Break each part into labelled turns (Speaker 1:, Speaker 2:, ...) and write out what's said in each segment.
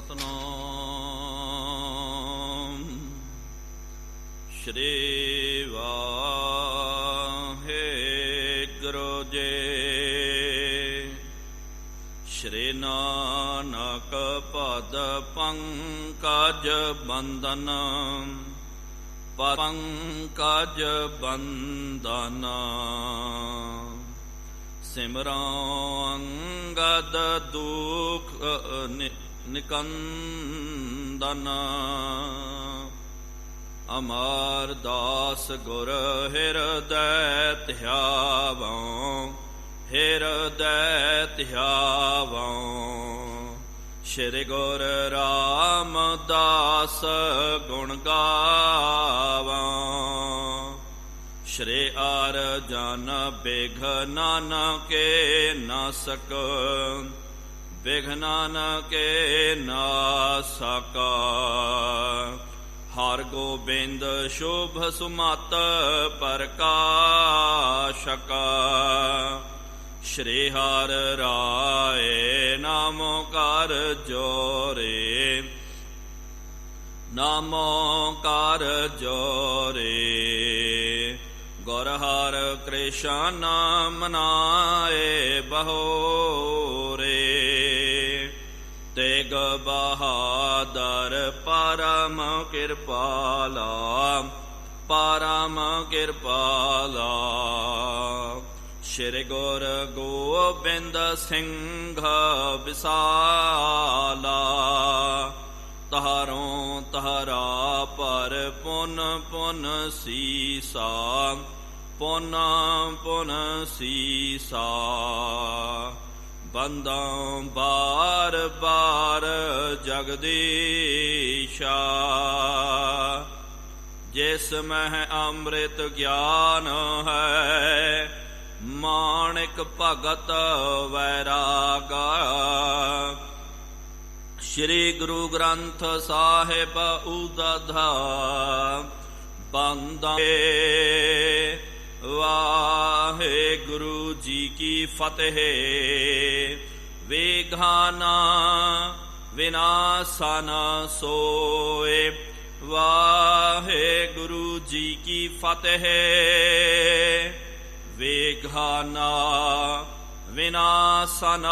Speaker 1: ਸਤਨਾਮ ਸ਼੍ਰੀ ਵਾਹਿਗੁਰੂ ਜੀ। ਸ਼੍ਰੀ ਨਾਨਕ ਪਦ ਪੰਕਜ ਬੰਦਨ, ਪੰਕਜ ਬੰਦਨ। ਸਿਮਰਾਂ ਅੰਗਦ ਦੁਖ ਨਿਕੰਦਨ। ਅਮਰ ਦਾਸ ਗੁਰ ਹਿਰਦੈ ਧਿਆਵਉ, ਹਿਰਦੈ ਧਿਆਵਉ। ਸ਼੍ਰੀ ਗੁਰ ਰਾਮਦਾਸ ਗੁਣ ਗਾਵਉ। ਸ਼੍ਰੀ ਅਰਜਨ ਬਿਘਨ ਕੇ ਨਾਸਕ, ਬਿਘਨ ਕੇ ਨਾਸਕ। ਹਰਿ ਗੋਬਿੰਦ ਸ਼ੁਭ ਸੁਮਤ ਪ੍ਰਕਾਸ਼ਕ। ਸ਼੍ਰੀ ਹਰਿ ਰਾਏ ਨਾਮੋ ਕਰ ਜੋਰੇ, ਨਾਮੋ ਕਰ ਜੋਰੇ। ਗੁਰ ਹਰਿ ਕ੍ਰਿਸ਼ਨ ਮਨਾਏ ਬਹੋਰੇ। ਤੇਗ ਬਹਾਦਰ ਪਰਮ ਕਿਰਪਾਲਾ, ਪਰਮ ਕਿਰਪਾਲਾ। ਸ਼੍ਰੀ ਗੁਰ ਗੋਬਿੰਦ ਸਿੰਘ ਵਿਸਾਲਾ। ਤਹਾਰੋਂ ਤਹਰਾ ਪਰ ਪੁਨ ਪੁਨ ਸੀਸਾ, ਪੁਨ ਪੁਨ ਸੀਸਾ। ਬੰਦਾਂ ਬਾਰ ਬਾਰ ਜਗਦੀਸ਼ਾ। ਜਿਸ ਮਹਿ ਅੰਮ੍ਰਿਤ ਗਿਆਨ ਹੈ, ਮਾਣਿਕ ਭਗਤ ਵੈਰਾਗਾ। ਸ਼੍ਰੀ ਗੁਰੂ ਗ੍ਰੰਥ ਸਾਹਿਬ ਉਦਧ ਬੰਦੇ। ਵਾਹਿਗੁਰੂ ਜੀ ਕੀ ਫਤਿਹ। ਵਿਘਨ ਵਿਨਾਸ਼ਨ ਸੋਏ। ਵਾਹਿਗੁਰੂ ਜੀ ਕੀ ਫਤਿਹ। ਵਿਘਨ ਵਿਨਾਸ਼ਨ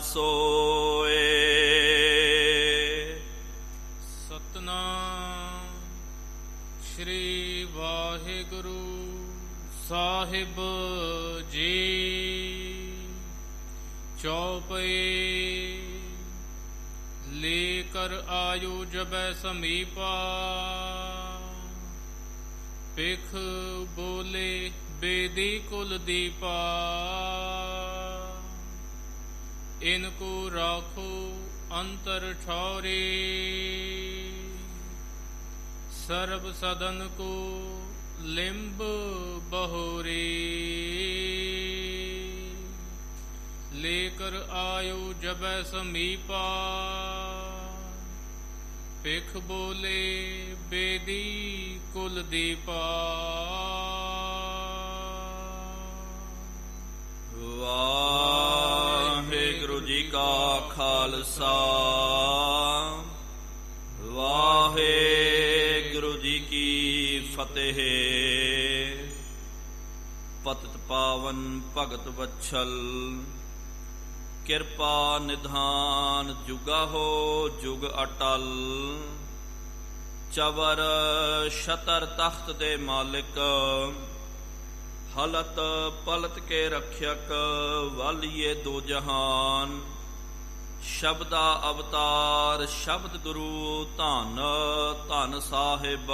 Speaker 1: ਸੋਏ।
Speaker 2: ਸਤਨਾਮ ਸ਼੍ਰੀ ਵਾਹਿਗੁਰੂ ਸਾਹਿਬ ਜੀ। ਚੌਪਈ ਲੇਕਰ ਆਯੂ ਜਬੈ ਸਮੀਪਾ। ਪਿਖ ਬੋਲੇ बेदी कुल दीपा। इनको राखो अंतर ठौरे। सर्व सदन को लिंब बहोरे। लेकर आयो जब समीपा। पिख बोले बेदी कुल दीपा।
Speaker 1: ਵਾਹਿਗੁਰੂ ਜੀ ਕਾ ਖਾਲਸਾ, ਵਾਹਿਗੁਰੂ ਜੀ ਕੀ ਫਤਿਹ। ਪਤਿਤ ਪਾਵਨ ਭਗਤ ਵਛਲ, ਕਿਰਪਾ ਨਿਧਾਨ ਜੁਗਾ ਹੋ ਜੁਗ ਅਟਲ। ਚਵਰ ਛਤਰ ਤਖਤ ਦੇ ਮਾਲਿਕ, ਹਲਤ ਪਲਤ ਕੇ ਰਖਿਅਕ। ਵਾਲੀਏ ਦੋ ਜਹਾਨ, ਸ਼ਬਦਾ ਅਵਤਾਰ ਸ਼ਬਦ ਗੁਰੂ। ਧੰਨ ਧੰਨ ਸਾਹਿਬ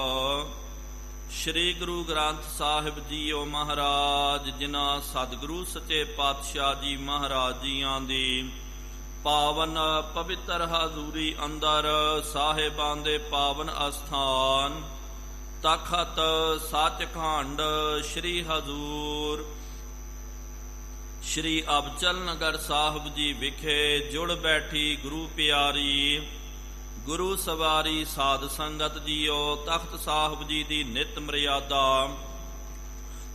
Speaker 1: ਸ਼੍ਰੀ ਗੁਰੂ ਗ੍ਰੰਥ ਸਾਹਿਬ ਜੀਓ ਮਹਾਰਾਜ, ਜਿਨ੍ਹਾਂ ਸਤਿਗੁਰੂ ਸੱਚੇ ਪਾਤਸ਼ਾਹ ਜੀ ਮਹਾਰਾਜ ਜੀਆਂ ਦੀ ਪਾਵਨ ਪਵਿੱਤਰ ਹਜ਼ੂਰੀ ਅੰਦਰ, ਸਾਹਿਬਾਂ ਦੇ ਪਾਵਨ ਅਸਥਾਨ ਤਖਤ ਸੱਚਖੰਡ ਸ਼੍ਰੀ ਹਜ਼ੂਰ ਸ਼੍ਰੀ ਅਬਚਲ ਨਗਰ ਸਾਹਿਬ ਜੀ ਵਿਖੇ ਜੁੜ ਬੈਠੀ ਗੁਰੂ ਪਿਆਰੀ, ਗੁਰੂ ਸਵਾਰੀ ਸਾਧ ਸੰਗਤ ਜੀਓ। ਤਖਤ ਸਾਹਿਬ ਜੀ ਦੀ ਨਿਤ ਮਰਿਆਦਾ,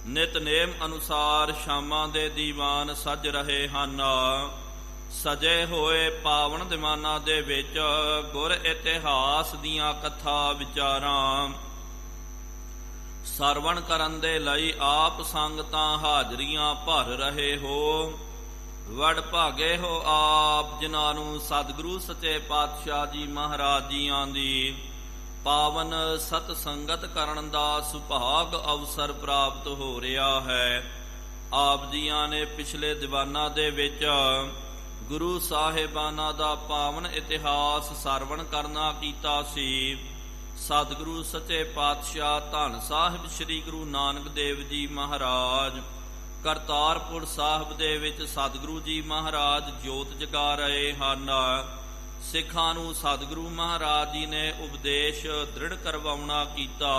Speaker 1: ਨਿਤਨੇਮ ਅਨੁਸਾਰ ਸ਼ਾਮਾਂ ਦੇ ਦੀਵਾਨ ਸੱਜ ਰਹੇ ਹਨ। ਸਜੇ ਹੋਏ ਪਾਵਨ ਦੀਵਾਨਾਂ ਦੇ ਵਿੱਚ ਗੁਰ ਇਤਿਹਾਸ ਦੀਆਂ ਕਥਾ ਵਿਚਾਰਾਂ ਸਰਵਣ ਕਰਨ ਦੇ ਲਈ ਆਪ ਸੰਗਤਾਂ ਹਾਜ਼ਰੀਆਂ ਭਰ ਰਹੇ ਹੋ। ਵਡ ਭਾਗੇ ਹੋ ਆਪ ਜਿਨ੍ਹਾਂ ਨੂੰ ਸਤਿਗੁਰੂ ਸੱਚੇ ਪਾਤਸ਼ਾਹ ਜੀ ਮਹਾਰਾਜ ਜੀਆਂ ਦੀ ਪਾਵਨ ਸਤ ਸੰਗਤ ਕਰਨ ਦਾ ਸੁਭਾਗ ਅਵਸਰ ਪ੍ਰਾਪਤ ਹੋ ਰਿਹਾ ਹੈ। ਆਪ ਜੀਆਂ ਨੇ ਪਿਛਲੇ ਦੀਵਾਨਾਂ ਦੇ ਵਿੱਚ ਗੁਰੂ ਸਾਹਿਬਾਨਾਂ ਦਾ ਪਾਵਨ ਇਤਿਹਾਸ ਸਰਵਣ ਕਰਨਾ ਕੀਤਾ ਸੀ। ਸਤਿਗੁਰੂ ਸੱਚੇ ਪਾਤਸ਼ਾਹ ਧੰਨ ਸਾਹਿਬ ਸ੍ਰੀ ਗੁਰੂ ਨਾਨਕ ਦੇਵ ਜੀ ਮਹਾਰਾਜ ਕਰਤਾਰਪੁਰ ਸਾਹਿਬ ਦੇ ਵਿੱਚ ਸਤਿਗੁਰੂ ਜੀ ਮਹਾਰਾਜ ਜੋਤ ਜਗਾ ਰਹੇ ਹਨ। ਸਿੱਖਾਂ ਨੂੰ ਸਤਿਗੁਰੂ ਮਹਾਰਾਜ ਜੀ ਨੇ ਉਪਦੇਸ਼ ਦ੍ਰਿੜ ਕਰਵਾਉਣਾ ਕੀਤਾ।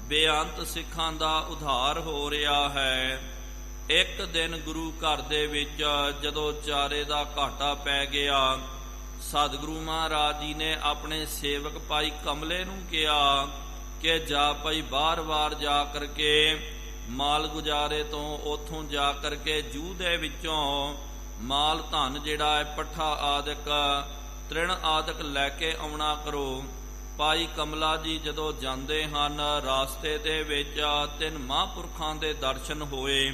Speaker 1: ਬੇਅੰਤ ਸਿੱਖਾਂ ਦਾ ਉਧਾਰ ਹੋ ਰਿਹਾ ਹੈ। ਇੱਕ ਦਿਨ ਗੁਰੂ ਘਰ ਦੇ ਵਿੱਚ ਜਦੋਂ ਚਾਰੇ ਦਾ ਘਾਟਾ ਪੈ ਗਿਆ, ਸਤਿਗੁਰੂ ਮਹਾਰਾਜ ਜੀ ਨੇ ਆਪਣੇ ਸੇਵਕ ਭਾਈ ਕਮਲੇ ਨੂੰ ਕਿਹਾ ਕਿ ਜਾ ਭਾਈ ਬਾਰ-ਬਾਰ ਜਾ ਕਰਕੇ ਮਾਲ ਗੁਜ਼ਾਰੇ ਤੋਂ ਉਥੋਂ ਜਾ ਕਰਕੇ ਜੂਹ ਦੇ ਵਿੱਚੋਂ ਮਾਲ ਧਨ ਜਿਹੜਾ ਹੈ ਪੱਠਾ ਆਦਿਕ ਤ੍ਰਿਣ ਆਦਿਕ ਲੈ ਕੇ ਆਉਣਾ ਕਰੋ। ਭਾਈ ਕਮਲਾ ਜੀ ਜਦੋਂ ਜਾਂਦੇ ਹਨ, ਰਾਸਤੇ ਦੇ ਵਿੱਚ ਤਿੰਨ ਮਹਾਂਪੁਰਖਾਂ ਦੇ ਦਰਸ਼ਨ ਹੋਏ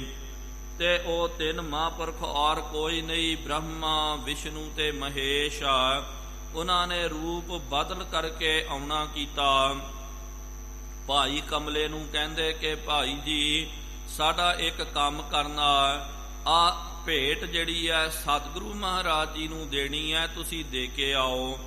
Speaker 1: ਤੇ ਉਹ ਤਿੰਨ ਮਹਾਂਪੁਰਖ ਔਰ ਕੋਈ ਨਹੀਂ, ਬ੍ਰਹਮਾ ਵਿਸ਼ਨੂੰ ਤੇ ਮਹੇਸ਼। ਉਹਨਾਂ ਨੇ ਰੂਪ ਬਦਲ ਕਰਕੇ ਆਉਣਾ ਕੀਤਾ। ਭਾਈ ਕਮਲੇ ਨੂੰ ਕਹਿੰਦੇ ਕਿ ਭਾਈ ਜੀ ਸਾਡਾ ਇੱਕ ਕੰਮ ਕਰਨਾ, ਆ ਭੇਟ ਜਿਹੜੀ ਹੈ ਸਤਿਗੁਰੂ ਮਹਾਰਾਜ ਜੀ ਨੂੰ ਦੇਣੀ ਹੈ, ਤੁਸੀਂ ਦੇ ਕੇ ਆਓ।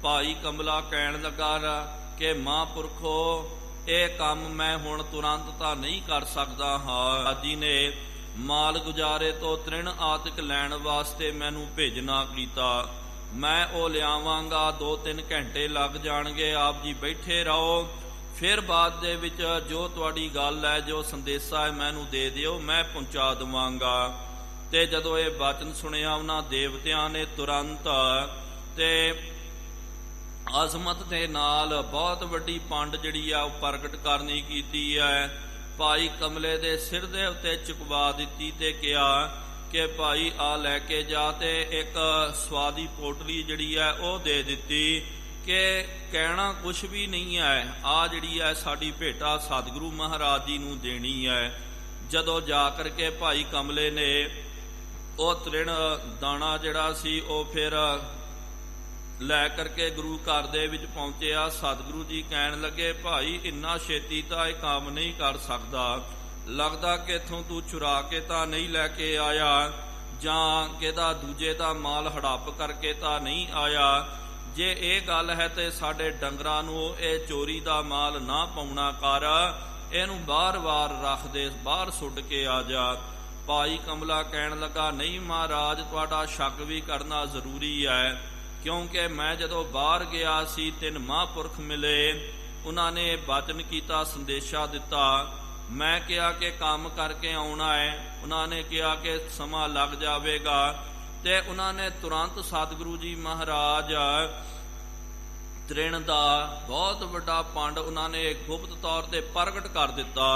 Speaker 1: ਭਾਈ ਕਮਲਾ ਕਹਿਣ ਲੱਗਾ ਕਿ ਮਹਾਂਪੁਰਖੋ ਇਹ ਕੰਮ ਮੈਂ ਹੁਣ ਤੁਰੰਤ ਤਾਂ ਨਹੀਂ ਕਰ ਸਕਦਾ ਹਾਂ। ਜੀ ਨੇ ਮਾਲ ਗੁਜ਼ਾਰੇ ਤੋਂ ਤ੍ਰਿਣ ਆਦਿਕ ਲੈਣ ਵਾਸਤੇ ਮੈਨੂੰ ਭੇਜਣਾ ਕੀਤਾ। ਮੈਂ ਉਹ ਲਿਆਵਾਂਗਾ, 2-3 ਘੰਟੇ ਲੱਗ ਜਾਣਗੇ, ਆਪ ਜੀ ਬੈਠੇ ਰਹੋ। ਫਿਰ ਬਾਅਦ ਦੇ ਵਿੱਚ ਜੋ ਤੁਹਾਡੀ ਗੱਲ ਹੈ, ਜੋ ਸੰਦੇਸ਼ਾ ਹੈ ਮੈਨੂੰ ਦੇ ਦਿਓ, ਮੈਂ ਪਹੁੰਚਾ ਦੇਵਾਂਗਾ। ਤੇ ਜਦੋਂ ਇਹ ਬਚਨ ਸੁਣਿਆ ਉਹਨਾਂ ਦੇਵਤਿਆਂ ਨੇ ਤੁਰੰਤ ਤੇ ਅਜ਼ਮਤ ਦੇ ਨਾਲ ਬਹੁਤ ਵੱਡੀ ਪੰਡ ਜਿਹੜੀ ਆ ਉਹ ਪ੍ਰਗਟ ਕਰਨੀ ਕੀਤੀ ਹੈ। ਭਾਈ ਕਮਲੇ ਦੇ ਸਿਰ ਦੇ ਉੱਤੇ ਚੁਕਵਾ ਦਿੱਤੀ ਤੇ ਕਿਹਾ ਕਿ ਭਾਈ ਆ ਲੈ ਕੇ ਜਾ, ਤੇ ਇੱਕ ਸਵਾਦੀ ਪੋਟਲੀ ਜਿਹੜੀ ਹੈ ਉਹ ਦੇ ਦਿੱਤੀ ਕਿ ਕਹਿਣਾ ਕੁਛ ਵੀ ਨਹੀਂ ਹੈ, ਆ ਜਿਹੜੀ ਹੈ ਸਾਡੀ ਭੇਟਾ ਸਤਿਗੁਰੂ ਮਹਾਰਾਜ ਜੀ ਨੂੰ ਦੇਣੀ ਹੈ। ਜਦੋਂ ਜਾ ਕਰਕੇ ਭਾਈ ਕਮਲੇ ਨੇ ਉਹ ਤ੍ਰਿਣ ਦਾਣਾ ਜਿਹੜਾ ਸੀ ਉਹ ਫਿਰ ਲੈ ਕਰਕੇ ਗੁਰੂ ਘਰ ਦੇ ਵਿੱਚ ਪਹੁੰਚਿਆ। ਸਤਿਗੁਰੂ ਜੀ ਕਹਿਣ ਲੱਗੇ ਭਾਈ ਇੰਨਾ ਛੇਤੀ ਤਾਂ ਇਹ ਕੰਮ ਨਹੀਂ ਕਰ ਸਕਦਾ, ਲੱਗਦਾ ਕਿ ਇੱਥੋਂ ਤੂੰ ਚੁਰਾ ਕੇ ਤਾਂ ਨਹੀਂ ਲੈ ਕੇ ਆਇਆ, ਜਾਂ ਕਿਹਦਾ ਦੂਜੇ ਦਾ ਮਾਲ ਹੜੱਪ ਕਰਕੇ ਤਾਂ ਨਹੀਂ ਆਇਆ। ਜੇ ਇਹ ਗੱਲ ਹੈ ਤੇ ਸਾਡੇ ਡੰਗਰਾਂ ਨੂੰ ਇਹ ਚੋਰੀ ਦਾ ਮਾਲ ਨਾ ਪਾਉਣਾ ਕਰ, ਇਹਨੂੰ ਬਾਰ-ਬਾਰ ਰੱਖ ਦੇ, ਬਾਹਰ ਸੁੱਟ ਕੇ ਆ ਜਾ। ਭਾਈ ਕਮਲਾ ਕਹਿਣ ਲੱਗਾ ਨਹੀਂ ਮਹਾਰਾਜ, ਤੁਹਾਡਾ ਸ਼ੱਕ ਵੀ ਕਰਨਾ ਜ਼ਰੂਰੀ ਹੈ, ਕਿਉਂਕਿ ਮੈਂ ਜਦੋਂ ਬਾਹਰ ਗਿਆ ਸੀ ਤਿੰਨ ਮਹਾਂਪੁਰਖ ਮਿਲੇ, ਉਹਨਾਂ ਨੇ ਬਚਨ ਕੀਤਾ, ਸੰਦੇਸ਼ਾ ਦਿੱਤਾ। ਮੈਂ ਕਿਹਾ ਕਿ ਕੰਮ ਕਰਕੇ ਆਉਣਾ ਹੈ, ਉਹਨਾਂ ਨੇ ਕਿਹਾ ਕਿ ਸਮਾਂ ਲੱਗ ਜਾਵੇਗਾ। ਤੇ ਉਹਨਾਂ ਨੇ ਤੁਰੰਤ ਸਤਿਗੁਰੂ ਜੀ ਮਹਾਰਾਜ ਤ੍ਰਿਣ ਦਾ ਬਹੁਤ ਵੱਡਾ ਪੰਡ ਉਹਨਾਂ ਨੇ ਗੁਪਤ ਤੌਰ ਤੇ ਪ੍ਰਗਟ ਕਰ ਦਿੱਤਾ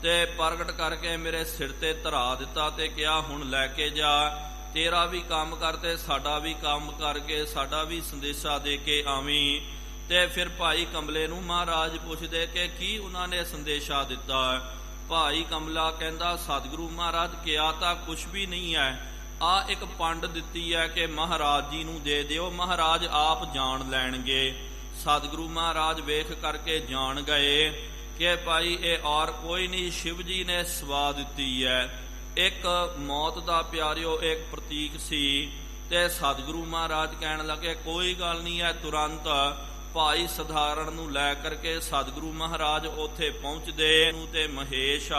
Speaker 1: ਤੇ ਪ੍ਰਗਟ ਕਰਕੇ ਮੇਰੇ ਸਿਰ ਤੇ ਧਰਾ ਦਿੱਤਾ ਤੇ ਕਿਹਾ ਹੁਣ ਲੈ ਕੇ ਜਾ, ਤੇਰਾ ਵੀ ਕੰਮ ਕਰਦੇ, ਸਾਡਾ ਵੀ ਕੰਮ ਕਰਕੇ, ਸਾਡਾ ਵੀ ਸੰਦੇਸ਼ਾ ਦੇ ਕੇ ਆਵੀਂ। ਤੇ ਫਿਰ ਭਾਈ ਕਮਲੇ ਨੂੰ ਮਹਾਰਾਜ ਪੁੱਛਦੇ ਕਿ ਕੀ ਉਹਨਾਂ ਨੇ ਸੰਦੇਸ਼ਾ ਦਿੱਤਾ। ਭਾਈ ਕਮਲਾ ਕਹਿੰਦਾ ਸਤਿਗੁਰੂ ਮਹਾਰਾਜ ਕਿਹਾ ਤਾਂ ਕੁਛ ਵੀ ਨਹੀਂ ਹੈ, ਆ ਇੱਕ ਪੰਡ ਦਿੱਤੀ ਹੈ ਕਿ ਮਹਾਰਾਜ ਜੀ ਨੂੰ ਦੇ ਦਿਓ, ਮਹਾਰਾਜ ਆਪ ਜਾਣ ਲੈਣਗੇ। ਸਤਿਗੁਰੂ ਮਹਾਰਾਜ ਵੇਖ ਕਰਕੇ ਜਾਣ ਗਏ ਕਿ ਭਾਈ ਇਹ ਔਰ ਕੋਈ ਨਹੀਂ, ਸ਼ਿਵ ਜੀ ਨੇ ਸਵਾ ਦਿੱਤੀ ਹੈ। ਇੱਕ ਮੌਤ ਦਾ ਪਿਆਰਿਓ ਇੱਕ ਪ੍ਰਤੀਕ ਸੀ। ਤੇ ਸਤਿਗੁਰੂ ਮਹਾਰਾਜ ਕਹਿਣ ਲੱਗੇ ਕੋਈ ਗੱਲ ਨਹੀਂ ਹੈ। ਤੁਰੰਤ ਭਾਈ ਸਧਾਰਨ ਨੂੰ ਲੈ ਕਰਕੇ ਸਤਿਗੁਰੂ ਮਹਾਰਾਜ ਉੱਥੇ ਪਹੁੰਚਦੇ ਨੂੰ ਤੇ ਮਹੇਸ਼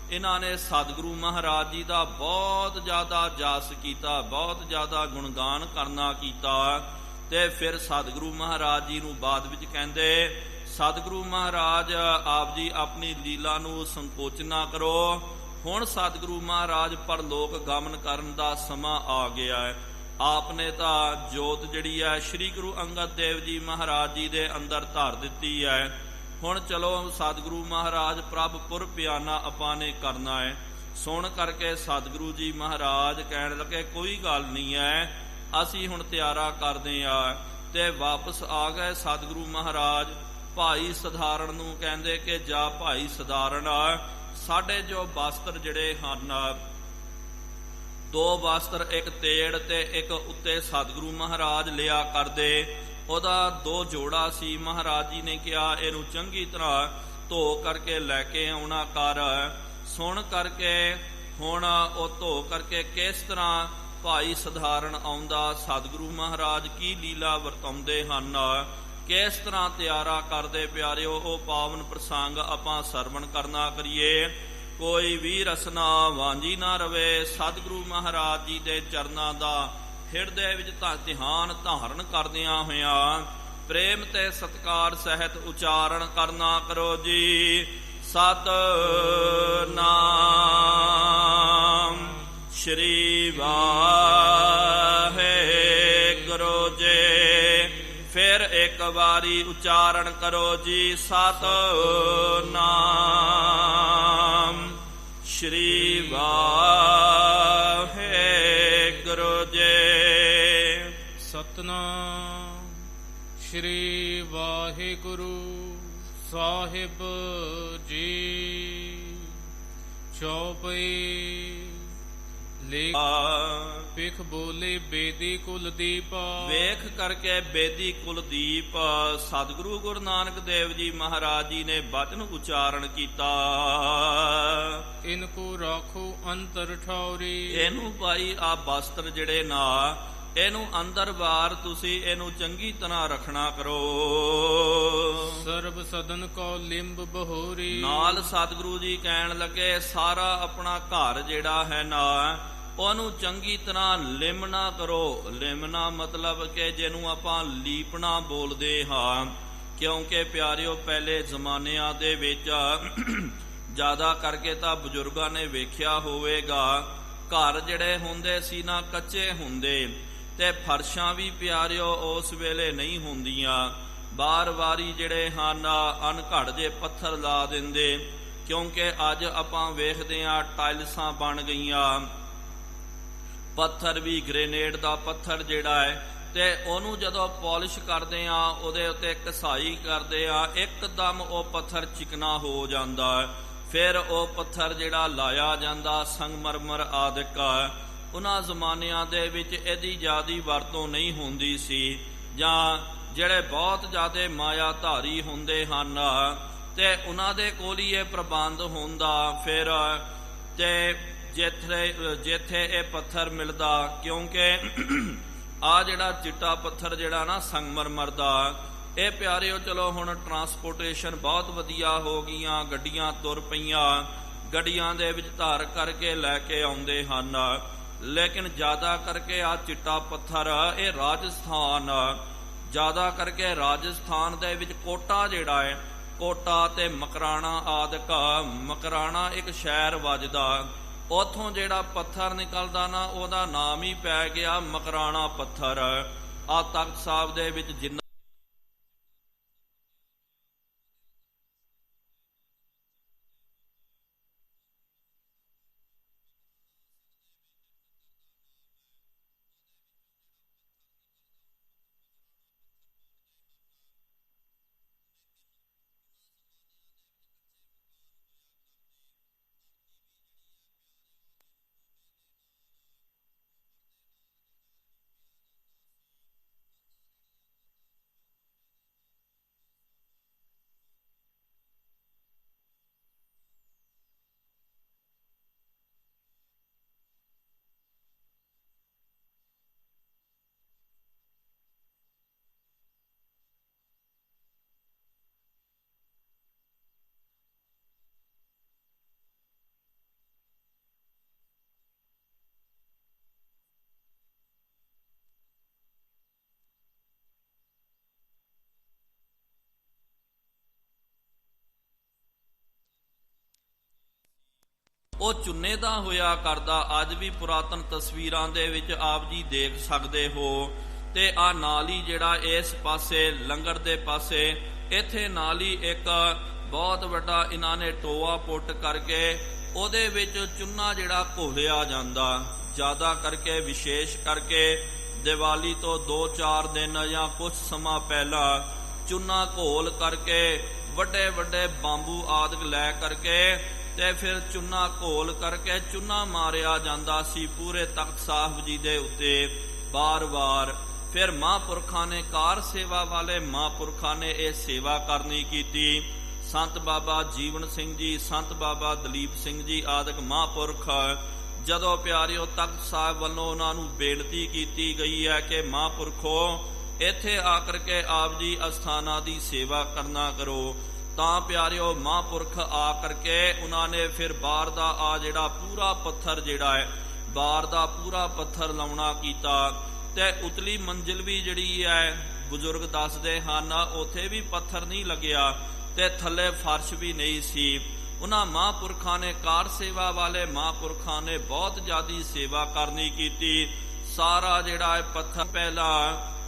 Speaker 1: ਇਹਨਾਂ ਨੇ ਸਤਿਗੁਰੂ ਮਹਾਰਾਜ ਜੀ ਦਾ ਬਹੁਤ ਜ਼ਿਆਦਾ ਜਸ ਕੀਤਾ, ਬਹੁਤ ਜ਼ਿਆਦਾ ਗੁਣਗਾਨ ਕਰਨਾ ਕੀਤਾ। ਤੇ ਫਿਰ ਸਤਿਗੁਰੂ ਮਹਾਰਾਜ ਜੀ ਨੂੰ ਬਾਅਦ ਵਿੱਚ ਕਹਿੰਦੇ ਸਤਿਗੁਰੂ ਮਹਾਰਾਜ ਆਪ ਜੀ ਆਪਣੀ ਲੀਲਾ ਨੂੰ ਸੰਕੋਚ ਨਾ ਕਰੋ, ਹੁਣ ਸਤਿਗੁਰੂ ਮਹਾਰਾਜ ਪਰਲੋਕ ਗਮਨ ਕਰਨ ਦਾ ਸਮਾਂ ਆ ਗਿਆ ਹੈ। ਆਪ ਨੇ ਤਾਂ ਜੋਤ ਜਿਹੜੀ ਹੈ ਸ੍ਰੀ ਗੁਰੂ ਅੰਗਦ ਦੇਵ ਜੀ ਮਹਾਰਾਜ ਜੀ ਦੇ ਅੰਦਰ ਧਰ ਦਿੱਤੀ ਹੈ। ਹੁਣ ਚਲੋ ਸਤਿਗੁਰੂ ਮਹਾਰਾਜ ਪ੍ਰਭ ਪੁਰ ਪਿਆਨਾ ਆਪਾਂ ਨੇ ਕਰਨਾ ਹੈ। ਸੁਣ ਕਰਕੇ ਸਤਿਗੁਰੂ ਜੀ ਮਹਾਰਾਜ ਕਹਿਣ ਲੱਗੇ ਕੋਈ ਗੱਲ ਨਹੀਂ ਹੈ, ਅਸੀਂ ਹੁਣ ਤਿਆਰਾ ਕਰਦੇ ਆ। ਤੇ ਵਾਪਸ ਆ ਗਏ ਸਤਿਗੁਰੂ ਮਹਾਰਾਜ। ਭਾਈ ਸਧਾਰਨ ਨੂੰ ਕਹਿੰਦੇ ਕਿ ਜਾ ਭਾਈ ਸਧਾਰਨ, ਸਾਡੇ ਜੋ ਵਸਤਰ ਜਿਹੜੇ ਹਨ, 2 ਵਸਤਰ, ਇੱਕ ਤੇੜ ਤੇ ਇੱਕ ਉੱਤੇ ਸਤਿਗੁਰੂ ਮਹਾਰਾਜ ਲਿਆ ਕਰਦੇ। ਉਹਦਾ 2 ਜੋੜਾ ਸੀ। ਮਹਾਰਾਜ ਜੀ ਨੇ ਕਿਹਾ ਇਹਨੂੰ ਚੰਗੀ ਤਰ੍ਹਾਂ ਧੋ ਕਰਕੇ ਲੈ ਕੇ ਆਉਣਾ ਕਰ। ਸੁਣ ਕਰਕੇ ਹੁਣ ਉਹ ਧੋ ਕਰਕੇ ਕਿਸ ਤਰ੍ਹਾਂ ਭਾਈ ਸਧਾਰਨ ਆਉਂਦਾ, ਸਤਿਗੁਰੂ ਮਹਾਰਾਜ ਕੀ ਲੀਲਾ ਵਰਤਾਉਂਦੇ ਹਨ, ਕਿਸ ਤਰ੍ਹਾਂ ਤਿਆਰਾ ਕਰਦੇ ਪਿਆਰਿਓ, ਉਹ ਪਾਵਨ ਪ੍ਰਸੰਗ ਆਪਾਂ ਸਰਵਣ ਕਰਨਾ ਕਰੀਏ। ਕੋਈ ਵੀ ਰਸਨਾ ਵਾਂਝੀ ਨਾ ਰਵੇ। ਸਤਿਗੁਰੂ ਮਹਾਰਾਜ ਜੀ ਦੇ ਚਰਨਾਂ ਦਾ ਹਿਰਦੇ ਵਿੱਚ ਧਿਆਨ ਧਾਰਨ ਕਰਦਿਆਂ ਹੋਇਆਂ ਪ੍ਰੇਮ ਤੇ ਸਤਿਕਾਰ ਸਹਿਤ ਉਚਾਰਨ ਕਰਨਾ ਕਰੋ ਜੀ। ਸਤਿਨਾਮ ਸ਼੍ਰੀ ਵਾਹਿਗੁਰੂ ਜੀ। ਫਿਰ ਇੱਕ ਵਾਰੀ ਉਚਾਰਨ ਕਰੋ ਜੀ। ਸਤਿਨਾਮ ਸ਼੍ਰੀ ਵਾਹਿਗੁਰੂ ਜੀ।
Speaker 2: ਸਤਿਨਾਮ ਸ਼੍ਰੀ ਵਾਹਿਗੁਰੂ ਸਾਹਿਬ ਜੀ। ਚੌਪਈ ਲੇਖ ਵੇਖ ਬੋਲੇ ਬੇਦੀ ਕੁਲਦੀਪ।
Speaker 1: ਵੇਖ ਕਰਕੇ ਬੇਦੀ ਕੁਲਦੀਪ ਸਤਿਗੁਰੂ ਗੁਰੂ ਨਾਨਕ ਦੇਵ ਜੀ ਮਹਾਰਾਜ ਜੀ ਨੇ ਬਚਨ ਉਚਾਰਨ ਕੀਤਾ।
Speaker 2: ਇਨਕੋ ਰਾਖੋ ਅੰਤਰ ਠੌਰੀ।
Speaker 1: ਇਹਨੂੰ ਭਾਈ ਆ ਵਸਤਰ ਜਿਹੜੇ ਨਾ, ਇਹਨੂੰ ਅੰਦਰ ਬਾਹਰ ਤੁਸੀਂ ਇਹਨੂੰ ਚੰਗੀ ਤਰ੍ਹਾਂ ਰੱਖਣਾ ਕਰੋ।
Speaker 2: ਸਰਬ ਸਦਨ ਕੋ ਲਿੰਬ ਬਹੋਰੀ। ਨਾਲ
Speaker 1: ਸਤਿਗੁਰੂ ਜੀ ਕਹਿਣ ਲੱਗੇ ਸਾਰਾ ਆਪਣਾ ਘਰ ਜਿਹੜਾ ਹੈ ਨਾ, ਉਹਨੂੰ ਚੰਗੀ ਤਰ੍ਹਾਂ ਲਿਮਣਾ ਕਰੋ। ਲਿਮਣਾ ਮਤਲਬ ਕਿ ਜਿਹਨੂੰ ਆਪਾਂ ਲੀਪਣਾ ਬੋਲਦੇ ਹਾਂ, ਕਿਉਂਕਿ ਪਿਆਰਿਓ ਪਹਿਲੇ ਜ਼ਮਾਨਿਆਂ ਦੇ ਵਿੱਚ ਜ਼ਿਆਦਾ ਕਰਕੇ ਤਾਂ ਬਜ਼ੁਰਗਾਂ ਨੇ ਵੇਖਿਆ ਹੋਵੇਗਾ, ਘਰ ਜਿਹੜੇ ਹੁੰਦੇ ਸੀ ਨਾ ਕੱਚੇ ਹੁੰਦੇ, ਤੇ ਫਰਸ਼ਾਂ ਵੀ ਪਿਆਰਿਓ ਉਸ ਵੇਲੇ ਨਹੀਂ ਹੁੰਦੀਆਂ। ਵਾਰੀ ਜਿਹੜੇ ਹਨ ਅਣਘੜ ਜੇ ਪੱਥਰ ਲਾ ਦਿੰਦੇ, ਕਿਉਂਕਿ ਅੱਜ ਆਪਾਂ ਵੇਖਦੇ ਹਾਂ ਟਾਇਲਸਾਂ ਬਣ ਗਈਆਂ। ਪੱਥਰ ਵੀ ਗ੍ਰੇਨੇਡ ਦਾ ਪੱਥਰ ਜਿਹੜਾ ਹੈ, ਤੇ ਉਹਨੂੰ ਜਦੋਂ ਪਾਲਿਸ਼ ਕਰਦੇ ਆ, ਉਹਦੇ ਉੱਤੇ ਘਸਾਈ ਕਰਦੇ ਆ, ਇੱਕਦਮ ਉਹ ਪੱਥਰ ਚਿਕਨਾ ਹੋ ਜਾਂਦਾ। ਫਿਰ ਉਹ ਪੱਥਰ ਜਿਹੜਾ ਲਾਇਆ ਜਾਂਦਾ ਸੰਗਮਰਮਰ ਆਦਿਕ, ਉਹਨਾਂ ਜ਼ਮਾਨਿਆਂ ਦੇ ਵਿੱਚ ਇਹਦੀ ਜ਼ਿਆਦੀ ਵਰਤੋਂ ਨਹੀਂ ਹੁੰਦੀ ਸੀ, ਜਾਂ ਜਿਹੜੇ ਬਹੁਤ ਜ਼ਿਆਦਾ ਮਾਇਆਧਾਰੀ ਹੁੰਦੇ ਹਨ ਤੇ ਉਹਨਾਂ ਦੇ ਕੋਲ ਹੀ ਇਹ ਪ੍ਰਬੰਧ ਹੁੰਦਾ। ਫਿਰ ਤੇ ਜਿੱਥੇ ਇਹ ਪੱਥਰ ਮਿਲਦਾ, ਕਿਉਂਕਿ ਆ ਜਿਹੜਾ ਚਿੱਟਾ ਪੱਥਰ ਜਿਹੜਾ ਨਾ ਸੰਗਮਰਮਰ ਦਾ, ਇਹ ਪਿਆਰਿਓ ਚਲੋ ਹੁਣ ਟਰਾਂਸਪੋਰਟੇਸ਼ਨ ਬਹੁਤ ਵਧੀਆ ਹੋ ਗਈਆਂ, ਗੱਡੀਆਂ ਤੁਰ ਪਈਆਂ, ਗੱਡੀਆਂ ਦੇ ਵਿੱਚ ਧਾਰ ਕਰਕੇ ਲੈ ਕੇ ਆਉਂਦੇ ਹਨ। ਲੇਕਿਨ ਜ਼ਿਆਦਾ ਕਰਕੇ ਆ ਚਿੱਟਾ ਪੱਥਰ ਇਹ ਰਾਜਸਥਾਨ, ਜ਼ਿਆਦਾ ਕਰਕੇ ਰਾਜਸਥਾਨ ਦੇ ਵਿੱਚ ਕੋਟਾ ਜਿਹੜਾ ਹੈ, ਕੋਟਾ ਤੇ ਮਕਰਾਣਾ ਆਦਿਕ, ਮਕਰਾਣਾ ਇੱਕ ਸ਼ਹਿਰ ਵੱਜਦਾ, ਉੱਥੋਂ ਜਿਹੜਾ ਪੱਥਰ ਨਿਕਲਦਾ ਨਾ, ਉਹਦਾ ਨਾਮ ਹੀ ਪੈ ਗਿਆ ਮਕਰਾਣਾ ਪੱਥਰ। ਆ ਤਖਤ ਸਾਹਿਬ ਦੇ ਵਿੱਚ ਜਿੰਨਾ ਉਹ ਚੁੰਨੇ ਦਾ ਹੋਇਆ ਕਰਦਾ। ਅੱਜ ਵੀ ਪੁਰਾਤਨ ਤਸਵੀਰਾਂ ਦੇ ਵਿੱਚ ਆਪ ਜੀ ਦੇਖ ਸਕਦੇ ਹੋ। ਤੇ ਆ ਨਾਲ ਹੀ ਜਿਹੜਾ ਇਸ ਪਾਸੇ ਲੰਗਰ ਦੇ ਪਾਸੇ, ਇੱਥੇ ਨਾਲ ਹੀ ਇੱਕ ਬਹੁਤ ਵੱਡਾ ਇਹਨਾਂ ਨੇ ਟੋਆ ਪੁੱਟ ਕਰਕੇ ਉਹਦੇ ਵਿੱਚ ਚੂਨਾ ਜਿਹੜਾ ਘੋਲਿਆ ਜਾਂਦਾ। ਜ਼ਿਆਦਾ ਕਰਕੇ ਵਿਸ਼ੇਸ਼ ਕਰਕੇ ਦੀਵਾਲੀ ਤੋਂ 2-4 ਦਿਨ ਜਾਂ ਕੁਝ ਸਮਾਂ ਪਹਿਲਾਂ ਚੂਨਾ ਘੋਲ ਕਰਕੇ ਵੱਡੇ ਵੱਡੇ ਬਾਂਬੂ ਆਦਿਕ ਲੈ ਕਰਕੇ ਤੇ ਫਿਰ ਚੂਨਾ ਘੋਲ ਕਰਕੇ ਚੂਨਾ ਮਾਰਿਆ ਜਾਂਦਾ ਸੀ ਪੂਰੇ ਤਖਤ ਸਾਹਿਬ ਜੀ ਦੇ ਉੱਤੇ ਬਾਰ-ਬਾਰ। ਫਿਰ ਮਹਾਂਪੁਰਖਾਂ ਨੇ ਕਾਰ ਸੇਵਾ ਵਾਲੇ ਮਹਾਂਪੁਰਖਾਂ ਨੇ ਇਹ ਸੇਵਾ ਕਰਨੀ ਕੀਤੀ। ਸੰਤ ਬਾਬਾ ਜੀਵਨ ਸਿੰਘ ਜੀ, ਸੰਤ ਬਾਬਾ ਦਲੀਪ ਸਿੰਘ ਜੀ ਆਦਿਕ ਮਹਾਂਪੁਰਖ ਜਦੋਂ ਪਿਆਰਿਓ ਤਖਤ ਸਾਹਿਬ ਵੱਲੋਂ ਉਹਨਾਂ ਨੂੰ ਬੇਨਤੀ ਕੀਤੀ ਗਈ ਹੈ ਕਿ ਮਹਾਂਪੁਰਖੋ ਇੱਥੇ ਆ ਕਰਕੇ ਆਪ ਜੀ ਅਸਥਾਨਾਂ ਦੀ ਸੇਵਾ ਕਰਨਾ ਕਰੋ, ਤਾਂ ਪਿਆਰਿਓ ਮਹਾਂਪੁਰਖ ਆ ਕਰਕੇ ਉਹਨਾਂ ਨੇ ਫਿਰ ਬਾਹਰ ਦਾ ਆ ਜਿਹੜਾ ਪੂਰਾ ਪੱਥਰ ਜਿਹੜਾ ਹੈ ਬਾਹਰ ਦਾ ਪੂਰਾ ਪੱਥਰ ਲਾਉਣਾ ਕੀਤਾ। ਤੇ ਉਤਲੀ ਮੰਜ਼ਿਲ ਵੀ ਜਿਹੜੀ ਹੈ ਬਜ਼ੁਰਗ ਦੱਸਦੇ ਹਨ ਉੱਥੇ ਵੀ ਪੱਥਰ ਨਹੀਂ ਲੱਗਿਆ ਤੇ ਥੱਲੇ ਫਰਸ਼ ਵੀ ਨਹੀਂ ਸੀ। ਉਹਨਾਂ ਮਹਾਂਪੁਰਖਾਂ ਨੇ ਕਾਰ ਸੇਵਾ ਵਾਲੇ ਮਹਾਂਪੁਰਖਾਂ ਨੇ ਬਹੁਤ ਜ਼ਿਆਦੀ ਸੇਵਾ ਕਰਨੀ ਕੀਤੀ। ਸਾਰਾ ਜਿਹੜਾ ਹੈ ਪੱਥਰ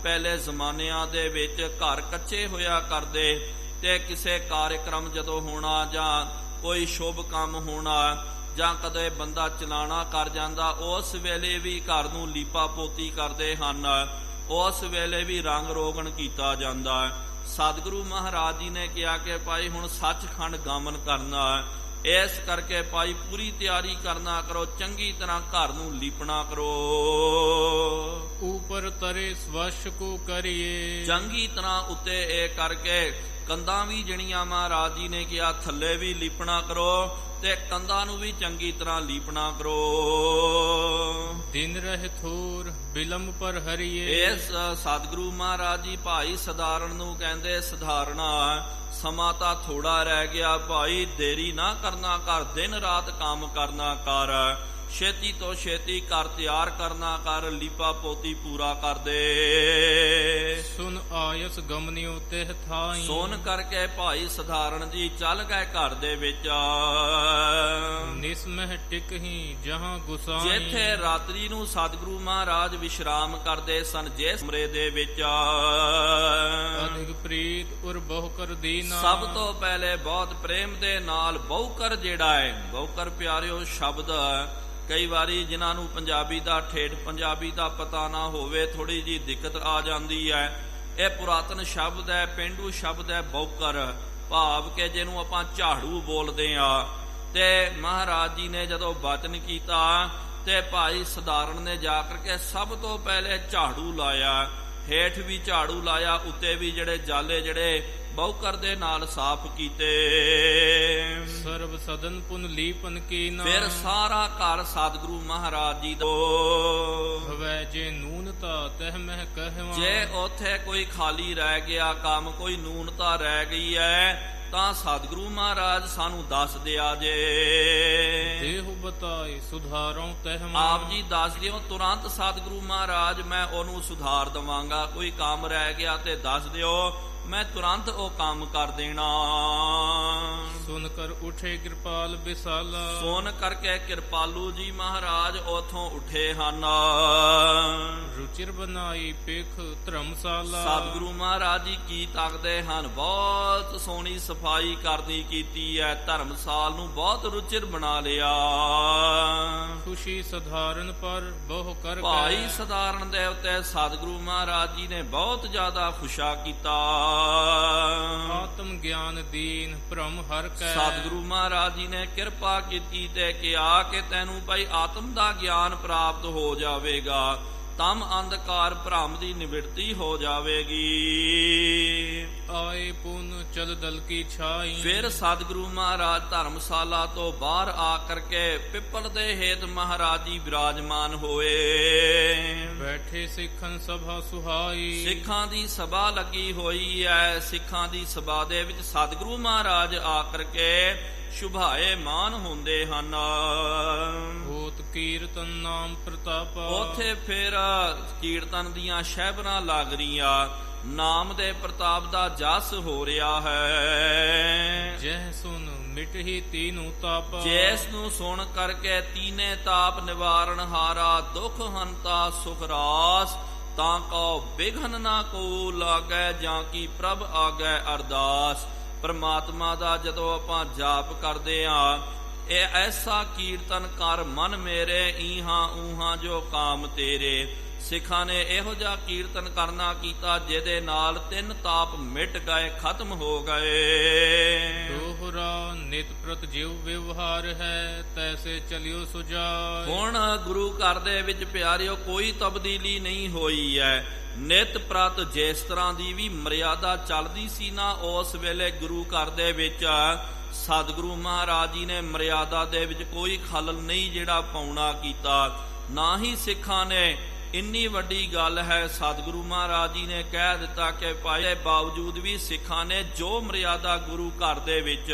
Speaker 1: ਪਹਿਲੇ ਜ਼ਮਾਨਿਆਂ ਦੇ ਵਿੱਚ ਘਰ ਕੱਚੇ ਹੋਇਆ ਕਰਦੇ ਤੇ ਕਿਸੇ ਕਾਰਜਕ੍ਰਮ ਜਦੋਂ ਹੋਣਾ ਜਾਂ ਕੋਈ ਸ਼ੁਭ ਕੰਮ ਹੋਣਾ ਜਾਂ ਕਦੇ ਬੰਦਾ ਚਲਾਣਾ ਕਰ ਜਾਂਦਾ ਉਸ ਵੇਲੇ ਵੀ ਘਰ ਨੂੰ ਲੀਪਾ ਪੋਤੀ ਕਰਦੇ ਹਨ, ਉਸ ਵੇਲੇ ਵੀ ਰੰਗ ਰੋਗਨ ਕੀਤਾ ਜਾਂਦਾ। ਸਤਿਗੁਰੂ ਮਹਾਰਾਜ ਜੀ ਨੇ ਕਿਹਾ ਕਿ ਭਾਈ ਹੁਣ ਸੱਚਖੰਡ ਗਮਨ ਕਰਨਾ, ਇਸ ਕਰਕੇ ਭਾਈ ਪੂਰੀ ਤਿਆਰੀ ਕਰਨਾ ਕਰੋ, ਚੰਗੀ ਤਰ੍ਹਾਂ ਘਰ ਨੂੰ ਲੀਪਣਾ ਕਰੋ।
Speaker 2: ਉਪਰ ਤਰੇ ਸਵਛ ਕੋ ਕਰੀਏ,
Speaker 1: ਚੰਗੀ ਤਰ੍ਹਾਂ ਉੱਤੇ ਇਹ ਕਰਕੇ ਕੰਧਾਂ ਵੀ ਜਿਹੜੀਆਂ ਮਹਾਰਾਜ ਜੀ ਨੇ ਕਿਹਾ ਥੱਲੇ ਵੀ ਲੀਪਣਾ ਕਰੋ ਤੇ ਕੰਧਾਂ ਨੂੰ ਵੀ ਚੰਗੀ ਤਰ੍ਹਾਂ ਲੀਪਣਾ ਕਰੋ।
Speaker 2: ਦਿਨ ਰਹਿ ਥੋਰ ਬਿਲੰਬ ਪਰ ਹਰੀਏ,
Speaker 1: ਇਸ ਸਤਿਗੁਰੂ ਮਹਾਰਾਜ ਜੀ ਭਾਈ ਸਧਾਰਨ ਨੂੰ ਕਹਿੰਦੇ ਸਧਾਰਣਾ ਸਮਾਂ ਤਾਂ ਥੋੜਾ ਰਹਿ ਗਿਆ ਭਾਈ, ਦੇਰੀ ਨਾ ਕਰਨਾ ਕਰ, ਦਿਨ ਰਾਤ ਕੰਮ ਕਰਨਾ ਕਰ, ਛੇਤੀ ਤੋਂ ਛੇਤੀ ਘਰ ਤਿਆਰ ਕਰਨਾ ਕਰ, ਲੀਪਾ ਪੋਤੀ ਪੂਰਾ ਕਰ ਦੇ।
Speaker 2: ਸੁਨ ਆਇਸ ਗਮਨਿਓ ਤਿਹ ਥਾਈ,
Speaker 1: ਸੁਨ ਕਰਕੇ ਭਾਈ ਸਧਾਰਨ ਜੀ ਚੱਲ ਗਏ ਘਰ ਦੇ ਵਿੱਚ।
Speaker 2: ਨਿਸਮਹਿ ਟਿਕਹੀ ਜਹਾਂ ਗੁਸਾਈ,
Speaker 1: ਜਿੱਥੇ ਰਾਤਰੀ ਨੂੰ ਸਤਿਗੁਰੂ ਮਹਾਰਾਜ ਵਿਸ਼ਰਾਮ ਕਰਦੇ ਸਨ ਜਿਸ ਕਮਰੇ ਦੇ ਵਿੱਚ
Speaker 2: ਅਧਿਕ ਪ੍ਰੀਤ ਉਰ ਬਹੁਕਰ ਦੀਨਾ,
Speaker 1: ਸਭ ਤੋਂ ਪਹਿਲੇ ਬਹੁਤ ਪ੍ਰੇਮ ਦੇ ਨਾਲ ਬਹੁਕਰ ਜਿਹੜਾ ਹੈ, ਬਹੁਕਰ ਪਿਆਰਿਓ ਸ਼ਬਦ ਕਈ ਵਾਰੀ ਜਿਨ੍ਹਾਂ ਨੂੰ ਪੰਜਾਬੀ ਦਾ ਠੇਠ ਪੰਜਾਬੀ ਦਾ ਪਤਾ ਨਾ ਹੋਵੇ ਥੋੜੀ ਜੀ ਦਿੱਕਤ ਆ ਜਾਂਦੀ ਹੈ। ਇਹ ਪੁਰਾਤਨ ਸ਼ਬਦ ਹੈ, ਪੇਂਡੂ ਸ਼ਬਦ ਹੈ ਬਹੁਕਰ, ਭਾਵ ਕਿ ਜਿਹਨੂੰ ਆਪਾਂ ਝਾੜੂ ਬੋਲਦੇ ਆ। ਤੇ ਮਹਾਰਾਜ ਜੀ ਨੇ ਜਦੋਂ ਬਚਨ ਕੀਤਾ ਤੇ ਭਾਈ ਸਧਾਰਨ ਨੇ ਜਾ ਕਰਕੇ ਸਭ ਤੋਂ ਪਹਿਲੇ ਝਾੜੂ ਲਾਇਆ, ਹੇਠ ਵੀ ਝਾੜੂ ਲਾਇਆ, ਉੱਤੇ ਵੀ ਜਿਹੜੇ ਜਾਲੇ ਜਿਹੜੇ ਬਹੁਕਰ ਦੇ ਨਾਲ ਸਾਫ਼ ਕੀਤੇ।
Speaker 2: ਸਰਬ ਸਦਨ ਪੁਨ ਲੀਪਨ ਕੀਨਾ,
Speaker 1: ਫਿਰ ਸਾਰਾ ਘਰ ਸਤਿਗੁਰੂ ਮਹਾਰਾਜ ਜੀ ਦਾ
Speaker 2: ਹਵੈ ਜੇ ਨੂਨਤਾ ਤਹ ਮਹਿ ਕਹਿਵਾ,
Speaker 1: ਜੇ ਉੱਥੇ ਕੋਈ ਖਾਲੀ ਰਹਿ ਗਿਆ ਕੰਮ, ਕੋਈ ਨੂਨਤਾ ਰਹਿ ਗਈ ਹੈ ਤਾਂ ਸਤਿਗੁਰੂ ਮਹਾਰਾਜ ਸਾਨੂੰ ਦੱਸ ਦਿਆ ਜੇ।
Speaker 2: ਦੇਹੁ ਬਤਾਏ ਸੁਧਾਰੋਂ ਤਹ
Speaker 1: ਆਪ ਜੀ ਦੱਸ ਦਿਓ ਤੁਰੰਤ ਸਤਿਗੁਰੂ ਮਹਾਰਾਜ ਮੈਂ ਉਹਨੂੰ ਸੁਧਾਰ ਦਵਾਂਗਾ। ਕੋਈ ਕੰਮ ਰਹਿ ਗਿਆ ਤੇ ਦੱਸ ਦਿਓ, ਮੈਂ ਤੁਰੰਤ ਉਹ ਕੰਮ ਕਰ ਦੇਣਾ।
Speaker 2: ਸੁਨ ਕਰ ਉਠੇ ਕਿਰਪਾਲ ਬਿਸਾਲਾ,
Speaker 1: ਸੁਨ ਕਰਕੇ ਕਿਰਪਾਲੂ ਜੀ ਮਹਾਰਾਜ ਉਥੋਂ ਉੱਠੇ ਹਨ।
Speaker 2: ਰੁਚਿਰ ਬਣਾਈ ਪਿਖ ਧਰਮਸ਼ਾਲਾ,
Speaker 1: ਸਤਿਗੁਰੂ ਮਹਾਰਾਜ ਜੀ ਕੀ ਤੱਕਦੇ ਹਨ, ਬਹੁਤ ਸੋਹਣੀ ਸਫਾਈ ਕਰਨੀ ਕੀਤੀ ਹੈ, ਧਰਮਸਾਲ ਨੂੰ ਬਹੁਤ ਰੁਚਿਰ ਬਣਾ ਲਿਆ।
Speaker 2: ਖੁਸ਼ੀ ਸਧਾਰਨ ਪਰ ਬਹੁ ਕਰ
Speaker 1: ਭਾਈ ਸਧਾਰਨ ਦੇ ਉੱਤੇ ਸਤਿਗੁਰੂ ਮਹਾਰਾਜ ਜੀ ਨੇ ਬਹੁਤ ਜ਼ਿਆਦਾ ਖੁਸ਼ਾ ਕੀਤਾ।
Speaker 2: ਆਤਮ ਗਿਆਨ ਦੀਨ ਭ੍ਰਮ ਹਰ ਕੈ,
Speaker 1: ਸਤਿਗੁਰੂ ਮਹਾਰਾਜ ਜੀ ਨੇ ਕਿਰਪਾ ਕੀਤੀ ਤੇ ਕਿਹਾ ਕਿ ਤੈਨੂੰ ਭਾਈ ਆਤਮ ਦਾ ਗਿਆਨ ਪ੍ਰਾਪਤ ਹੋ ਜਾਵੇਗਾ, ਤਮ ਅੰਧਕਾਰ ਭ੍ਰਮ ਦੀ ਨਿਵਰਤੀ ਹੋ ਜਾਵੇਗੀ।
Speaker 2: ਆਏ ਪੁਨ ਚਲ ਦਲ ਕੀ ਛਾਈ,
Speaker 1: ਫਿਰ ਸਤਿਗੁਰੂ ਮਹਾਰਾਜ ਧਰਮਸ਼ਾਲਾ ਤੋਂ ਬਾਹਰ ਆ ਕਰਕੇ ਪਿੱਪਲ ਦੇ ਹੇਠ ਮਹਾਰਾਜ ਜੀ ਵਿਰਾਜਮਾਨ ਹੋਏ।
Speaker 2: ਬੈਠੇ ਸਿੱਖਨ ਸਭਾ ਸੁਹਾਈ,
Speaker 1: ਸਿੱਖਾਂ ਦੀ ਸਭਾ ਲੱਗੀ ਹੋਈ ਹੈ। ਸਿੱਖਾਂ ਦੀ ਸਭਾ ਦੇ ਵਿੱਚ ਸਤਿਗੁਰੂ ਮਹਾਰਾਜ ਆ ਕਰਕੇ ਸ਼ੁਭਾਏ ਮਾਨ ਹੁੰਦੇ ਹਨ।
Speaker 2: ਹੋਤ ਕੀਰਤਨ ਨਾਮ ਪ੍ਰਤਾਪਾ,
Speaker 1: ਉੱਥੇ ਫਿਰ ਕੀਰਤਨ ਦੀਆਂ ਸ਼ਹਿਬਰਾਂ ਲੱਗ ਰਹੀਆਂ, ਨਾਮ ਦੇ ਪ੍ਰਤਾਪ ਦਾ ਜਸ ਹੋ ਰਿਹਾ ਹੈ।
Speaker 2: ਜਹ ਸੁਨ ਮਿਟਹੀ ਤੀਨੂ ਤਾਪਾ,
Speaker 1: ਜਿਸ ਨੂੰ ਸੁਣ ਕਰਕੇ ਤੀਨੇ ਤਾਪ ਨਿਵਾਰਨ ਹਾਰਾ, ਦੁਖ ਹੰਤਾ ਸੁਖ ਰਾਸ, ਤਾਂ ਕਉ ਬਿਘਨ ਨਾ ਕੋ ਲਾਗੈ, ਜਾਂ ਕੀ ਪ੍ਰਭ ਆਗੈ ਅਰਦਾਸ। ਪਰਮਾਤਮਾ ਦਾ ਜਦੋਂ ਆਪਾਂ ਜਾਪ ਕਰਦੇ ਆ ਇਹ ਐਸਾ ਕੀਰਤਨ ਕਰ ਮਨ ਮੇਰੇ, ਈਹਾਂ ਊਹਾਂ ਜੋ ਕਾਮ ਤੇਰੇ। ਸਿੱਖਾਂ ਨੇ ਇਹੋ ਜਿਹਾ ਕੀਰਤਨ ਕਰਨਾ ਕੀਤਾ ਜਿਹਦੇ ਨਾਲ 3 ਤਾਪ ਮਿਟ ਗਏ, ਖਤਮ ਹੋ ਗਏ।
Speaker 2: ਦੋਹਰਾ ਨਿਤ ਪ੍ਰਤ ਜਿਉ ਵਿਵਹਾਰ ਹੈ, ਤੈਸੇ ਚਲਿਓ ਸੁਜਾਇ।
Speaker 1: ਹੁਣ ਗੁਰੂ ਘਰ ਦੇ ਵਿੱਚ ਪਿਆਰਿਓ ਕੋਈ ਤਬਦੀਲੀ ਨਹੀਂ ਹੋਈ ਹੈ। ਨਿਤ ਪ੍ਰਤ ਜਿਸ ਤਰ੍ਹਾਂ ਦੀ ਵੀ ਮਰਿਆਦਾ ਚੱਲਦੀ ਸੀ ਨਾ, ਉਸ ਵੇਲੇ ਗੁਰੂ ਘਰ ਦੇ ਵਿੱਚ ਸਤਿਗੁਰੂ ਮਹਾਰਾਜ ਜੀ ਨੇ ਮਰਿਆਦਾ ਦੇ ਵਿੱਚ ਕੋਈ ਖਲਲ ਨਹੀਂ ਜਿਹੜਾ ਪਾਉਣਾ ਕੀਤਾ। ਨਾ ਹੀ ਸਿੱਖਾਂ ਨੇ, ਇੰਨੀ ਵੱਡੀ ਗੱਲ ਹੈ, ਸਤਿਗੁਰੂ ਮਹਾਰਾਜ ਜੀ ਨੇ ਕਹਿ ਦਿੱਤਾ ਕਿ ਭਾਈ ਬਾਵਜੂਦ ਵੀ ਸਿੱਖਾਂ ਨੇ ਜੋ ਮਰਿਆਦਾ ਗੁਰੂ ਘਰ ਦੇ ਵਿੱਚ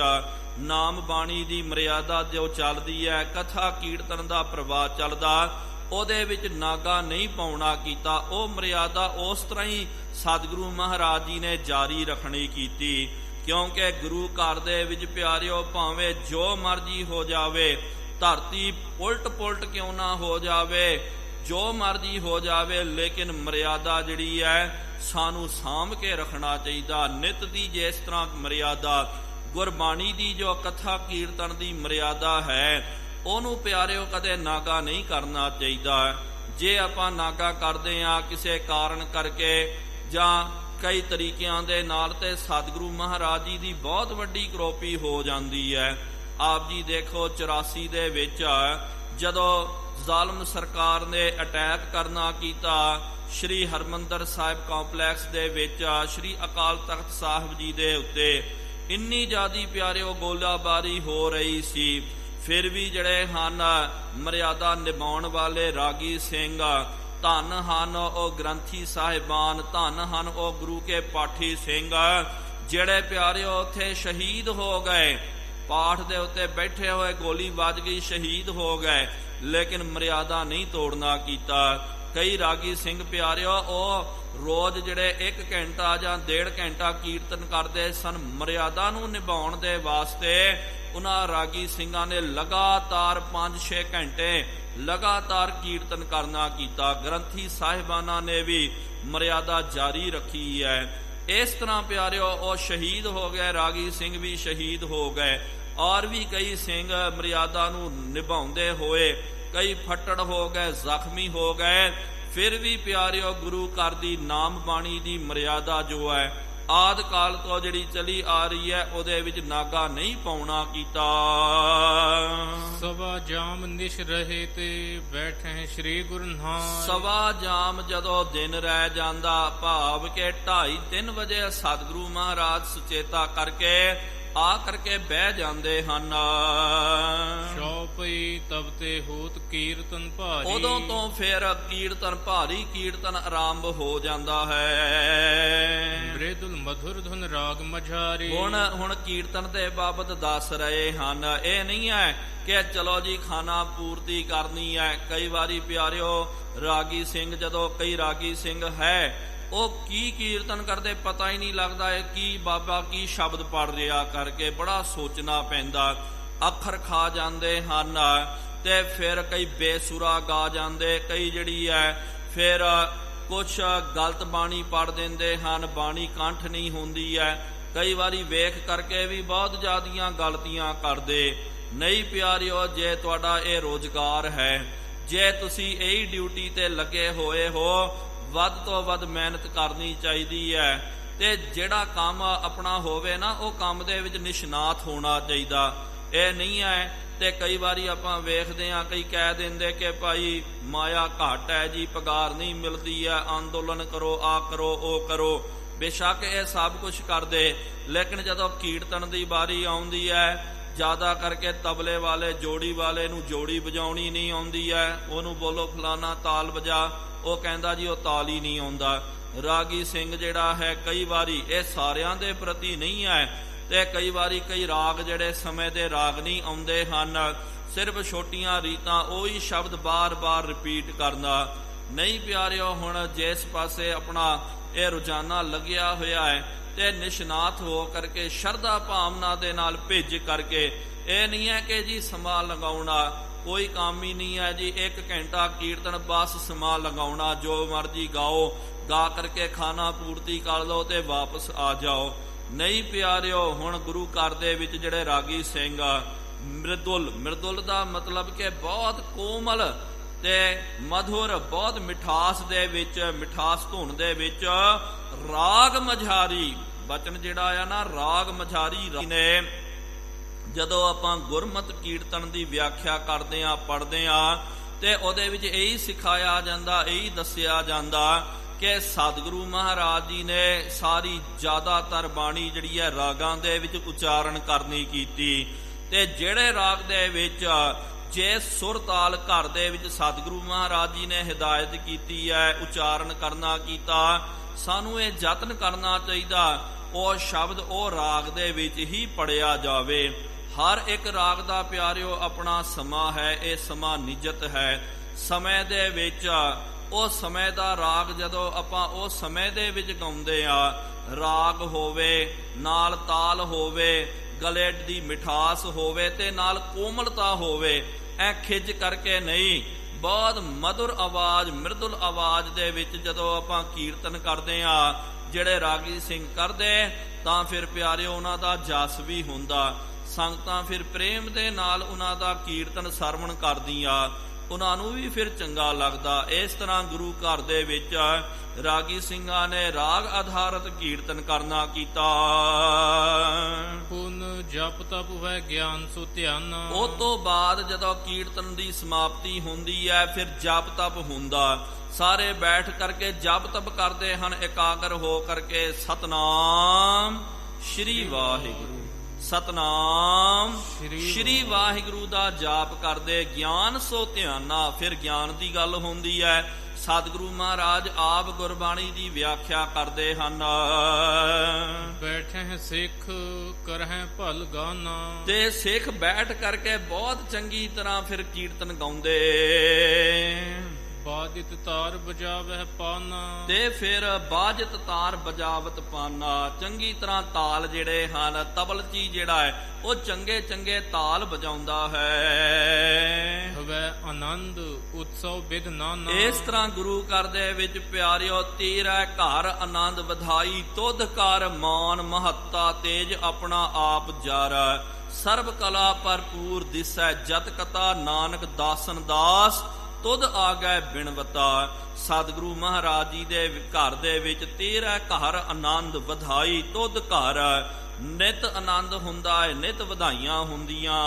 Speaker 1: ਨਾਮ ਬਾਣੀ ਦੀ ਮਰਿਆਦਾ ਜੋ ਚੱਲਦੀ ਹੈ, ਕਥਾ ਕੀਰਤਨ ਦਾ ਪ੍ਰਵਾਹ ਚੱਲਦਾ, ਉਹਦੇ ਵਿੱਚ ਨਾਗਾ ਨਹੀਂ ਪਾਉਣਾ ਕੀਤਾ। ਉਹ ਮਰਿਆਦਾ ਉਸ ਤਰ੍ਹਾਂ ਹੀ ਸਤਿਗੁਰੂ ਮਹਾਰਾਜ ਜੀ ਨੇ ਜਾਰੀ ਰੱਖਣੀ ਕੀਤੀ। ਕਿਉਂਕਿ ਗੁਰੂ ਘਰ ਦੇ ਵਿੱਚ ਪਿਆਰਿਓ ਭਾਵੇਂ ਜੋ ਮਰਜ਼ੀ ਹੋ ਜਾਵੇ, ਧਰਤੀ ਉਲਟ ਪੁਲਟ ਕਿਉਂ ਨਾ ਹੋ ਜਾਵੇ, ਜੋ ਮਰਜ਼ੀ ਹੋ ਜਾਵੇ, ਲੇਕਿਨ ਮਰਿਆਦਾ ਜਿਹੜੀ ਹੈ ਸਾਨੂੰ ਸਾਂਭ ਕੇ ਰੱਖਣਾ ਚਾਹੀਦਾ। ਨਿਤ ਦੀ ਜਿਸ ਤਰ੍ਹਾਂ ਮਰਿਆਦਾ ਗੁਰਬਾਣੀ ਦੀ ਜੋ ਕਥਾ ਕੀਰਤਨ ਦੀ ਮਰਿਆਦਾ ਹੈ, ਉਹਨੂੰ ਪਿਆਰਿਓ ਕਦੇ ਨਾਗਾ ਨਹੀਂ ਕਰਨਾ ਚਾਹੀਦਾ। ਜੇ ਆਪਾਂ ਨਾਗਾ ਕਰਦੇ ਹਾਂ ਕਿਸੇ ਕਾਰਨ ਕਰਕੇ ਜਾਂ ਕਈ ਤਰੀਕਿਆਂ ਦੇ ਨਾਲ, ਤੇ ਸਤਿਗੁਰੂ ਮਹਾਰਾਜ ਜੀ ਦੀ ਬਹੁਤ ਵੱਡੀ ਕਰੋਪੀ ਹੋ ਜਾਂਦੀ ਹੈ। ਆਪ ਜੀ ਦੇਖੋ 84 ਦੇ ਵਿੱਚ ਜਦੋਂ ਜ਼ਾਲਮ ਸਰਕਾਰ ਨੇ ਅਟੈਕ ਕਰਨਾ ਕੀਤਾ ਸ਼੍ਰੀ ਹਰਮੰਦਰ ਸਾਹਿਬ ਕੰਪਲੈਕਸ ਦੇ ਵਿੱਚ, ਸ਼੍ਰੀ ਅਕਾਲ ਤਖਤ ਸਾਹਿਬ ਜੀ ਦੇ ਉੱਤੇ ਇੰਨੀ ਜ਼ਿਆਦੀ ਪਿਆਰਿਓ ਗੋਲਾਬਾਰੀ ਹੋ ਰਹੀ ਸੀ, ਫਿਰ ਵੀ ਜਿਹੜੇ ਹਨ ਮਰਿਆਦਾ ਨਿਭਾਉਣ ਵਾਲੇ ਰਾਗੀ ਸਿੰਘ, ਧੰਨ ਹਨ ਉਹ ਗ੍ਰੰਥੀ ਸਾਹਿਬਾਨ, ਧੰਨ ਹਨ ਉਹ ਗੁਰੂ ਕੇ ਪਾਠੀ ਸਿੰਘ, ਜਿਹੜੇ ਪਿਆਰਿਓ ਉੱਥੇ ਸ਼ਹੀਦ ਹੋ ਗਏ। ਪਾਠ ਦੇ ਉੱਤੇ ਬੈਠੇ ਹੋਏ ਗੋਲੀ ਵੱਜ ਗਈ, ਸ਼ਹੀਦ ਹੋ ਗਏ, ਲੇਕਿਨ ਮਰਿਆਦਾ ਨਹੀਂ ਤੋੜਨਾ ਕੀਤਾ। ਕਈ ਰਾਗੀ ਸਿੰਘ ਪਿਆਰਿਓ ਉਹ ਰੋਜ਼ ਜਿਹੜੇ 1 ਘੰਟਾ ਜਾਂ 1.5 ਘੰਟਾ ਕੀਰਤਨ ਕਰਦੇ ਸਨ, ਮਰਿਆਦਾ ਨੂੰ ਨਿਭਾਉਣ ਦੇ ਵਾਸਤੇ ਉਹਨਾਂ ਰਾਗੀ ਸਿੰਘਾਂ ਨੇ ਲਗਾਤਾਰ 5-6 ਘੰਟੇ ਲਗਾਤਾਰ ਕੀਰਤਨ ਕਰਨਾ ਕੀਤਾ। ਗ੍ਰੰਥੀ ਸਾਹਿਬਾਨਾਂ ਨੇ ਵੀ ਮਰਿਆਦਾ ਜਾਰੀ ਰੱਖੀ ਹੈ। ਇਸ ਤਰ੍ਹਾਂ ਪਿਆਰਿਓ ਉਹ ਸ਼ਹੀਦ ਹੋ ਗਏ, ਰਾਗੀ ਸਿੰਘ ਵੀ ਸ਼ਹੀਦ ਹੋ ਗਏ, ਔਰ ਵੀ ਕਈ ਸਿੰਘ ਮਰਿਆਦਾ ਨੂੰ ਨਿਭਾਉਂਦੇ ਹੋਏ ਕਈ ਫੱਟੜ ਹੋ ਗਏ, ਜ਼ਖਮੀ ਹੋ ਗਏ। ਫਿਰ ਵੀ ਪਿਆਰਿਓ ਗੁਰੂ ਘਰ ਦੀ ਨਾਮ ਬਾਣੀ ਦੀ ਮਰਿਆਦਾ ਜੋ ਹੈ ਆਦ ਕਾਲ ਤੋਂ ਜਿਹੜੀ ਚਲੀ ਆ ਰਹੀ ਹੈ, ਉਹਦੇ ਵਿੱਚ ਨਾਗਾ ਨਹੀਂ ਪਾਉਣਾ ਕੀਤਾ।
Speaker 2: ਸਵਾ ਜਾਮ ਨਿਸ਼ ਰਹੇ ਤੇ ਬੈਠੇ ਸ੍ਰੀ ਗੁਰੂ ਨਾਨਕ।
Speaker 1: ਸਵਾ ਜਾਮ ਜਦੋਂ ਦਿਨ ਰਹਿ ਜਾਂਦਾ, ਭਾਵ ਕਿ 2:30-3 ਵਜੇ ਸਤਿਗੁਰੂ ਮਹਾਰਾਜ ਸੁਚੇਤਾ ਕਰਕੇ ਆ ਕਰਕੇ ਬਹਿ ਜਾਂਦੇ ਹਨ।
Speaker 2: ਸ਼ੌਪਈ ਤਬ ਤੇ ਹੋਤ ਕੀਰਤਨ ਭਾਰੀ।
Speaker 1: ਉਦੋਂ ਤੋਂ ਫਿਰ ਕੀਰਤਨ ਭਾਰੀ ਕੀਰਤਨ ਆਰੰਭ ਹੋ ਜਾਂਦਾ ਹੈ।
Speaker 2: ਮ੍ਰਿਦੁਲ ਮਧੁਰ ਧੁਨ ਰਾਗ ਮਝਾਰੀ।
Speaker 1: ਹੁਣ ਕੀਰਤਨ ਦੇ ਬਾਬਤ ਦੱਸ ਰਹੇ ਹਨ। ਇਹ ਨਹੀਂ ਹੈ ਕਿ ਚਲੋ ਜੀ ਖਾਣਾ ਪੂਰਤੀ ਕਰਨੀ ਹੈ। ਕਈ ਵਾਰੀ ਪਿਆਰਿਓ ਰਾਗੀ ਸਿੰਘ, ਜਦੋਂ ਕਈ ਰਾਗੀ ਸਿੰਘ ਹੈ ਉਹ ਕੀ ਕੀਰਤਨ ਕਰਦੇ ਪਤਾ ਹੀ ਨਹੀਂ ਲੱਗਦਾ ਹੈ ਕੀ ਬਾਬਾ ਕੀ ਸ਼ਬਦ ਪੜ ਰਿਹਾ ਕਰਕੇ, ਬੜਾ ਸੋਚਣਾ ਪੈਂਦਾ। ਅੱਖਰ ਖਾ ਜਾਂਦੇ ਹਨ ਤੇ ਫਿਰ ਕਈ ਬੇਸੁਰਾ ਗਾ ਜਾਂਦੇ, ਕਈ ਜਿਹੜੀ ਹੈ ਫਿਰ ਕੁਛ ਗਲਤ ਬਾਣੀ ਪੜ ਦਿੰਦੇ ਹਨ, ਬਾਣੀ ਕੰਠ ਨਹੀਂ ਹੁੰਦੀ ਹੈ। ਕਈ ਵਾਰੀ ਵੇਖ ਕਰਕੇ ਵੀ ਬਹੁਤ ਜ਼ਿਆਦੀਆਂ ਗਲਤੀਆਂ ਕਰਦੇ। ਨਹੀਂ ਪਿਆਰਿਓ, ਜੇ ਤੁਹਾਡਾ ਇਹ ਰੋਜ਼ਗਾਰ ਹੈ, ਜੇ ਤੁਸੀਂ ਇਹੀ ਡਿਊਟੀ ਤੇ ਲੱਗੇ ਹੋਏ ਹੋ, ਵੱਧ ਤੋਂ ਵੱਧ ਮਿਹਨਤ ਕਰਨੀ ਚਾਹੀਦੀ ਹੈ। ਤੇ ਜਿਹੜਾ ਕੰਮ ਆਪਣਾ ਹੋਵੇ ਨਾ, ਉਹ ਕੰਮ ਦੇ ਵਿੱਚ ਨਿਸ਼ਨਾਤ ਹੋਣਾ ਚਾਹੀਦਾ। ਇਹ ਨਹੀਂ ਹੈ ਤੇ ਕਈ ਵਾਰੀ ਆਪਾਂ ਵੇਖਦੇ ਹਾਂ, ਕਈ ਕਹਿ ਦਿੰਦੇ ਕਿ ਭਾਈ ਮਾਇਆ ਘੱਟ ਹੈ ਜੀ, ਪਗਾਰ ਨਹੀਂ ਮਿਲਦੀ ਹੈ, ਅੰਦੋਲਨ ਕਰੋ, ਆ ਕਰੋ, ਉਹ ਕਰੋ। ਬੇਸ਼ੱਕ ਇਹ ਸਭ ਕੁਝ ਕਰਦੇ, ਲੇਕਿਨ ਜਦੋਂ ਕੀਰਤਨ ਦੀ ਵਾਰੀ ਆਉਂਦੀ ਹੈ, ਜ਼ਿਆਦਾ ਕਰਕੇ ਤਬਲੇ ਵਾਲੇ ਜੋੜੀ ਵਾਲੇ ਨੂੰ ਜੋੜੀ ਵਜਾਉਣੀ ਨਹੀਂ ਆਉਂਦੀ ਹੈ, ਉਹਨੂੰ ਬੋਲੋ ਫਲਾਨਾ ਤਾਲ ਵਜਾ, ਉਹ ਕਹਿੰਦਾ ਜੀ ਉਹ ਤਾਲ ਹੀ ਨਹੀਂ ਆਉਂਦਾ। ਰਾਗੀ ਸਿੰਘ ਜਿਹੜਾ ਹੈ, ਕਈ ਵਾਰੀ ਇਹ ਸਾਰਿਆਂ ਦੇ ਪ੍ਰਤੀ ਨਹੀਂ ਹੈ, ਤੇ ਕਈ ਵਾਰੀ ਕਈ ਰਾਗ ਜਿਹੜੇ ਸਮੇਂ ਦੇ ਰਾਗ ਨਹੀਂ ਆਉਂਦੇ ਹਨ, ਸਿਰਫ ਛੋਟੀਆਂ ਰੀਤਾਂ ਉਹੀ ਸ਼ਬਦ ਬਾਰ-ਬਾਰ ਰਿਪੀਟ ਕਰਨਾ। ਨਹੀਂ ਪਿਆਰਿਓ, ਹੁਣ ਜਿਸ ਪਾਸੇ ਆਪਣਾ ਇਹ ਰੋਜ਼ਾਨਾ ਲੱਗਿਆ ਹੋਇਆ ਹੈ ਤੇ ਨਿਸ਼ਨਾਤ ਹੋ ਕਰਕੇ ਸ਼ਰਧਾ ਭਾਵਨਾ ਦੇ ਨਾਲ ਭੇਜ ਕਰਕੇ, ਇਹ ਨਹੀਂ ਹੈ ਕਿ ਜੀ ਸਮਾਂ ਲਗਾਉਣਾ, ਕੋਈ ਕੰਮ ਹੀ ਨਹੀਂ ਹੈ ਜੀ। 1 ਘੰਟਾ ਕੀਰਤਨ ਬਸ ਸਮਾਂ ਲਗਾਉਣਾ, ਜੋ ਮਰਜੀ ਗਾਓ, ਗਾ ਕਰਕੇ ਖਾਣਾ ਪੂਰਤੀ ਕਰ ਲਓ ਤੇ ਵਾਪਸ ਆ ਜਾਓ। ਨਹੀਂ ਪਿਆਰਿਓ, ਹੁਣ ਗੁਰੂ ਘਰ ਦੇ ਵਿੱਚ ਜਿਹੜੇ ਰਾਗੀ ਸਿੰਘ ਮ੍ਰਿਦੁਲ। ਮ੍ਰਿਦੁਲ ਦਾ ਮਤਲਬ ਕਿ ਬਹੁਤ ਕੋਮਲ ਤੇ ਮਧੁਰ, ਬਹੁਤ ਮਿਠਾਸ ਦੇ ਵਿੱਚ, ਮਿਠਾਸ ਧੁਨ ਦੇ ਵਿੱਚ। ਰਾਗ ਮਝਾਰੀ, ਬਚਨ ਜਿਹੜਾ ਆ ਨਾ ਰਾਗ ਮਝਾਰੀ ਨੇ, ਜਦੋਂ ਆਪਾਂ ਗੁਰਮਤਿ ਕੀਰਤਨ ਦੀ ਵਿਆਖਿਆ ਕਰਦੇ ਆ, ਪੜ੍ਹਦੇ ਆ, ਤੇ ਉਹਦੇ ਵਿੱਚ ਇਹੀ ਸਿਖਾਇਆ ਜਾਂਦਾ, ਇਹੀ ਦੱਸਿਆ ਜਾਂਦਾ ਕਿ ਸਤਿਗੁਰੂ ਮਹਾਰਾਜ ਜੀ ਨੇ ਸਾਰੀ ਜ਼ਿਆਦਾਤਰ ਬਾਣੀ ਜਿਹੜੀ ਹੈ ਰਾਗਾਂ ਦੇ ਵਿੱਚ ਉਚਾਰਨ ਕਰਨੀ ਕੀਤੀ। ਤੇ ਜਿਹੜੇ ਰਾਗ ਦੇ ਵਿੱਚ ਜੇ ਸੁਰ ਤਾਲ ਘਰ ਦੇ ਵਿੱਚ ਸਤਿਗੁਰੂ ਮਹਾਰਾਜ ਜੀ ਨੇ ਹਿਦਾਇਤ ਕੀਤੀ ਹੈ, ਉਚਾਰਨ ਕਰਨਾ ਕੀਤਾ, ਸਾਨੂੰ ਇਹ ਯਤਨ ਕਰਨਾ ਚਾਹੀਦਾ ਉਹ ਸ਼ਬਦ ਉਹ ਰਾਗ ਦੇ ਵਿੱਚ ਹੀ ਪੜਿਆ ਜਾਵੇ। ਹਰ ਇੱਕ ਰਾਗ ਦਾ ਪਿਆਰਿਓ ਆਪਣਾ ਸਮਾਂ ਹੈ, ਇਹ ਸਮਾਂ ਨਿਜਤ ਹੈ। ਸਮੇਂ ਦੇ ਵਿੱਚ ਉਹ ਸਮੇਂ ਦਾ ਰਾਗ ਜਦੋਂ ਆਪਾਂ ਉਹ ਸਮੇਂ ਦੇ ਵਿੱਚ ਗਾਉਂਦੇ ਆ, ਰਾਗ ਹੋਵੇ, ਨਾਲ ਤਾਲ ਹੋਵੇ, ਗਲੇ ਦੀ ਮਿਠਾਸ ਹੋਵੇ ਤੇ ਨਾਲ ਕੋਮਲਤਾ ਹੋਵੇ, ਐ ਖਿੱਚ ਕਰਕੇ ਨਹੀਂ, ਬਹੁਤ ਮਧੁਰ ਆਵਾਜ਼, ਮ੍ਰਿਦੁਲ ਆਵਾਜ਼ ਦੇ ਵਿੱਚ ਜਦੋਂ ਆਪਾਂ ਕੀਰਤਨ ਕਰਦੇ ਆ, ਜਿਹੜੇ ਰਾਗੀ ਸਿੰਘ ਕਰਦੇ, ਤਾਂ ਫਿਰ ਪਿਆਰਿਓ ਉਹਨਾਂ ਦਾ ਜਸ ਵੀ ਹੁੰਦਾ। ਸੰਗਤਾਂ ਫਿਰ ਪ੍ਰੇਮ ਦੇ ਨਾਲ ਉਹਨਾਂ ਦਾ ਕੀਰਤਨ ਸਰਵਣ ਕਰਦੀਆਂ, ਉਹਨਾਂ ਨੂੰ ਵੀ ਫਿਰ ਚੰਗਾ ਲੱਗਦਾ। ਇਸ ਤਰ੍ਹਾਂ ਗੁਰੂ ਘਰ ਦੇ ਵਿੱਚ ਰਾਗੀ ਸਿੰਘਾਂ ਨੇ ਰਾਗ ਆਧਾਰਿਤ ਕੀਰਤਨ ਕਰਨਾ ਕੀਤਾ।
Speaker 2: ਪੁਨ ਜਪ ਤਪ ਵੈ ਗਿਆਨ ਸੋ ਧਿਆਨ।
Speaker 1: ਉਹ ਤੋਂ ਬਾਅਦ ਜਦੋਂ ਕੀਰਤਨ ਦੀ ਸਮਾਪਤੀ ਹੁੰਦੀ ਹੈ, ਫਿਰ ਜਪ ਤਪ ਹੁੰਦਾ। ਸਾਰੇ ਬੈਠ ਕਰਕੇ ਜਪ ਤਪ ਕਰਦੇ ਹਨ ਇਕਾਗਰ ਹੋ ਕਰਕੇ। ਸਤਨਾਮ ਸ਼੍ਰੀ ਵਾਹਿਗੁਰੂ, ਸਤਨਾਮ ਸ਼੍ਰੀ ਵਾਹਿਗੁਰੂ ਦਾ ਜਾਪ ਕਰਦੇ। ਗਿਆਨ ਸੋ ਧਿਆਨਾ, ਫਿਰ ਗਿਆਨ ਦੀ ਗੱਲ ਹੁੰਦੀ ਹੈ। ਸਤਿਗੁਰੂ ਮਹਾਰਾਜ ਆਪ ਗੁਰਬਾਣੀ ਦੀ ਵਿਆਖਿਆ ਕਰਦੇ ਹਨ।
Speaker 2: ਬੈਠੇ ਸਿੱਖ ਕਰਹਿ ਭਲ ਗਾਨਾ।
Speaker 1: ਤੇ ਸਿੱਖ ਬੈਠ ਕਰਕੇ ਬਹੁਤ ਚੰਗੀ ਤਰ੍ਹਾਂ ਫਿਰ ਕੀਰਤਨ ਗਾਉਂਦੇ।
Speaker 2: ਬਾਜਿਤ ਤਾਰ ਬਜਾਵਹਿ ਪਾਨਾ। ਤੇ
Speaker 1: ਫਿਰ ਬਾਜਿਤ ਤਾਰ ਬਜਾਵਤ ਪਾਨਾ, ਚੰਗੀ ਤਰ੍ਹਾਂ ਤਾਲ ਜਿਹੜੇ ਹਨ, ਤਬਲਚੀ ਜਿਹੜਾ ਹੈ ਉਹ ਚੰਗੇ ਚੰਗੇ ਤਾਲ ਵਜਾਉਂਦਾ ਹੈ।
Speaker 2: ਹਵੈ ਆਨੰਦ ਉਤਸਵ ਬਿਧ ਨਾਨਾ।
Speaker 1: ਇਸ ਤਰ੍ਹਾਂ ਗੁਰੂ ਘਰ ਦੇ ਵਿੱਚ ਪਿਆਰਿਓ ਤੇਰਾ ਘਰ ਆਨੰਦ ਵਧਾਈ, ਤੁਧ ਕਰ ਮਾਨ ਮਹੱਤਾ ਤੇਜ ਆਪਣਾ ਆਪ ਜਾਰਾ। ਸਰਬ ਕਲਾ ਭਰਪੂਰ ਦਿਸੈ ਜਤ ਕਤਾ, ਨਾਨਕ ਦਾਸਨ ਦਾਸ ਤੁਧ ਆ ਗਏ ਬਿਨਵਤਾ। ਸਤਿਗੁਰੂ ਮਹਾਰਾਜ ਜੀ ਦੇ ਘਰ ਦੇ ਵਿੱਚ ਤੇਰਾ ਘਰ ਆਨੰਦ ਵਧਾਈ, ਤੁਧ ਘਰ ਨਿਤ ਆਨੰਦ ਹੁੰਦਾ ਹੈ, ਨਿਤ ਵਧਾਈਆਂ ਹੁੰਦੀਆਂ।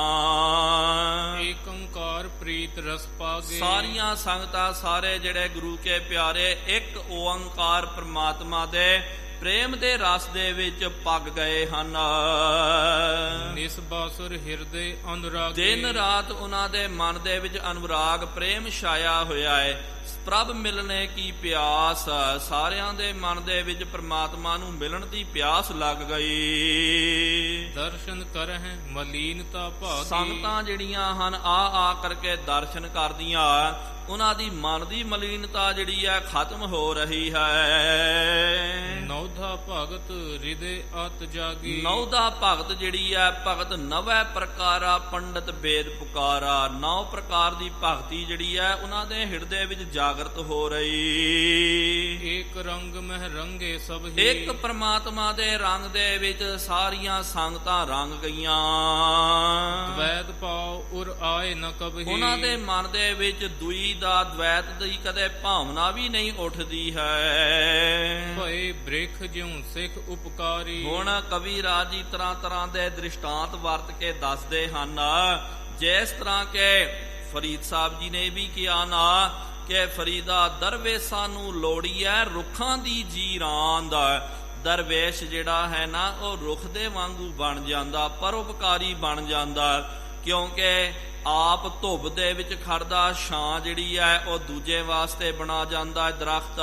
Speaker 2: ਏਕ ਓੰਕਾਰ ਪ੍ਰੀਤ ਰਸ ਪਾਗੇ।
Speaker 1: ਸਾਰੀਆਂ ਸੰਗਤਾਂ, ਸਾਰੇ ਜਿਹੜੇ ਗੁਰੂ ਕੇ ਪਿਆਰੇ ਇੱਕ ਓੰਕਾਰ ਪ੍ਰਮਾਤਮਾ ਦੇ ਪ੍ਰੇਮ ਦੇ ਰਸ ਦੇ ਵਿੱਚ ਪੱਗ ਗਏ ਹਨ।
Speaker 2: ਨਿਸਬਾਸੁਰ ਹਿਰਦੇ ਅਨੁਰਾਗੀ।
Speaker 1: ਦਿਨ ਰਾਤ ਉਹਨਾਂ ਦੇ ਮਨ ਦੇ ਵਿੱਚ ਅਨੁਰਾਗ ਪ੍ਰੇਮ ਛਾਇਆ ਹੋਇਆ ਹੈ। ਪ੍ਰਭ ਮਿਲਣੇ ਕੀ ਪਿਆਸ, ਸਾਰਿਆਂ ਦੇ ਮਨ ਦੇ ਵਿੱਚ ਪ੍ਰਮਾਤਮਾ ਨੂੰ ਮਿਲਣ ਦੀ ਪਿਆਸ ਲੱਗ ਗਈ।
Speaker 2: ਦਰਸ਼ਨ ਕਰਹਿ ਮਲੀਨਤਾ ਭਾਗੀ।
Speaker 1: ਸੰਗਤਾਂ ਜਿਹੜੀਆਂ ਹਨ ਆ ਕਰਕੇ ਦਰਸ਼ਨ ਕਰਦੀਆਂ, ਉਹਨਾਂ ਦੀ ਮਨ ਦੀ ਮਲੀਨਤਾ ਜਿਹੜੀ ਹੈ ਖਤਮ ਹੋ ਰਹੀ ਹੈ।
Speaker 2: ਨੌਧਾ ਭਗਤ ਹਿਰਦੇ ਅਤ ਜਾਗੀ।
Speaker 1: ਨੌਧਾ ਭਗਤ ਜਿਹੜੀ ਹੈ, ਭਗਤ ਨਵੈ ਪ੍ਰਕਾਰਾ ਪੰਡਤ ਵੇਦ ਪੁਕਾਰਾ। 9 ਪ੍ਰਕਾਰ ਦੀ ਭਗਤੀ ਜਿਹੜੀ ਹੈ ਉਹਨਾਂ ਦੇ ਹਿਰਦੇ ਵਿੱਚ ਜਾਗਰਤ ਹੋ ਰਹੀ।
Speaker 2: ਏਕ ਰੰਗ ਮਹਿ ਰੰਗੇ ਸਭ ਹੀ।
Speaker 1: ਇੱਕ ਪ੍ਰਮਾਤਮਾ ਦੇ ਰੰਗ ਦੇ ਵਿੱਚ ਸਾਰੀਆਂ ਸੰਗਤਾਂ ਰੰਗ ਗਈਆਂ।
Speaker 2: ਦ્વੈਤ ਪਾਉ ਉਰ ਆਏ ਨ ਕਬਹੀ।
Speaker 1: ਉਹਨਾਂ ਦੇ ਮਨ ਦੇ ਵਿੱਚ ਦੁਈ ਦਾ, ਦ્વੈਤ ਦੀ ਕਦੇ ਭਾਵਨਾ ਵੀ ਨਹੀਂ ਉੱਠਦੀ ਹੈ।
Speaker 2: ਭਏ ਬ੍ਰਿਖ ਜਿਉ ਸਿੱਖ ਉਪਕਾਰੀ।
Speaker 1: ਹੁਣ ਕਵੀ ਰਾਜ ਜੀ ਤਰ੍ਹਾਂ ਤਰ੍ਹਾਂ ਦੇ ਦ੍ਰਿਸ਼ਟਾਂਤ ਵਰਤ ਕੇ ਦੱਸਦੇ ਹਨ। ਜਿਸ ਤਰ੍ਹਾਂ ਕਿ ਫਰੀਦ ਸਾਹਿਬ ਜੀ ਨੇ ਵੀ ਕਿਹਾ ਨਾ ਕਿ ਫਰੀਦਾ ਦਰਵੇਸ਼ਾਂ ਨੂੰ ਲੋੜੀ ਹੈ ਰੁੱਖਾਂ ਦੀ ਜੀਰਾਂਦ। ਦਰਵੇਸ਼ ਜਿਹੜਾ ਹੈ ਨਾ ਉਹ ਰੁੱਖ ਦੇ ਵਾਂਗੂ ਬਣ ਜਾਂਦਾ, ਪਰਉਪਕਾਰੀ ਬਣ ਜਾਂਦਾ, ਕਿਉਂਕਿ ਆਪ ਧੁੱਪ ਦੇ ਵਿੱਚ ਖੜਦਾ, ਛਾਂ ਜਿਹੜੀ ਹੈ ਉਹ ਦੂਜੇ ਵਾਸਤੇ ਬਣਾ ਜਾਂਦਾ ਦਰਖਤ।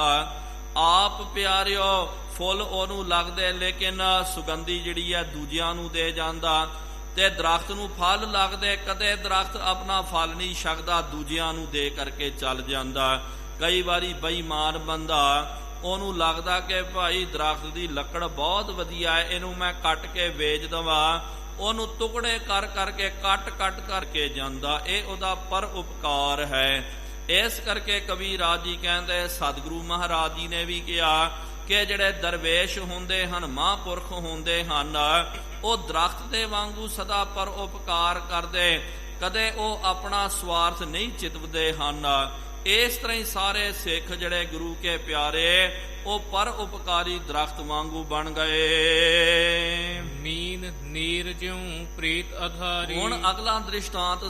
Speaker 1: ਆਪ ਪਿਆਰਿਓ ਫੁੱਲ ਉਹਨੂੰ ਲੱਗਦੇ, ਲੇਕਿਨ ਸੁਗੰਧੀ ਜਿਹੜੀ ਹੈ ਦੂਜਿਆਂ ਨੂੰ ਦੇ ਜਾਂਦਾ। ਤੇ ਦਰਖਤ ਨੂੰ ਫਲ ਲੱਗਦੇ, ਕਦੇ ਦਰਖਤ ਆਪਣਾ ਫਲ ਨਹੀਂ ਛਕਦਾ, ਦੂਜਿਆਂ ਨੂੰ ਦੇ ਕਰਕੇ ਚੱਲ ਜਾਂਦਾ। ਕਈ ਵਾਰੀ ਬੇਈਮਾਨ ਬੰਦਾ, ਉਹਨੂੰ ਲੱਗਦਾ ਕਿ ਭਾਈ ਦਰਖਤ ਦੀ ਲੱਕੜ ਬਹੁਤ ਵਧੀਆ ਹੈ, ਇਹਨੂੰ ਮੈਂ ਕੱਟ ਕੇ ਵੇਚ ਦਵਾਂ, ਉਹਨੂੰ ਟੁਕੜੇ ਕਰ ਕਰਕੇ ਕੱਟ ਕਰਕੇ ਜਾਂਦਾ। ਇਹ ਉਹਦਾ ਪਰ ਉਪਕਾਰ ਹੈ। ਇਸ ਕਰਕੇ ਕਵੀ ਰਾਜ ਜੀ ਕਹਿੰਦੇ, ਸਤਿਗੁਰੂ ਮਹਾਰਾਜ ਜੀ ਨੇ ਵੀ ਕਿਹਾ ਕਿ ਜਿਹੜੇ ਦਰਵੇਸ਼ ਹੁੰਦੇ ਹਨ, ਮਹਾਂਪੁਰਖ ਹੁੰਦੇ ਹਨ, ਉਹ ਦਰਖਤ ਦੇ ਵਾਂਗੂ ਸਦਾ ਪਰ ਉਪਕਾਰ ਕਰਦੇ, ਕਦੇ ਉਹ ਆਪਣਾ ਸਵਾਰਥ ਨਹੀਂ ਚਿਤਵਦੇ ਹਨ। ਇਸ ਤਰ੍ਹਾਂ ਹੀ ਸਾਰੇ ਸਿੱਖ ਜਿਹੜੇ ਗੁਰੂ ਕੇ ਪਿਆਰੇ ਉਹ ਪਰ ਉਪਕਾਰੀ ਦਰਖਤ ਵਾਂਗੂ ਬਣ ਗਏ।
Speaker 2: ਮੀਨ ਨੀਰ ਜਿਉ ਪ੍ਰੀਤ ਆਧਾਰੀ।
Speaker 1: ਹੁਣ ਅਗਲਾ ਦ੍ਰਿਸ਼ਟਾਂਤ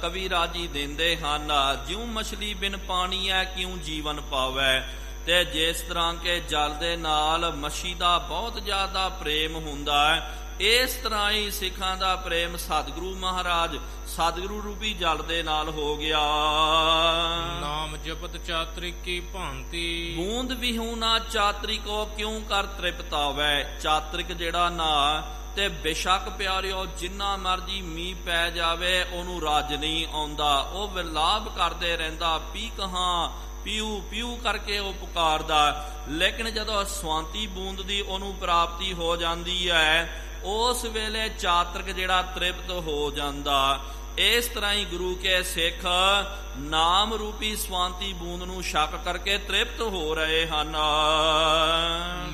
Speaker 1: ਕਵੀ ਰਾਜੀ ਦਿੰਦੇ ਹਨ। ਜਿਉ ਮਛਲੀ ਬਿਨ ਪਾਣੀ ਹੈ ਕਿਉ ਜੀਵਨ ਪਾਵੈ। ਤੇ ਜਿਸ ਤਰ੍ਹਾਂ ਕੇ ਜਲ ਦੇ ਨਾਲ ਮੱਛੀ ਦਾ ਬਹੁਤ ਜ਼ਿਆਦਾ ਪ੍ਰੇਮ ਹੁੰਦਾ ਹੈ, ਇਸ ਤਰ੍ਹਾਂ ਹੀ ਸਿੱਖਾਂ ਦਾ ਪ੍ਰੇਮ ਸਤਿਗੁਰੂ ਮਹਾਰਾਜ ਸਤਿਗੁਰੂ ਰੂਪੀ ਜਲ ਦੇ ਨਾਲ ਹੋ ਗਿਆ।
Speaker 2: ਨਾਮ ਜਪਤ ਚਾਤ੍ਰਿਕ ਕੀ ਭਾਂਤੀ।
Speaker 1: ਬੂੰਦ ਵਿਹੂਣਾ ਚਾਤ੍ਰਿਕੋ ਕਿਉਂ ਕਰ ਤ੍ਰਿਪਤਾਵੈ। ਚਾਤ੍ਰਿਕ ਜਿਹੜਾ ਨਾ ਤੇ ਬੇਸ਼ੱਕ ਪਿਆਰਿਓ ਜਿੰਨਾ ਮਰਜੀ ਮੀਂਹ ਪੈ ਜਾਵੇ ਉਹਨੂੰ ਰੱਜ ਨਹੀਂ ਆਉਂਦਾ, ਉਹ ਵਿਲਾਪ ਕਰਦੇ ਰਹਿੰਦਾ, ਪੀ ਕਹਾਂ ਪੀਊ ਪੀਊ ਕਰਕੇ ਉਹ ਪੁਕਾਰਦਾ। ਲੇਕਿਨ ਜਦੋਂ ਸਵਾਂਤੀ ਬੂੰਦ ਦੀ ਉਹਨੂੰ ਪ੍ਰਾਪਤੀ ਹੋ ਜਾਂਦੀ ਹੈ, ਉਸ ਵੇਲੇ ਚਾਤ੍ਰਿਕ ਜਿਹੜਾ ਤ੍ਰਿਪਤ ਹੋ ਜਾਂਦਾ। ਇਸ ਤਰ੍ਹਾਂ ਹੀ ਗੁਰੂ ਕੇ ਸਿੱਖ ਨਾਮ ਰੂਪੀ ਸਵਾਂਤੀ ਬੂੰਦ ਨੂੰ ਛਕ ਕਰਕੇ ਤ੍ਰਿਪਤ ਹੋ ਰਹੇ ਹਨ।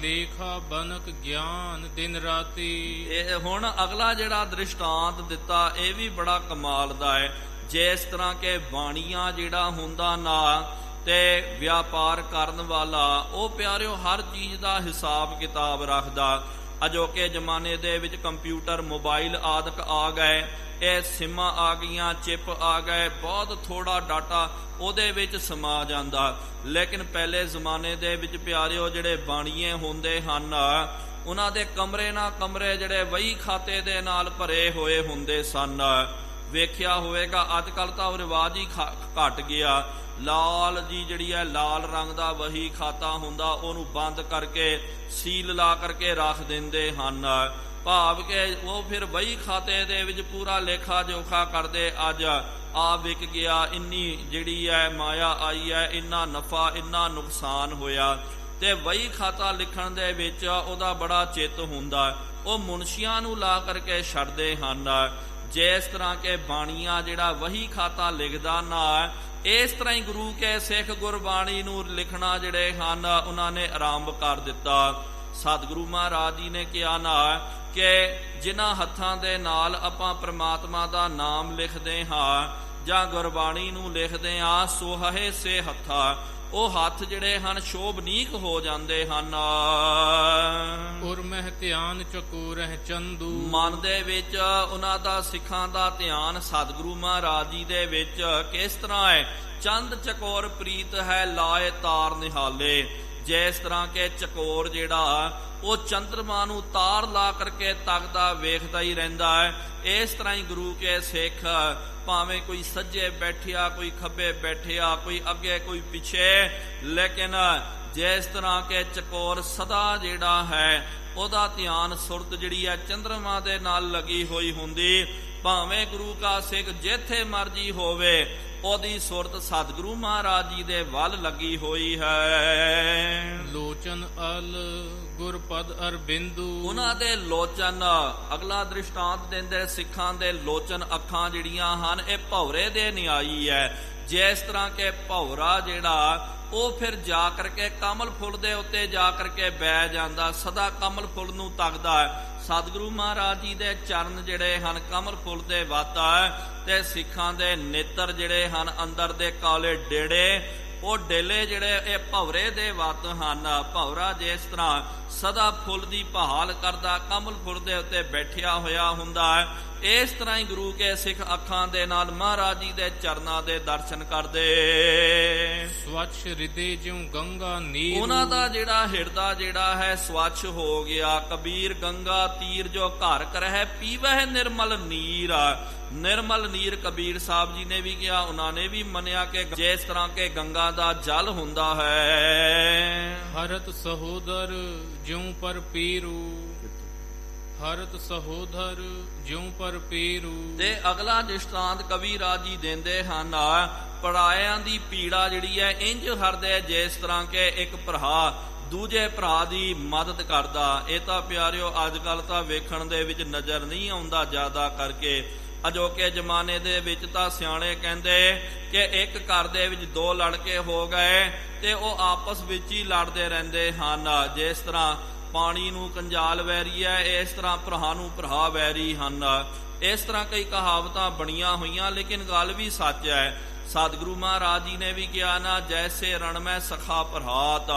Speaker 2: ਲੇਖਾ ਬਨਕ ਗਿਆਨ ਦਿਨ ਰਾਤੀ।
Speaker 1: ਇਹ ਹੁਣ ਅਗਲਾ ਜਿਹੜਾ ਦ੍ਰਿਸ਼ਟਾਂਤ ਦਿੱਤਾ ਇਹ ਵੀ ਬੜਾ ਕਮਾਲ ਦਾ ਹੈ। ਜਿਸ ਤਰ੍ਹਾਂ ਕਿ ਬਾਣੀਆਂ ਜਿਹੜਾ ਹੁੰਦਾ ਨਾ ਤੇ ਵਿਆਪਾਰ ਕਰਨ ਵਾਲਾ, ਉਹ ਪਿਆਰਿਓ ਹਰ ਚੀਜ਼ ਦਾ ਹਿਸਾਬ ਕਿਤਾਬ ਰੱਖਦਾ। ਅਜੋਕੇ ਜ਼ਮਾਨੇ ਦੇ ਵਿੱਚ ਕੰਪਿਊਟਰ ਮੋਬਾਈਲ ਆਦਿਕ ਆ ਗਏ, ਇਹ ਸਿਮਾਂ ਆ ਗਈਆਂ, ਚਿਪ ਆ ਗਏ, ਬਹੁਤ ਥੋੜਾ ਡਾਟਾ ਉਹਦੇ ਵਿੱਚ ਸਮਾ ਜਾਂਦਾ। ਲੇਕਿਨ ਪਹਿਲੇ ਜ਼ਮਾਨੇ ਦੇ ਵਿੱਚ ਪਿਆਰਿਓ ਜਿਹੜੇ ਬਾਣੀਏ ਹੁੰਦੇ ਹਨ, ਉਹਨਾਂ ਦੇ ਕਮਰੇ ਨਾ ਕਮਰੇ ਜਿਹੜੇ ਵਹੀ ਖਾਤੇ ਦੇ ਨਾਲ ਭਰੇ ਹੋਏ ਹੁੰਦੇ ਸਨ। ਵੇਖਿਆ ਹੋਵੇਗਾ ਅੱਜ ਕੱਲ੍ਹ ਤਾਂ ਉਹ ਰਿਵਾਜ ਹੀ ਘਟ ਗਿਆ। ਲਾਲ ਜੀ ਜਿਹੜੀ ਹੈ ਲਾਲ ਰੰਗ ਦਾ ਵਹੀ ਖਾਤਾ ਹੁੰਦਾ, ਉਹਨੂੰ ਬੰਦ ਕਰਕੇ ਸੀਲ ਲਾ ਕਰਕੇ ਰੱਖ ਦਿੰਦੇ ਹਨ। ਭਾਵ ਕਿ ਉਹ ਫਿਰ ਵਹੀ ਖਾਤੇ ਦੇ ਵਿੱਚ ਪੂਰਾ ਲੇਖਾ ਜੋਖਾ ਕਰਦੇ, ਅੱਜ ਆ ਵਿਕ ਗਿਆ, ਇੰਨੀ ਜਿਹੜੀ ਹੈ ਮਾਇਆ ਆਈ ਹੈ, ਇੰਨਾ ਨਫਾ ਇੰਨਾ ਨੁਕਸਾਨ ਹੋਇਆ। ਤੇ ਵਹੀ ਖਾਤਾ ਲਿਖਣ ਦੇ ਵਿੱਚ ਉਹਦਾ ਬੜਾ ਚਿੱਤ ਹੁੰਦਾ, ਉਹ ਮੁਨਸ਼ੀਆਂ ਨੂੰ ਲਾ ਕਰਕੇ ਛੱਡਦੇ ਹਨ। ਜਿਸ ਤਰ੍ਹਾਂ ਕਿ ਬਾਣੀਆਂ ਜਿਹੜਾ ਵਹੀ ਖਾਤਾ ਲਿਖਦਾ ਨਾ, ਇਸ ਤਰ੍ਹਾਂ ਹੀ ਗੁਰੂ ਕੇ ਸਿੱਖ ਗੁਰਬਾਣੀ ਨੂੰ ਲਿਖਣਾ ਜਿਹੜੇ ਹਨ ਉਹਨਾਂ ਨੇ ਆਰੰਭ ਕਰ ਦਿੱਤਾ। ਸਤਿਗੁਰੂ ਮਹਾਰਾਜ ਜੀ ਨੇ ਕਿਹਾ ਨਾ ਕਿ ਜਿਨ੍ਹਾਂ ਹੱਥਾਂ ਦੇ ਨਾਲ ਆਪਾਂ ਪ੍ਰਮਾਤਮਾ ਦਾ ਨਾਮ ਲਿਖਦੇ ਹਾਂ ਜਾਂ ਗੁਰਬਾਣੀ ਨੂੰ ਲਿਖਦੇ ਹਾਂ, ਸੋਹੇ ਸੇ ਹੱਥਾਂ, ਉਹ ਹੱਥ ਜਿਹੜੇ ਹਨ ਸ਼ੋਭਨੀਕ ਹੋ ਜਾਂਦੇ ਹਨ।
Speaker 2: ਉਰ ਮਹਿ ਧਿਆਨ ਚਕੋ ਰਹਿ ਚੰਦੂ। ਮਨ
Speaker 1: ਦੇ ਵਿੱਚ ਉਹਨਾਂ ਦਾ ਸਿੱਖਾਂ ਦਾ ਧਿਆਨ ਸਤਿਗੁਰੂ ਮਹਾਰਾਜ ਜੀ ਦੇ ਵਿੱਚ ਕਿਸ ਤਰ੍ਹਾਂ ਹੈ। ਚੰਦ ਚਕੋਰ ਪ੍ਰੀਤ ਹੈ ਲਾਏ ਤਾਰ ਨਿਹਾਲੇ। ਜਿਸ ਤਰ੍ਹਾਂ ਕਿ ਚਕੋਰ ਜਿਹੜਾ ਉਹ ਚੰਦਰਮਾ ਨੂੰ ਤਾਰ ਲਾ ਕਰਕੇ ਤੱਕਦਾ ਵੇਖਦਾ ਹੀ ਰਹਿੰਦਾ ਹੈ, ਇਸ ਤਰ੍ਹਾਂ ਹੀ ਗੁਰੂ ਕੇ ਸਿੱਖ ਭਾਵੇਂ ਕੋਈ ਸੱਜੇ ਬੈਠਿਆ, ਕੋਈ ਖੱਬੇ ਬੈਠਿਆ, ਕੋਈ ਅੱਗੇ ਕੋਈ ਪਿੱਛੇ, ਲੇਕਿਨ ਜਿਸ ਤਰ੍ਹਾਂ ਕਿ ਚਕੋਰ ਸਦਾ ਜਿਹੜਾ ਹੈ ਉਹਦਾ ਧਿਆਨ ਸੁਰਤ ਜਿਹੜੀ ਹੈ ਚੰਦਰਮਾ ਦੇ ਨਾਲ ਲੱਗੀ ਹੋਈ ਹੁੰਦੀ। ਭਾਵੇਂ ਗੁਰੂ ਕਾ ਸਿੱਖ ਜਿੱਥੇ ਮਰਜੀ ਹੋਵੇ, ਉਹਦੀ ਸੁਰਤ ਸਤਿਗੁਰੂ ਮਹਾਰਾਜ ਜੀ ਦੇ ਵੱਲ ਲੱਗੀ ਹੋਈ ਹੈ।
Speaker 2: ਲੋਚਨ ਅਲ ਗੁਰਪਦ ਅਰਬਿੰਦੂ।
Speaker 1: ਉਹਨਾਂ ਦੇ ਲੋਚਨ, ਅਗਲਾ ਦ੍ਰਿਸ਼ਟਾਂਤ ਦਿੰਦੇ ਸਿੱਖਾਂ ਦੇ ਲੋਚਨ ਅੱਖਾਂ ਜਿਹੜੀਆਂ ਹਨ ਇਹ ਭੌਰੇ ਦੇ ਨਿਆਈ ਹੈ। ਜਿਸ ਤਰ੍ਹਾਂ ਕਿ ਭੌਰਾ ਜਿਹੜਾ ਉਹ ਫਿਰ ਜਾ ਕਰਕੇ ਕਮਲ ਫੁੱਲ ਦੇ ਉੱਤੇ ਜਾ ਕਰਕੇ ਬਹਿ ਜਾਂਦਾ, ਸਦਾ ਕਮਲ ਫੁੱਲ ਨੂੰ ਤੱਕਦਾ ਹੈ। ਸਤਿਗੁਰੂ ਮਹਾਰਾਜ ਜੀ ਦੇ ਚਰਨ ਜਿਹੜੇ ਹਨ ਕਮਲ ਫੁੱਲ ਦੇ ਵੱਤ ਹੈ, ਤੇ ਸਿੱਖਾਂ ਦੇ ਨੇਤਰ ਜਿਹੜੇ ਹਨ ਅੰਦਰ ਦੇ ਕਾਲੇ ਡੇੜੇ, ਉਹ ਡੇਲੇ ਜਿਹੜੇ ਇਹ ਭੌਰੇ ਦੇ ਵੱਤ ਹਨ। ਭੌਰਾ ਜਿਸ ਤਰ੍ਹਾਂ ਸਦਾ ਫੁੱਲ ਦੀ ਭਾਲ ਕਰਦਾ, ਕਮਲ ਫੁੱਲ ਦੇ ਉੱਤੇ ਬੈਠਿਆ ਹੋਇਆ ਹੁੰਦਾ ਹੈ, ਇਸ ਤਰ੍ਹਾਂ ਹੀ ਗੁਰੂ ਕੇ ਸਿੱਖ ਅੱਖਾਂ ਦੇ ਨਾਲ ਮਹਾਰਾਜ ਜੀ ਦੇ ਚਰਨਾਂ ਦੇ ਦਰਸ਼ਨ ਕਰਦੇ।
Speaker 2: ਸਵੱਛ ਹਿਰਦੇ ਜਿਉ ਗੰਗਾ ਨੀਰ।
Speaker 1: ਉਹਨਾਂ ਦਾ ਜਿਹੜਾ ਹਿਰਦਾ ਜਿਹੜਾ ਹੈ ਸਵੱਛ ਹੋ ਗਿਆ। ਕਬੀਰ ਗੰਗਾ ਤੀਰ ਜੋ ਘਰ ਕਰਹਿ ਪੀਵਹਿ ਨਿਰਮਲ ਨੀਰ। ਨਿਰਮਲ ਨੀਰ ਕਬੀਰ ਸਾਹਿਬ ਜੀ ਨੇ ਵੀ ਕਿਹਾ, ਉਹਨਾਂ ਨੇ ਵੀ ਮੰਨਿਆ ਕਿ ਜਿਸ ਤਰ੍ਹਾਂ ਕਿ ਗੰਗਾ ਦਾ ਜਲ ਹੁੰਦਾ ਹੈ।
Speaker 2: ਹਰਤ ਸਹੋਦਰ ਜਿਉ ਪਰ ਪੀਰੂ। ਹਰਤ ਸਹੋਦਰ ਜਿਉ ਪਰ ਪੀਰੂ। ਤੇ
Speaker 1: ਅਗਲਾ ਦ੍ਰਿਸ਼ਟਾਂਤ ਕਵੀ ਰਾਜ ਜੀ ਦਿੰਦੇ ਹਨ, ਪਰਾਇਆਂ ਦੀ ਪੀੜਾ ਜਿਹੜੀ ਹੈ ਇੰਜ ਹਰਦੇ ਜਿਸ ਤਰ੍ਹਾਂ ਕਿ ਇੱਕ ਭਰਾ ਦੂਜੇ ਭਰਾ ਦੀ ਮਦਦ ਕਰਦਾ। ਇਹ ਤਾਂ ਪਿਆਰਿਓ ਅੱਜ ਕੱਲ ਤਾਂ ਵੇਖਣ ਦੇ ਵਿੱਚ ਨਜ਼ਰ ਨਹੀਂ ਆਉਂਦਾ ਜ਼ਿਆਦਾ ਕਰਕੇ। ਅਜੋਕੇ ਜ਼ਮਾਨੇ ਦੇ ਵਿੱਚ ਤਾਂ ਸਿਆਣੇ ਕਹਿੰਦੇ ਕਿ ਇੱਕ ਘਰ ਦੇ ਵਿੱਚ ਦੋ ਲੜਕੇ ਹੋ ਗਏ ਤੇ ਉਹ ਆਪਸ ਵਿੱਚ ਹੀ ਲੜਦੇ ਰਹਿੰਦੇ ਹਨ। ਜਿਸ ਤਰ੍ਹਾਂ ਪਾਣੀ ਨੂੰ ਕੰਜਾਲ ਵੈਰੀ ਹੈ, ਇਸ ਤਰ੍ਹਾਂ ਭਰਾ ਨੂੰ ਭਰਾ ਵੈਰੀ ਹਨ। ਇਸ ਤਰ੍ਹਾਂ ਕਈ ਕਹਾਵਤਾਂ ਬਣੀਆਂ ਹੋਈਆਂ, ਲੇਕਿਨ ਗੱਲ ਵੀ ਸੱਚ ਹੈ। ਸਤਿਗੁਰੂ ਮਹਾਰਾਜ ਜੀ ਨੇ ਵੀ ਕਿਹਾ ਨਾ, ਜੈਸੇ ਰਣ ਮੈਂ ਸਖਾ ਭਰਾਤ।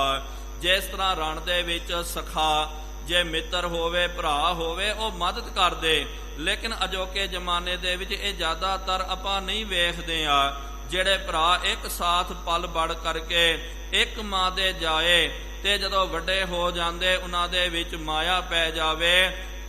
Speaker 1: ਜਿਸ ਤਰ੍ਹਾਂ ਰਣ ਦੇ ਵਿੱਚ ਸਖਾ ਜੇ ਮਿੱਤਰ ਹੋਵੇ, ਭਰਾ ਹੋਵੇ, ਉਹ ਮਦਦ ਕਰਦੇ। ਲੇਕਿਨ ਅਜੋਕੇ ਜ਼ਮਾਨੇ ਦੇ ਵਿੱਚ ਇਹ ਜ਼ਿਆਦਾਤਰ ਆਪਾਂ ਨਹੀਂ ਵੇਖਦੇ ਆ। ਜਿਹੜੇ ਭਰਾ ਇੱਕ ਸਾਥ ਪਲ ਬੜ ਕਰਕੇ ਇੱਕ ਮਾਂ ਦੇ ਜਾਏ ਤੇ ਜਦੋਂ ਵੱਡੇ ਹੋ ਜਾਂਦੇ ਉਹਨਾਂ ਦੇ ਵਿੱਚ ਮਾਇਆ ਪੈ ਜਾਵੇ।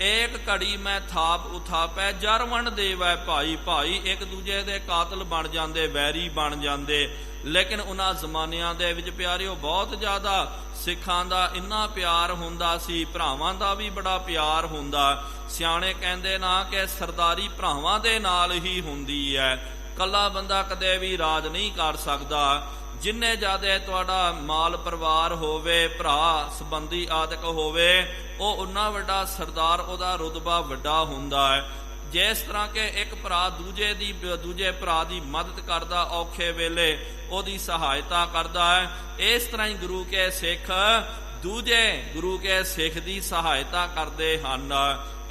Speaker 1: ਏਕ ਘੜੀ ਮੈਂ ਥਾਪ ਉਥਾਪੈ ਜਰ ਵੰਡ ਦੇਵੈ ਭਾਈ। ਭਾਈ ਇੱਕ ਦੂਜੇ ਦੇ ਕਾਤਲ ਬਣ ਜਾਂਦੇ, ਵੈਰੀ ਬਣ ਜਾਂਦੇ। ਲੇਕਿਨ ਉਹਨਾਂ ਜ਼ਮਾਨਿਆਂ ਦੇ ਵਿੱਚ ਪਿਆਰਿਓ ਬਹੁਤ ਜ਼ਿਆਦਾ ਸਿੱਖਾਂ ਦਾ ਇੰਨਾ ਪਿਆਰ ਹੁੰਦਾ ਸੀ, ਭਰਾਵਾਂ ਦਾ ਵੀ ਬੜਾ ਪਿਆਰ ਹੁੰਦਾ। ਸਿਆਣੇ ਕਹਿੰਦੇ ਨਾ ਕਿ ਸਰਦਾਰੀ ਭਰਾਵਾਂ ਦੇ ਨਾਲ ਹੀ ਹੁੰਦੀ ਹੈ, ਕੱਲਾ ਬੰਦਾ ਕਦੇ ਵੀ ਰਾਜ ਨਹੀਂ ਕਰ ਸਕਦਾ। ਜਿੰਨੇ ਜ਼ਿਆਦਾ ਤੁਹਾਡਾ ਮਾਲ ਪਰਿਵਾਰ ਹੋਵੇ, ਭਰਾ ਸੰਬੰਧੀ ਆਦਿਕ ਹੋਵੇ, ਉਹ ਉਨਾ ਵੱਡਾ ਸਰਦਾਰ, ਉਹਦਾ ਰੁਤਬਾ ਵੱਡਾ ਹੁੰਦਾ ਹੈ। ਜਿਸ ਤਰ੍ਹਾਂ ਕਿ ਇੱਕ ਭਰਾ ਦੂਜੇ ਭਰਾ ਦੀ ਮਦਦ ਕਰਦਾ, ਔਖੇ ਵੇਲੇ ਉਹਦੀ ਸਹਾਇਤਾ ਕਰਦਾ ਹੈ, ਇਸ ਤਰ੍ਹਾਂ ਹੀ ਗੁਰੂ ਕੇ ਸਿੱਖ ਦੂਜੇ ਗੁਰੂ ਕੇ ਸਿੱਖ ਦੀ ਸਹਾਇਤਾ ਕਰਦੇ ਹਨ।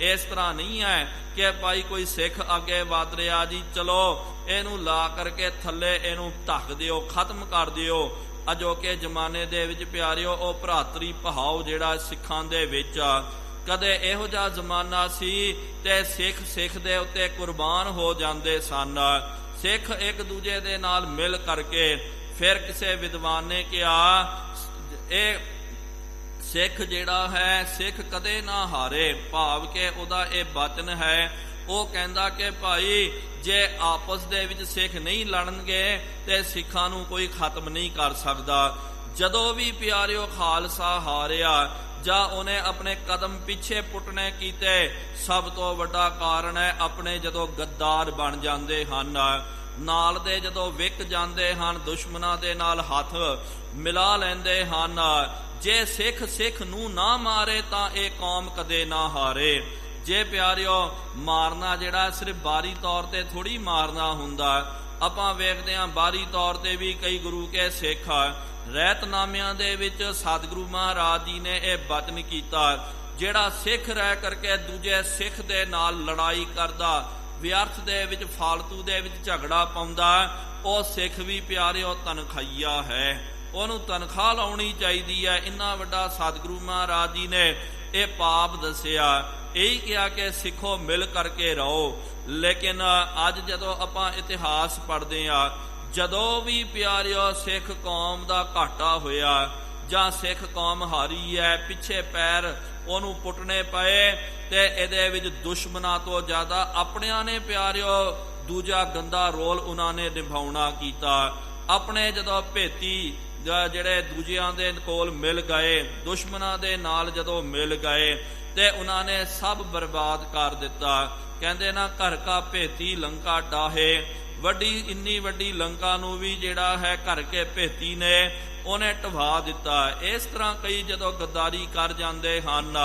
Speaker 1: ਇਸ ਤਰ੍ਹਾਂ ਨਹੀਂ ਹੈ ਕਿ ਭਾਈ ਕੋਈ ਸਿੱਖ ਅੱਗੇ ਵਧ ਰਿਹਾ ਜੀ, ਚਲੋ ਇਹਨੂੰ ਲਾ ਕਰਕੇ ਥੱਲੇ ਇਹਨੂੰ ਧੱਕ ਦਿਓ, ਖਤਮ ਕਰ ਦਿਓ। ਅਜੋਕੇ ਜ਼ਮਾਨੇ ਦੇ ਵਿੱਚ ਪਿਆਰਿਓ ਉਹ ਭਰਾਤਰੀ ਭਾਵ ਜਿਹੜਾ ਸਿੱਖਾਂ ਦੇ ਵਿੱਚ ਕਦੇ ਇਹੋ ਜਿਹਾ ਜ਼ਮਾਨਾ ਸੀ ਤੇ ਸਿੱਖ ਦੇ ਉੱਤੇ ਕੁਰਬਾਨ ਹੋ ਜਾਂਦੇ ਸਨ। ਸਿੱਖ ਇੱਕ ਦੂਜੇ ਦੇ ਨਾਲ ਮਿਲ ਕਰਕੇ, ਫਿਰ ਕਿਸੇ ਵਿਦਵਾਨ ਨੇ ਕਿਹਾ ਇਹ ਸਿੱਖ ਜਿਹੜਾ ਹੈ, ਸਿੱਖ ਕਦੇ ਨਾ ਹਾਰੇ। ਭਾਵ ਕਿ ਉਹਦਾ ਇਹ ਬਚਨ ਹੈ, ਉਹ ਕਹਿੰਦਾ ਕਿ ਭਾਈ ਜੇ ਆਪਸ ਦੇ ਵਿੱਚ ਸਿੱਖ ਨਹੀਂ ਲੜਨਗੇ ਤੇ ਸਿੱਖਾਂ ਨੂੰ ਕੋਈ ਖਤਮ ਨਹੀਂ ਕਰ ਸਕਦਾ। ਜਦੋਂ ਵੀ ਪਿਆਰਿਓ ਖਾਲਸਾ ਹਾਰਿਆ ਜਾਂ ਉਹਨੇ ਆਪਣੇ ਕਦਮ ਪਿੱਛੇ ਪੁੱਟਣੇ ਕੀਤੇ, ਸਭ ਤੋਂ ਵੱਡਾ ਕਾਰਨ ਹੈ ਆਪਣੇ ਜਦੋਂ ਗੱਦਾਰ ਬਣ ਜਾਂਦੇ ਹਨ, ਨਾਲ ਦੇ ਜਦੋਂ ਵਿਕ ਜਾਂਦੇ ਹਨ, ਦੁਸ਼ਮਣਾਂ ਦੇ ਨਾਲ ਹੱਥ ਮਿਲਾ ਲੈਂਦੇ ਹਨ। ਜੇ ਸਿੱਖ ਨੂੰ ਨਾ ਮਾਰੇ ਤਾਂ ਇਹ ਕੌਮ ਕਦੇ ਨਾ ਹਾਰੇ। ਜੇ ਪਿਆਰਿਓ ਮਾਰਨਾ ਜਿਹੜਾ ਸਿਰਫ ਬਾਹਰੀ ਤੌਰ ਤੇ ਥੋੜੀ ਮਾਰਨਾ ਹੁੰਦਾ, ਆਪਾਂ ਵੇਖਦੇ ਹਾਂ ਬਾਹਰੀ ਤੌਰ ਤੇ ਵੀ ਕਈ ਗੁਰੂ ਕੇ ਸਿੱਖ ਰਹਿਤਨਾਮਿਆਂ ਦੇ ਵਿੱਚ ਸਤਿਗੁਰੂ ਮਹਾਰਾਜ ਜੀ ਨੇ ਇਹ ਬਚਨ ਕੀਤਾ, ਜਿਹੜਾ ਸਿੱਖ ਰਹਿ ਕਰਕੇ ਦੂਜੇ ਸਿੱਖ ਦੇ ਨਾਲ ਲੜਾਈ ਕਰਦਾ, ਵਿਅਰਥ ਦੇ ਵਿੱਚ ਫਾਲਤੂ ਦੇ ਵਿੱਚ ਝਗੜਾ ਪਾਉਂਦਾ, ਉਹ ਸਿੱਖ ਵੀ ਪਿਆਰਿਓ ਤਨਖਾਹੀਆ ਹੈ, ਉਹਨੂੰ ਤਨਖਾਹ ਲਾਉਣੀ ਚਾਹੀਦੀ ਹੈ। ਇੰਨਾ ਵੱਡਾ ਸਤਿਗੁਰੂ ਮਹਾਰਾਜ ਜੀ ਨੇ ਇਹ ਪਾਪ ਦੱਸਿਆ, ਇਹੀ ਕਿਹਾ ਕਿ ਸਿੱਖੋ ਮਿਲ ਕਰਕੇ ਰਹੋ। ਲੇਕਿਨ ਅੱਜ ਜਦੋਂ ਆਪਾਂ ਇਤਿਹਾਸ ਪੜ੍ਹਦੇ ਹਾਂ, ਜਦੋਂ ਵੀ ਪਿਆਰਿਓ ਸਿੱਖ ਕੌਮ ਦਾ ਘਾਟਾ ਹੋਇਆ ਜਾਂ ਸਿੱਖ ਕੌਮ ਹਾਰੀ ਹੈ, ਪਿੱਛੇ ਪੈਰ ਉਹਨੂੰ ਪੁੱਟਣੇ ਪਏ, ਤੇ ਇਹਦੇ ਵਿੱਚ ਦੁਸ਼ਮਣਾਂ ਤੋਂ ਜ਼ਿਆਦਾ ਆਪਣਿਆਂ ਨੇ ਪਿਆਰਿਓ ਦੂਜਾ ਗੰਦਾ ਰੋਲ ਉਹਨਾਂ ਨੇ ਨਿਭਾਉਣਾ ਕੀਤਾ। ਆਪਣੇ ਜਦੋਂ ਭੇਤੀ ਜਿਹੜੇ ਦੂਜਿਆਂ ਦੇ ਕੋਲ ਮਿਲ ਗਏ, ਦੁਸ਼ਮਣਾਂ ਦੇ ਨਾਲ ਜਦੋਂ ਮਿਲ ਗਏ ਤੇ ਉਹਨਾਂ ਨੇ ਸਭ ਬਰਬਾਦ ਕਰ ਦਿੱਤਾ। ਕਹਿੰਦੇ ਨਾ ਘਰ ਕਾ ਭੇਤੀ ਲੰਕਾ ਡਾਹੇ, ਇੰਨੀ ਵੱਡੀ ਲੰਕਾ ਨੂੰ ਵੀ ਜਿਹੜਾ ਹੈ ਘਰ ਕੇ ਭੇਤੀ ਨੇ ਉਹਨੇ ਢਵਾ ਦਿੱਤਾ। ਇਸ ਤਰ੍ਹਾਂ ਕਈ ਜਦੋਂ ਗੱਦਾਰੀ ਕਰ ਜਾਂਦੇ ਹਨ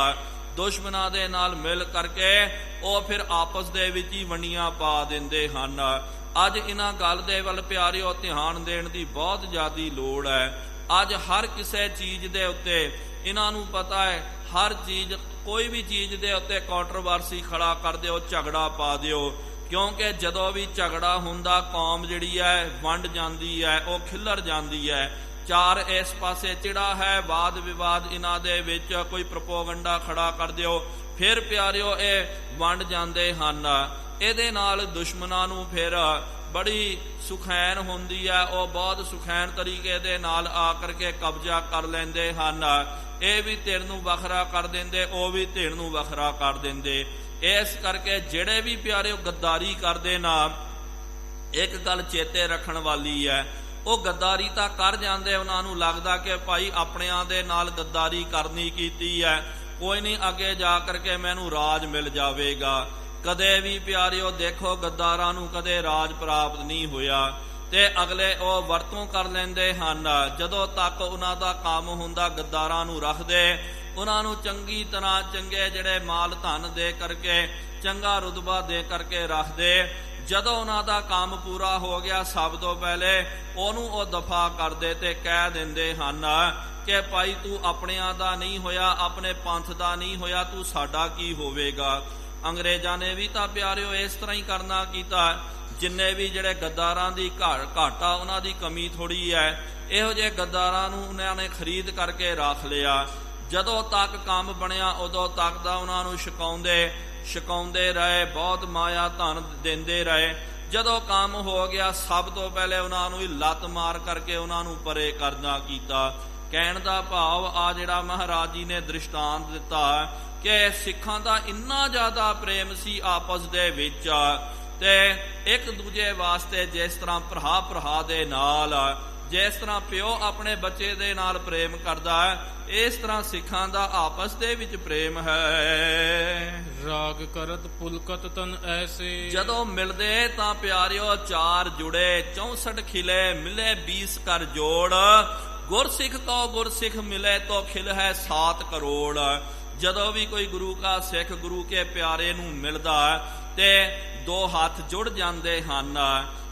Speaker 1: ਦੁਸ਼ਮਣਾਂ ਦੇ ਨਾਲ ਮਿਲ ਕਰਕੇ, ਉਹ ਫਿਰ ਆਪਸ ਦੇ ਵਿੱਚ ਹੀ ਵੰਡੀਆਂ ਪਾ ਦਿੰਦੇ ਹਨ। ਅੱਜ ਇਹਨਾਂ ਗੱਲ ਦੇ ਵੱਲ ਪਿਆਰਿਓ ਧਿਆਨ ਦੇਣ ਦੀ ਬਹੁਤ ਜ਼ਿਆਦਾ ਲੋੜ ਹੈ। ਅੱਜ ਹਰ ਕਿਸੇ ਚੀਜ਼ ਦੇ ਉੱਤੇ ਇਹਨਾਂ ਨੂੰ ਪਤਾ ਹੈ, ਹਰ ਚੀਜ਼ ਕੋਈ ਵੀ ਚੀਜ਼ ਦੇ ਉੱਤੇ ਕੰਟਰੋਵਰਸੀ ਖੜਾ ਕਰ ਦਿਓ, ਝਗੜਾ ਪਾ ਦਿਓ, ਕਿਉਂਕਿ ਜਦੋਂ ਵੀ ਝਗੜਾ ਹੁੰਦਾ ਕੌਮ ਜਿਹੜੀ ਹੈ ਵੰਡ ਜਾਂਦੀ ਹੈ, ਉਹ ਖਿੱਲਰ ਜਾਂਦੀ ਹੈ। ਚਾਰ ਇਸ ਪਾਸੇ ਚਿੜਾ ਹੈ, ਵਾਦ ਵਿਵਾਦ ਇਹਨਾਂ ਦੇ ਵਿੱਚ ਕੋਈ ਪ੍ਰੋਪਗੈਂਡਾ ਖੜਾ ਕਰ ਦਿਓ, ਫਿਰ ਪਿਆਰਿਓ ਇਹ ਵੰਡ ਜਾਂਦੇ ਹਨ। ਇਹਦੇ ਨਾਲ ਦੁਸ਼ਮਣਾਂ ਨੂੰ ਫਿਰ ਬੜੀ ਸੁਖੈਨ ਹੁੰਦੀ ਹੈ, ਉਹ ਬਹੁਤ ਸੁਖੈਨ ਤਰੀਕੇ ਦੇ ਨਾਲ ਆ ਕਰਕੇ ਕਬਜ਼ਾ ਕਰ ਲੈਂਦੇ ਹਨ। ਇਹ ਵੀ ਧਿਰ ਨੂੰ ਵੱਖਰਾ ਕਰ ਦਿੰਦੇ, ਉਹ ਵੀ ਧਿਰ ਨੂੰ ਵੱਖਰਾ ਕਰ ਦਿੰਦੇ। ਇਸ ਕਰਕੇ ਜਿਹੜੇ ਵੀ ਪਿਆਰੇ ਗੱਦਾਰੀ ਕਰਦੇ ਨਾ, ਇੱਕ ਗੱਲ ਚੇਤੇ ਰੱਖਣ ਵਾਲੀ ਹੈ, ਉਹ ਗੱਦਾਰੀ ਤਾਂ ਕਰ ਜਾਂਦੇ, ਉਹਨਾਂ ਨੂੰ ਲੱਗਦਾ ਕਿ ਭਾਈ ਆਪਣਿਆਂ ਦੇ ਨਾਲ ਗੱਦਾਰੀ ਕਰਨੀ ਕੀਤੀ ਹੈ, ਕੋਈ ਨਹੀਂ ਅੱਗੇ ਜਾ ਕਰਕੇ ਮੈਨੂੰ ਰਾਜ ਮਿਲ ਜਾਵੇਗਾ। ਕਦੇ ਵੀ ਪਿਆਰਿਓ ਦੇਖੋ ਗੱਦਾਰਾਂ ਨੂੰ ਕਦੇ ਰਾਜ ਪ੍ਰਾਪਤ ਨਹੀਂ ਹੋਇਆ, ਤੇ ਅਗਲੇ ਉਹ ਵਰਤੋਂ ਕਰ ਲੈਂਦੇ ਹਨ। ਜਦੋਂ ਤੱਕ ਉਹਨਾਂ ਦਾ ਕੰਮ ਹੁੰਦਾ ਗੱਦਾਰਾਂ ਨੂੰ ਰੱਖਦੇ, ਉਹਨਾਂ ਨੂੰ ਚੰਗੀ ਤਰ੍ਹਾਂ ਚੰਗੇ ਜਿਹੜੇ ਮਾਲ ਧਨ ਦੇ ਕਰਕੇ, ਚੰਗਾ ਰੁਤਬਾ ਦੇ ਕਰਕੇ ਰੱਖਦੇ। ਜਦੋਂ ਉਹਨਾਂ ਦਾ ਕੰਮ ਪੂਰਾ ਹੋ ਗਿਆ, ਸਭ ਤੋਂ ਪਹਿਲੇ ਉਹਨੂੰ ਉਹ ਦਫਾ ਕਰਦੇ ਤੇ ਕਹਿ ਦਿੰਦੇ ਹਨ ਕਿ ਭਾਈ ਤੂੰ ਆਪਣਿਆਂ ਦਾ ਨਹੀਂ ਹੋਇਆ, ਆਪਣੇ ਪੰਥ ਦਾ ਨਹੀਂ ਹੋਇਆ, ਤੂੰ ਸਾਡਾ ਕੀ ਹੋਵੇਗਾ। ਅੰਗਰੇਜ਼ਾਂ ਨੇ ਵੀ ਤਾਂ ਪਿਆਰਿਓ ਇਸ ਤਰ੍ਹਾਂ ਹੀ ਕਰਨਾ ਕੀਤਾ। ਜਿੰਨੇ ਵੀ ਜਿਹੜੇ ਗੱਦਾਰਾਂ ਦੀ ਘਾਟਾ, ਉਹਨਾਂ ਦੀ ਕਮੀ ਥੋੜ੍ਹੀ ਹੈ। ਇਹੋ ਜਿਹੇ ਗੱਦਾਰਾਂ ਨੂੰ ਉਹਨਾਂ ਨੇ ਖਰੀਦ ਕਰਕੇ ਰੱਖ ਲਿਆ। ਜਦੋਂ ਤੱਕ ਕੰਮ ਬਣਿਆ ਉਦੋਂ ਤੱਕ ਦਾ ਉਹਨਾਂ ਨੂੰ ਛਕਾਉਂਦੇ ਰਹੇ, ਬਹੁਤ ਮਾਇਆ ਧਨ ਦਿੰਦੇ ਰਹੇ। ਜਦੋਂ ਕੰਮ ਹੋ ਗਿਆ ਸਭ ਤੋਂ ਪਹਿਲੇ ਉਹਨਾਂ ਨੂੰ ਹੀ ਲੱਤ ਮਾਰ ਕਰਕੇ ਉਹਨਾਂ ਨੂੰ ਪਰੇ ਕਰਨਾ ਕੀਤਾ। ਕਹਿਣ ਦਾ ਭਾਵ ਆ ਜਿਹੜਾ ਮਹਾਰਾਜ ਜੀ ਨੇ ਦ੍ਰਿਸ਼ਟਾਂਤ ਦਿੱਤਾ ਕਿ ਸਿੱਖਾਂ ਦਾ ਇੰਨਾ ਜ਼ਿਆਦਾ ਪ੍ਰੇਮ ਸੀ ਆਪਸ ਦੇ ਵਿੱਚ, ਤੇ ਇੱਕ ਦੂਜੇ ਵਾਸਤੇ ਜਿਸ ਤਰ੍ਹਾਂ ਭਰਾ ਦੇ ਨਾਲ, ਜਿਸ ਤਰ੍ਹਾਂ ਪਿਓ ਆਪਣੇ ਬੱਚੇ ਦੇ ਨਾਲ ਪ੍ਰੇਮ ਕਰਦਾ ਹੈ, ਇਸ ਤਰ੍ਹਾਂ ਸਿੱਖਾਂ ਦਾ ਆਪਸ ਦੇ ਵਿੱਚ ਪ੍ਰੇਮ ਹੈ।
Speaker 2: ਰਾਗ ਕਰਤ ਪੁਲਕਤ ਤਨ ਐਸੇ,
Speaker 1: ਜਦੋਂ ਮਿਲਦੇ ਤਾਂ ਪਿਆਰਿਓ ਚਾਰ ਜੁੜੇ, 64 ਖਿਲੇ ਮਿਲੇ 20 ਕਰ ਜੋੜ। ਗੁਰਸਿੱਖ ਕੋ ਗੁਰਸਿੱਖ ਮਿਲੇ ਤੋ ਖਿਲ ਹੈ 7 ਕਰੋੜ। ਜਦੋਂ ਵੀ ਕੋਈ ਗੁਰੂ ਕਾ ਸਿੱਖ ਗੁਰੂ ਕੇ ਪਿਆਰੇ ਨੂੰ ਮਿਲਦਾ ਤੇ ਦੋ ਹੱਥ ਜੁੜ ਜਾਂਦੇ ਹਨ,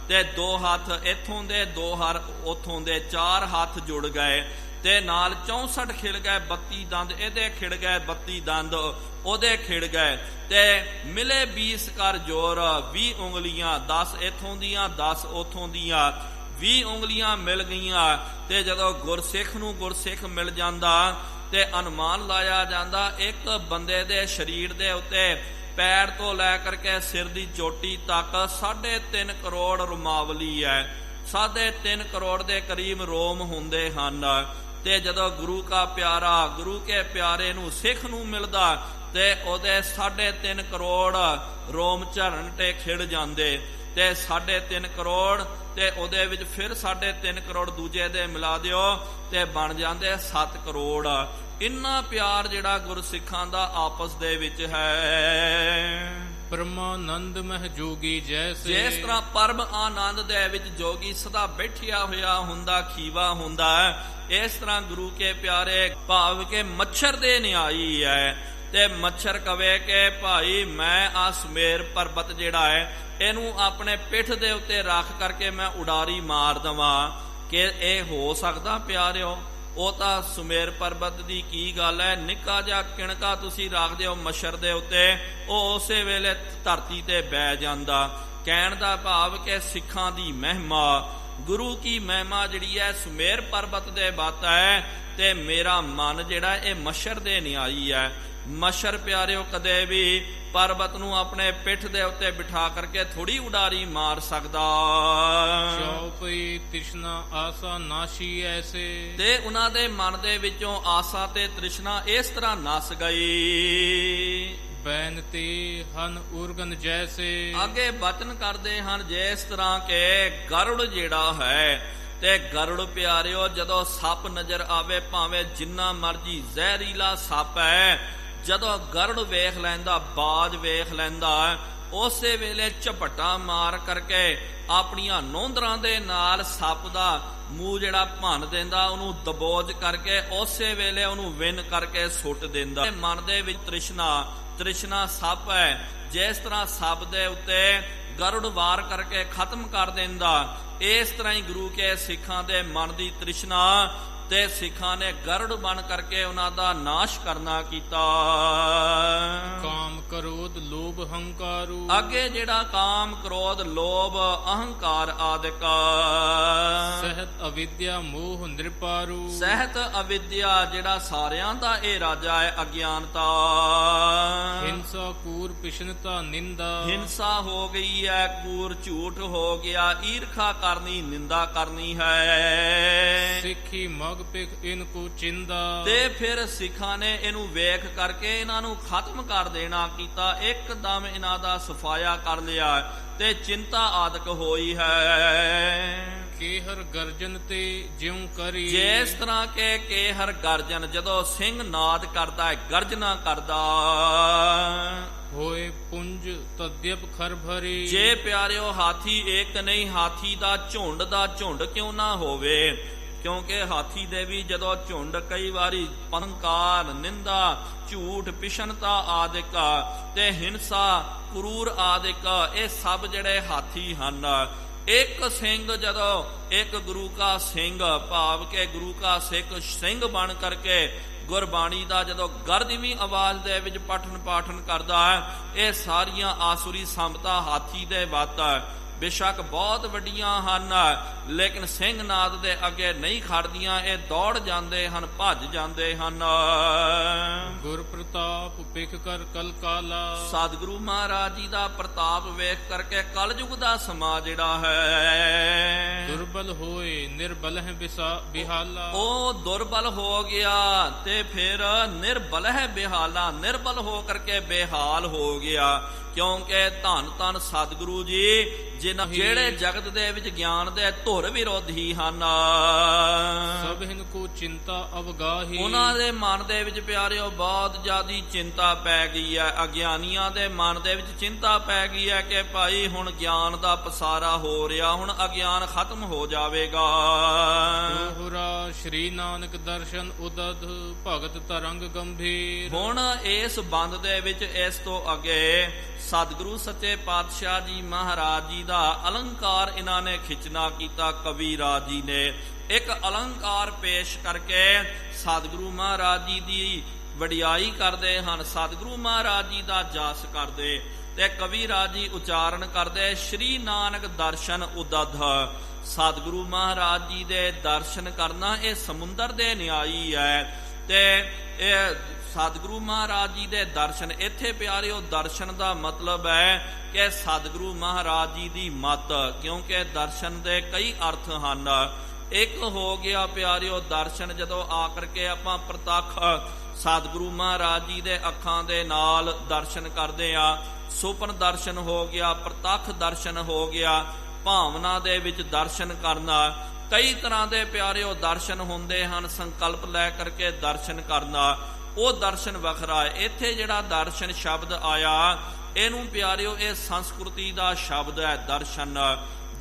Speaker 1: ਤੇ ਦੋ ਹੱਥ ਇੱਥੋਂ ਦੇ, ਦੋ ਹੱਥ ਉੱਥੋਂ ਦੇ, 4 ਹੱਥ ਜੁੜ ਗਏ, ਤੇ ਨਾਲ 64 ਖਿੜ ਗਏ, 32 ਦੰਦ ਇਹਦੇ ਖਿੜ ਗਏ, 32 ਦੰਦ ਉਹਦੇ ਖਿੜ ਗਏ, ਤੇ ਮਿਲੇ 20 ਕਰ ਜੋਰ। 20 ਉਂਗਲੀਆਂ, 10 ਇੱਥੋਂ ਦੀਆਂ, 10 ਉੱਥੋਂ ਦੀਆਂ, 20 ਉਂਗਲੀਆਂ ਮਿਲ ਗਈਆਂ। ਤੇ ਜਦੋਂ ਗੁਰਸਿੱਖ ਨੂੰ ਗੁਰਸਿੱਖ ਮਿਲ ਜਾਂਦਾ ਤੇ ਅਨੁਮਾਨ ਲਾਇਆ ਜਾਂਦਾ ਇੱਕ ਬੰਦੇ ਦੇ ਸਰੀਰ ਦੇ ਉੱਤੇ ਪੈਰ ਤੋਂ ਲੈ ਕਰਕੇ ਸਿਰ ਦੀ ਚੋਟੀ ਤੱਕ 3.5 ਕਰੋੜ ਰੁਮਾਵਲੀ ਹੈ। 3.5 ਕਰੋੜ ਦੇ ਕਰੀਬ ਰੋਮ ਹੁੰਦੇ ਹਨ। ਤੇ ਜਦੋਂ ਗੁਰੂ ਕਾ ਪਿਆਰਾ, ਗੁਰੂ ਕੇ ਪਿਆਰੇ ਨੂੰ ਸਿੱਖ ਨੂੰ ਮਿਲਦਾ ਤੇ ਉਹਦੇ 3.5 ਕਰੋੜ ਰੋਮ ਝਰਨ ਤੇ ਖਿੜ ਜਾਂਦੇ, ਤੇ 3.5 ਕਰੋੜ ਤੇ ਉਹਦੇ ਵਿੱਚ ਫਿਰ 3.5 ਕਰੋੜ ਦੂਜੇ ਦੇ ਮਿਲਾ ਦਿਓ ਤੇ ਬਣ ਜਾਂਦੇ 7 ਕਰੋੜ। ਇੰਨਾ ਪਿਆਰ ਜਿਹੜਾ ਗੁਰਸਿੱਖਾਂ ਦਾ ਆਪਸ ਦੇ ਵਿੱਚ ਹੈ।
Speaker 2: ਪਰਮਾਨੰਦ ਮਹਿ ਜੋਗੀ ਜੈਸੇ,
Speaker 1: ਜਿਸ ਤਰ੍ਹਾਂ ਪਰਮ ਆਨੰਦ ਦੇ ਵਿੱਚ ਜੋਗੀ ਸਦਾ ਬੈਠਿਆ ਹੋਇਆ ਹੁੰਦਾ, ਖੀਵਾ ਹੁੰਦਾ ਹੈ, ਇਸ ਤਰ੍ਹਾਂ ਗੁਰੂ ਕੇ ਪਿਆਰੇ ਭਾਵ ਕੇ ਮੱਛਰ ਦੇ ਨਿਆਈ ਹੈ। ਤੇ ਮੱਛਰ ਕਵੇ ਕਿ ਭਾਈ ਮੈਂ ਆ ਸੁਮੇਰ ਪਰਬਤ ਜਿਹੜਾ ਹੈ ਇਹਨੂੰ ਆਪਣੇ ਪਿੱਠ ਦੇ ਉੱਤੇ ਰੱਖ ਕਰਕੇ ਮੈਂ ਉਡਾਰੀ ਮਾਰ ਦੇਵਾਂ, ਕਿ ਇਹ ਹੋ ਸਕਦਾ ਪਿਆਰਿਓ? ਉਹ ਤਾਂ ਸੁਮੇਰ ਪਰਬਤ ਦੀ ਕੀ ਗੱਲ ਹੈ, ਨਿੱਕਾ ਜਿਹਾ ਕਿਣਕਾ ਤੁਸੀਂ ਰੱਖ ਦਿਓ ਮੱਛਰ ਦੇ ਉੱਤੇ, ਉਹ ਉਸੇ ਵੇਲੇ ਧਰਤੀ ਤੇ ਬਹਿ ਜਾਂਦਾ। ਕਹਿਣ ਦਾ ਭਾਵ ਕਿ ਸਿੱਖਾਂ ਦੀ ਮਹਿਮਾ, ਗੁਰੂ ਕੀ ਮਹਿਮਾ ਜਿਹੜੀ ਹੈ ਸੁਮੇਰ ਪਰਬਤ ਦੇ ਬਾਤ ਹੈ, ਤੇ ਮੇਰਾ ਮਨ ਜਿਹੜਾ ਇਹ ਮੱਛਰ ਦੇ ਨਿਆਈ ਹੈ। ਮੱਛਰ ਪਿਆਰਿਓ ਕਦੇ ਵੀ ਪਰਬਤ ਨੂੰ ਆਪਣੇ ਪਿੱਠ ਦੇ ਉੱਤੇ ਬਿਠਾ ਕਰਕੇ ਥੋੜੀ ਉਡਾਰੀ ਮਾਰ ਸਕਦਾ।
Speaker 2: ਚੌਪਈ ਤ੍ਰਿਸ਼ਨਾ ਆਸਾ ਨਾਸ਼ੀ ਐਸੇ,
Speaker 1: ਤੇ ਉਹਨਾਂ ਦੇ ਮਨ ਦੇ ਵਿੱਚੋਂ ਆਸਾ ਤੇ ਤ੍ਰਿਸ਼ਨਾ ਇਸ ਤਰ੍ਹਾਂ ਨਸ ਗਈ।
Speaker 2: ਬੈਨਤੀ ਹਨ ਉਰਗਨ ਜੈਸੇ,
Speaker 1: ਅੱਗੇ ਬਚਨ ਕਰਦੇ ਹਨ ਜਿਸ ਤਰ੍ਹਾਂ ਕਿ ਗਰੁੜ ਜਿਹੜਾ ਹੈ, ਤੇ ਗਰੁੜ ਪਿਆਰਿਓ ਜਦੋਂ ਸੱਪ ਨਜ਼ਰ ਆਵੇ, ਭਾਵੇਂ ਜਿੰਨਾ ਮਰਜੀ ਜ਼ਹਿਰੀਲਾ ਸੱਪ ਹੈ, ਜਦੋਂ ਗਰੁੜ ਵੇਖ ਲੈਂਦਾ, ਬਾਜ ਵੇਖ ਲੈਂਦਾ, ਉਸੇ ਵੇਲੇ ਝਪਟਾ ਮਾਰ ਕਰਕੇ ਆਪਣੀਆਂ ਨੌਂਦਰਾਂ ਦੇ ਨਾਲ ਸੱਪ ਦਾ ਮੂੰਹ ਜਿਹੜਾ ਭੰਨ ਦਿੰਦਾ, ਉਹਨੂੰ ਦਬੋਚ ਕਰਕੇ ਉਸੇ ਵੇਲੇ ਉਹਨੂੰ ਵਿੰਨ ਕਰਕੇ ਸੁੱਟ ਦਿੰਦਾ। ਮਨ ਦੇ ਵਿੱਚ ਤ੍ਰਿਸ਼ਨਾ ਸੱਪ ਹੈ, ਜਿਸ ਤਰ੍ਹਾਂ ਸੱਪ ਦੇ ਉੱਤੇ ਗਰੁੜ ਵਾਰ ਕਰਕੇ ਖਤਮ ਕਰ ਦਿੰਦਾ, ਇਸ ਤਰ੍ਹਾਂ ਹੀ ਗੁਰੂ ਕੇ ਸਿੱਖਾਂ ਦੇ ਮਨ ਦੀ ਤ੍ਰਿਸ਼ਨਾ, ਤੇ ਸਿੱਖਾਂ ਨੇ ਗਰੁੜ ਬਣ ਕਰਕੇ ਉਹਨਾਂ ਦਾ ਨਾਸ਼ ਕਰਨਾ ਕੀਤਾ।
Speaker 2: ਕਾਮ ਕ੍ਰੋਧ ਲੋਭ ਹੰਕਾਰੂ,
Speaker 1: ਅੱਗੇ ਜਿਹੜਾ ਕਾਮ ਕ੍ਰੋਧ ਲੋਭ ਅਹੰਕਾਰ ਆਦਿਕ,
Speaker 2: ਸਹਿਤ ਅਵਿਦਿਆ ਮੋਹ ਨਿਰਪਾਰੂ,
Speaker 1: ਸਹਿਤ ਅਵਿਦਿਆ ਜਿਹੜਾ ਸਾਰਿਆਂ ਦਾ ਇਹ ਰਾਜਾ ਹੈ, ਅਗਿਆਨਤਾ,
Speaker 2: ਹਿੰਸਾ ਕੂਰ ਪਿਸ਼ਨਤਾ ਨਿੰਦਾ,
Speaker 1: ਹਿੰਸਾ ਹੋ ਗਈ ਹੈ, ਕੂਰ ਝੂਠ ਹੋ ਗਿਆ, ਈਰਖਾ ਕਰਨੀ, ਨਿੰਦਾ ਕਰਨੀ ਹੈ,
Speaker 2: ਸਿੱਖੀ ਮਗ ਪਿਖ ਇਨਕੂ ਚਿੰਦਾ,
Speaker 1: ਤੇ ਫਿਰ ਸਿੱਖਾਂ ਨੇ ਇਹਨੂੰ ਵੇਖ ਕਰਕੇ ਇਹਨਾਂ ਨੂੰ ਖਤਮ ਕਰ ਦੇਣਾ ਕੀਤਾ, ਇੱਕਦਮ ਇਹਨਾਂ ਦਾ ਸਫਾਇਆ ਕਰ ਲਿਆ, ਤੇ ਚਿੰਤਾ ਆਦਿਕ ਹੋਈ ਹੈ।
Speaker 2: ਕੇਹਰ ਗਰਜਨ ਤੇ ਜਿਉ ਕਰੀ,
Speaker 1: ਜਿਸ ਤਰ੍ਹਾਂ ਕਿ ਕੇਹਰ ਗਰਜਨ, ਜਦੋਂ ਸਿੰਘ ਨਾਦ ਕਰਦਾ ਹੈ, ਗਰਜਨਾ ਕਰਦਾ,
Speaker 2: ਹੋਏ ਪੁੰਜ ਤਦਿਪ ਖਰ ਭਰੀ,
Speaker 1: ਜੇ ਪਿਆਰਿਓ ਹਾਥੀ ਇੱਕ ਨਹੀਂ, ਹਾਥੀ ਦਾ ਝੁੰਡ ਕਿਉਂ ਨਾ ਹੋਵੇ, ਕਿਉਂਕਿ ਹਾਥੀ ਦੇ ਵੀ ਜਦੋਂ ਝੁੰਡ ਕਈ ਵਾਰੀ ਅਹੰਕਾਰ, ਨਿੰਦਾ, ਝੂਠ, ਪਿਸ਼ਨਤਾ ਆਦਿਕ ਤੇ ਹਿੰਸਾ, ਕਰੂਰ ਆਦਿਕ, ਇਹ ਸਭ ਜਿਹੜੇ ਹਾਥੀ ਹਨ, ਇੱਕ ਸਿੰਘ ਜਦੋਂ ਇੱਕ ਗੁਰੂ ਕਾ ਸਿੰਘ ਭਾਵ ਕੇ ਗੁਰੂ ਕਾ ਸਿੱਖ ਸਿੰਘ ਬਣ ਕਰਕੇ ਗੁਰਬਾਣੀ ਦਾ ਜਦੋਂ ਗਰਜਵੀਂ ਆਵਾਜ਼ ਦੇ ਵਿੱਚ ਪਠਨ ਪਾਠਨ ਕਰਦਾ ਹੈ, ਇਹ ਸਾਰੀਆਂ ਆਸੁਰੀ ਸੰਪਤਾ ਹਾਥੀ ਦੇ ਵੱਤ ਬੇਸ਼ੱਕ ਬਹੁਤ ਵੱਡੀਆਂ ਹਨ, ਲੇਕਿਨ ਸਿੰਘ ਨਾਦ ਦੇ ਅੱਗੇ ਨਹੀਂ ਖੜਦੀਆਂ, ਇਹ ਦੌੜ ਜਾਂਦੇ ਹਨ, ਭੱਜ ਜਾਂਦੇ ਹਨ।
Speaker 2: ਗੁਰ ਪ੍ਰਤਾਪ ਪਿਖ ਕਰ ਕਲ ਕਾਲਾ,
Speaker 1: ਸਤਿਗੁਰੂ ਮਹਾਰਾਜ ਜੀ ਦਾ ਪ੍ਰਤਾਪ ਵੇਖ ਕਰਕੇ ਕਲਯੁਗ ਦਾ ਸਮਾਂ ਜਿਹੜਾ ਹੈ
Speaker 2: ਦੁਰਬਲ ਹੋਏ ਨਿਰਬਲ ਹੈ ਬਿਹਾਲਾ,
Speaker 1: ਉਹ ਦੁਰਬਲ ਹੋ ਗਿਆ ਤੇ ਫਿਰ ਨਿਰਬਲ ਹੈ ਬਿਹਾਲਾ, ਨਿਰਬਲ ਹੋ ਕਰਕੇ ਬੇਹਾਲ ਹੋ ਗਿਆ। ਕਿਉਂਕਿ ਧੰਨ ਧੰਨ ਸਤਿਗੁਰੂ ਜੀ ਜਿਹੜੇ ਜਗਤ ਦੇ ਵਿੱਚ ਗਿਆਨ ਦੇ ਧੁਰ ਵਿਰੋਧੀ ਹਨ,
Speaker 2: ਸਭ ਹਿਨ ਕੋ ਚਿੰਤਾ ਅਵਗਾਹੀ,
Speaker 1: ਉਹਨਾਂ ਦੇ ਮਨ ਦੇ ਵਿੱਚ ਪਿਆਰਿਓ ਬਹੁਤ ਜ਼ਿਆਦੀ ਚਿੰਤਾ ਪੈ ਗਈ ਹੈ। ਅਗਿਆਨੀਆਂ ਦੇ ਮਨ ਦੇ ਵਿੱਚ ਚਿੰਤਾ ਪੈ ਗਈ ਹੈ ਕਿ ਭਾਈ ਹੁਣ ਗਿਆਨ ਦਾ ਪਸਾਰਾ ਹੋ ਰਿਹਾ, ਹੁਣ ਅਗਿਆਨ ਖਤਮ ਹੋ ਜਾਵੇਗਾ।
Speaker 2: ਦੋਹਰਾ ਸ਼੍ਰੀ ਨਾਨਕ ਦਰਸ਼ਨ ਉਦਦ ਭਗਤ ਤਰੰਗ ਗੰਭੀਰ, ਹੁਣ
Speaker 1: ਇਸ ਬੰਦ ਦੇ ਵਿੱਚ ਇਸ ਤੋਂ ਅੱਗੇ ਸਤਿਗੁਰੂ ਸੱਚੇ ਪਾਤਸ਼ਾਹ ਜੀ ਮਹਾਰਾਜ ਜੀ ਦਾ ਅਲੰਕਾਰ ਇਹਨਾਂ ਨੇ ਖਿੱਚਣਾ ਕੀਤਾ। ਕਵੀ ਰਾਜ ਜੀ ਨੇ ਇੱਕ ਅਲੰਕਾਰ ਪੇਸ਼ ਕਰਕੇ ਸਤਿਗੁਰੂ ਮਹਾਰਾਜ ਜੀ ਦੀ ਵਡਿਆਈ ਕਰਦੇ ਹਨ, ਸਤਿਗੁਰੂ ਮਹਾਰਾਜ ਜੀ ਦਾ ਜਸ ਕਰਦੇ ਤੇ ਕਵੀ ਰਾਜ ਜੀ ਉਚਾਰਨ ਕਰਦੇ ਸ਼੍ਰੀ ਨਾਨਕ ਦਰਸ਼ਨ ਉਦਧ। ਸਤਿਗੁਰੂ ਮਹਾਰਾਜ ਜੀ ਦੇ ਦਰਸ਼ਨ ਕਰਨਾ ਇਹ ਸਮੁੰਦਰ ਦੇ ਨਿਆਈ ਹੈ ਤੇ ਇਹ ਸਤਿਗੁਰੂ ਮਹਾਰਾਜ ਜੀ ਦੇ ਦਰਸ਼ਨ, ਇੱਥੇ ਪਿਆਰਿਓ ਦਰਸ਼ਨ ਦਾ ਮਤਲਬ ਹੈ ਕਿ ਸਤਿਗੁਰੂ ਮਹਾਰਾਜ ਜੀ ਦੀ ਮੱਤ, ਕਿਉਂਕਿ ਦਰਸ਼ਨ ਦੇ ਕਈ ਅਰਥ ਹਨ। ਇੱਕ ਹੋ ਗਿਆ ਪਿਆਰਿਓ ਦਰਸ਼ਨ ਜਦੋਂ ਆ ਕਰਕੇ ਆਪਾਂ ਪ੍ਰਤੱਖ ਸਤਿਗੁਰੂ ਮਹਾਰਾਜ ਜੀ ਦੇ ਅੱਖਾਂ ਦੇ ਨਾਲ ਦਰਸ਼ਨ ਕਰਦੇ ਆ, ਸੁਪਨ ਦਰਸ਼ਨ ਹੋ ਗਿਆ, ਪ੍ਰਤੱਖ ਦਰਸ਼ਨ ਹੋ ਗਿਆ, ਭਾਵਨਾ ਦੇ ਵਿੱਚ ਦਰਸ਼ਨ ਕਰਨਾ। ਕਈ ਤਰ੍ਹਾਂ ਦੇ ਪਿਆਰਿਓ ਦਰਸ਼ਨ ਹੁੰਦੇ ਹਨ, ਸੰਕਲਪ ਲੈ ਕਰਕੇ ਦਰਸ਼ਨ ਕਰਨਾ, ਉਹ ਦਰਸ਼ਨ ਵੱਖਰਾ ਹੈ। ਇੱਥੇ ਜਿਹੜਾ ਦਰਸ਼ਨ ਸ਼ਬਦ ਆਇਆ ਇਹਨੂੰ ਪਿਆਰਿਓ ਇਹ ਸੰਸਕ੍ਰਿਤੀ ਦਾ ਸ਼ਬਦ ਹੈ ਦਰਸ਼ਨ।